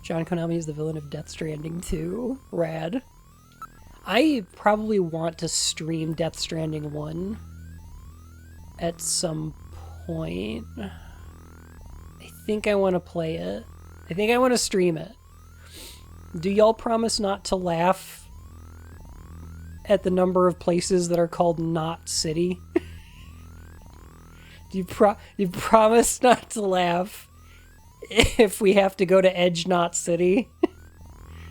John Konami is the villain of Death Stranding 2. Rad. I probably want to stream Death Stranding 1 at some point. I think I want to play it. I think I want to stream it. Do y'all promise not to laugh at the number of places that are called Knot City? Do you promise not to laugh if we have to go to Edge Knot City?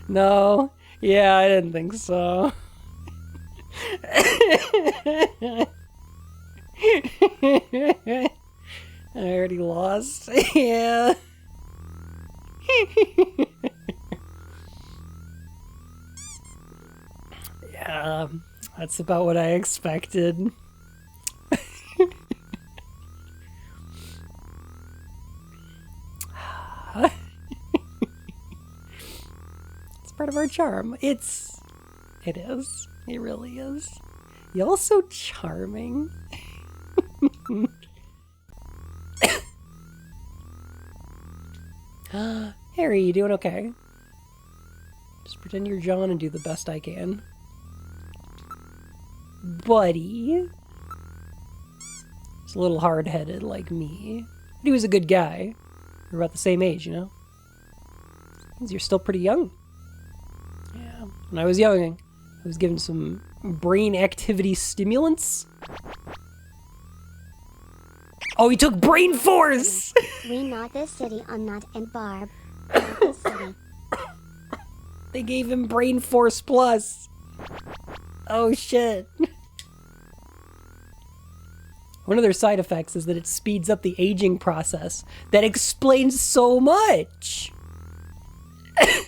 No? Yeah, I didn't think so. I already lost. Yeah. Yeah, that's about what I expected. It's part of our charm. It is. It really is. Y'all so charming. Harry, you doing okay? pretend you're John and do the best I can. Buddy. He's a little hard-headed like me. But he was a good guy. We're about the same age, you know? Means you're still pretty young. Yeah. When I was young, I was given some brain activity stimulants. Oh, he took brain force! We not this city on not and Barb. Not this city. They gave him brain force plus. Oh shit. One of their side effects is that it speeds up the aging process. That explains so much. I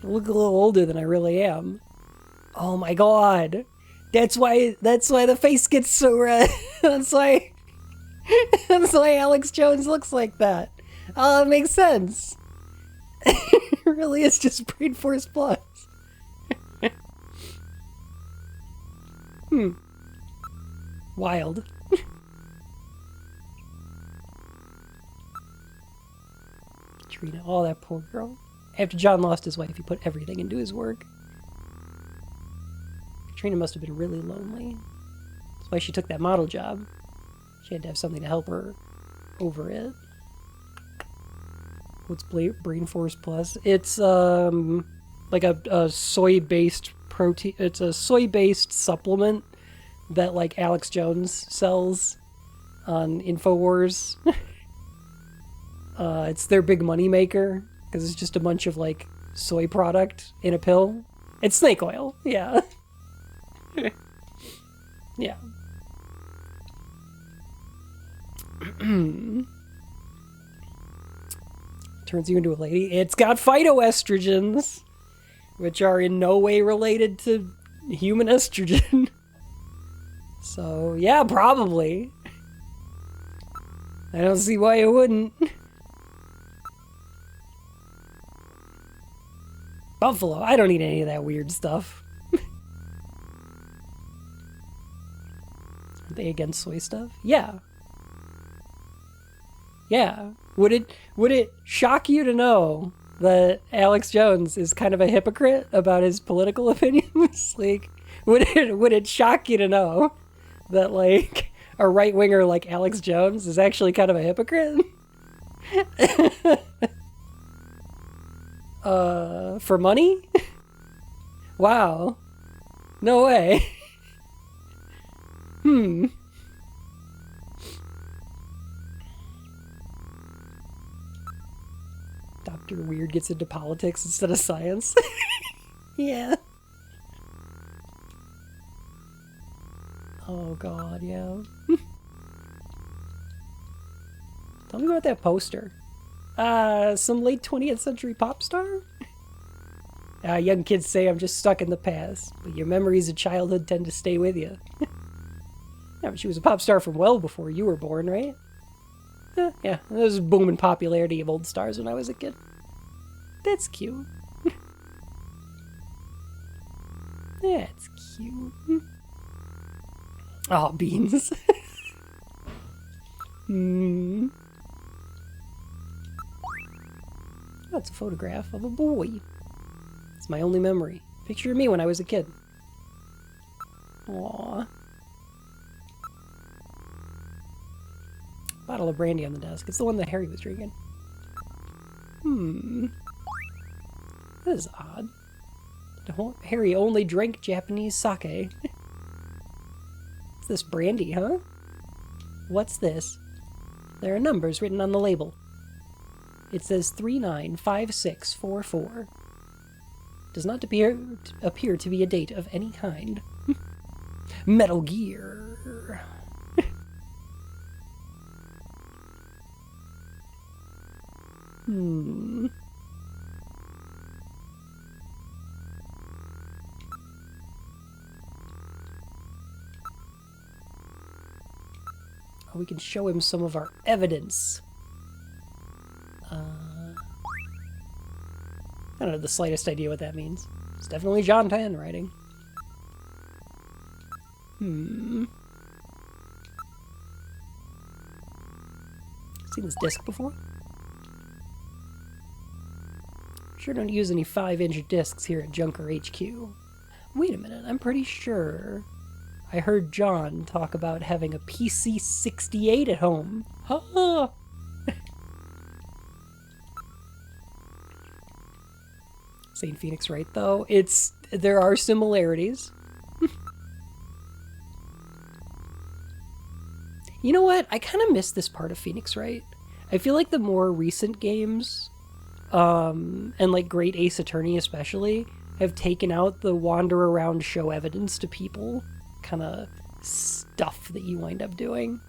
look a little older than I really am. Oh my god. That's why the face gets so red. That's why Alex Jones looks like that. Oh, it makes sense. It really is just brain force plus. Wild. Trina, oh, that poor girl. After John lost his wife, he put everything into his work. Katrina must have been really lonely. That's why she took that model job. She had to have something to help her over it. What's Brain Force Plus? It's like a soy-based protein. It's a soy-based supplement that like Alex Jones sells on InfoWars. It's their big money maker because it's just a bunch of like soy product in a pill. It's snake oil, yeah. Yeah. Turns you into a lady. It's got phytoestrogens, which are in no way related to human estrogen. So, yeah, probably. I don't see why it wouldn't. Buffalo. I don't need any of that weird stuff. Are they against soy stuff? Yeah. Yeah. Would it shock you to know that Alex Jones is kind of a hypocrite about his political opinions? Like, would it shock you to know that like a right winger like Alex Jones is actually kind of a hypocrite? For money? Wow. No way. Dr. Weird gets into politics instead of science. Yeah. Oh god, yeah. Tell me about that poster. Some late 20th century pop star? Young kids say I'm just stuck in the past, but your memories of childhood tend to stay with you. Yeah, but she was a pop star from well before you were born, right? Yeah, there was a booming popularity of old stars when I was a kid. That's cute. That's cute. Oh, beans. That's a photograph of a boy. It's my only memory. Picture of me when I was a kid. Aww. Bottle of brandy on the desk. It's the one that Harry was drinking. That is odd. Harry only drank Japanese sake. What's this brandy, huh? What's this? There are numbers written on the label. It says 395644. Does not appear to be a date of any kind. Metal Gear. Oh, we can show him some of our evidence. I don't have the slightest idea what that means. It's definitely John Tan writing. Seen this disc before? Sure don't use any 5-inch discs here at Junker HQ. Wait a minute, I'm pretty sure I heard John talk about having a PC-68 at home. Ha! St. Phoenix Wright, though, there are similarities. You know what? I kind of miss this part of Phoenix Wright. I feel like the more recent games, and like Great Ace Attorney especially, have taken out the wander around, show evidence to people kind of stuff that you wind up doing.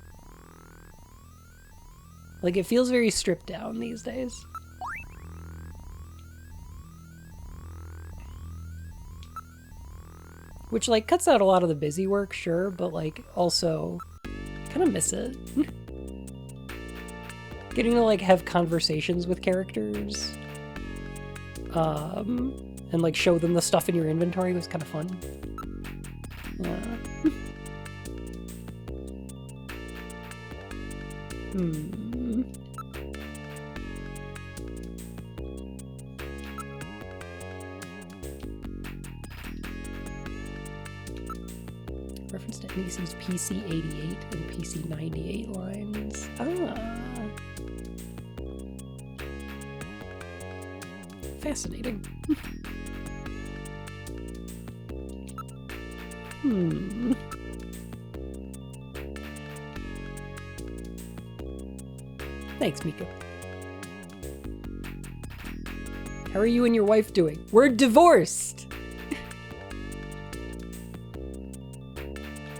Like, it feels very stripped down these days. Which, like, cuts out a lot of the busy work, sure, but, like, also kind of miss it. Getting to, like, have conversations with characters, and, like, show them the stuff in your inventory was kind of fun. Yeah. Reference to NEC's PC-88 and PC-98 lines. Fascinating. Thanks, Mika. How are you and your wife doing? We're divorced!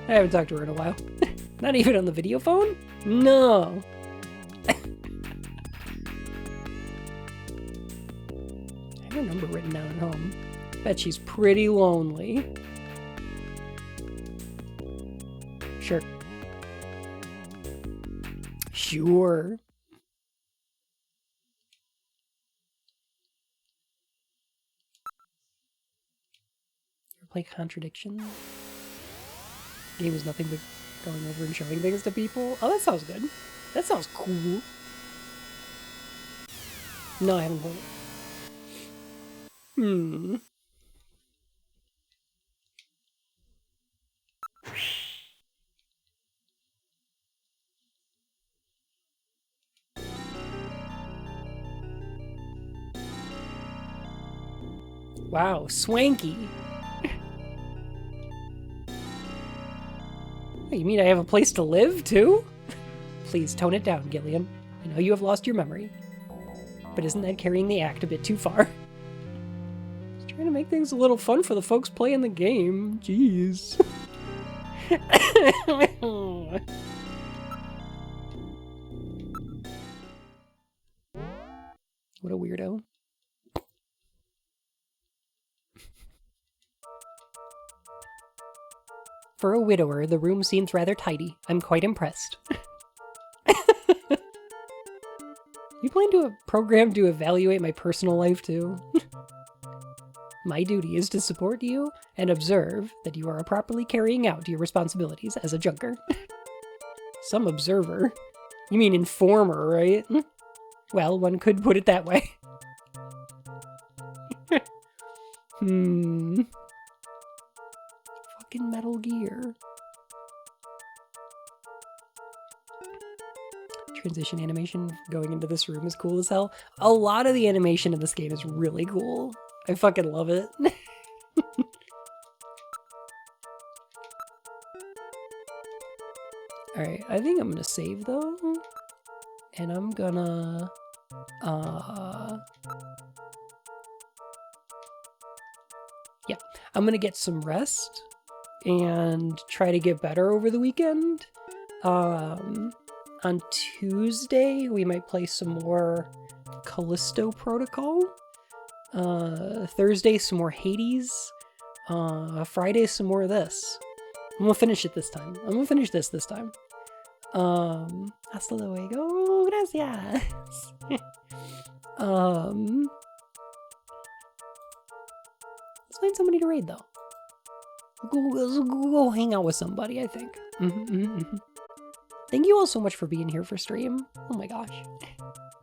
I haven't talked to her in a while. Not even on the video phone? No. I have her number written down at home. Bet she's pretty lonely. Sure. Sure. Ever play Contradiction? Game is nothing but going over and showing things to people. Oh, that sounds good. That sounds cool. No, I haven't played it. Wow, swanky. You mean I have a place to live, too? Please tone it down, Gillian. I know you have lost your memory. But isn't that carrying the act a bit too far? Just trying to make things a little fun for the folks playing the game. Jeez. What a weirdo. For a widower, the room seems rather tidy. I'm quite impressed. You plan to program to evaluate my personal life too? My duty is to support you and observe that you are properly carrying out your responsibilities as a junker. Some observer? You mean informer, right? Well, one could put it that way. Fucking Metal Gear. Transition animation going into this room is cool as hell. A lot of the animation in this game is really cool. I fucking love it. Alright, I think I'm gonna save though. And I'm gonna... yeah, I'm gonna get some rest and try to get better over the weekend. On Tuesday, we might play some more Callisto Protocol. Thursday, some more Hades. Friday, some more of this. I'm gonna finish it this time. I'm gonna finish this time. Hasta luego. Gracias. Let's find somebody to raid, though. Go hang out with somebody, I think. Thank you all so much for being here for stream. Oh my gosh.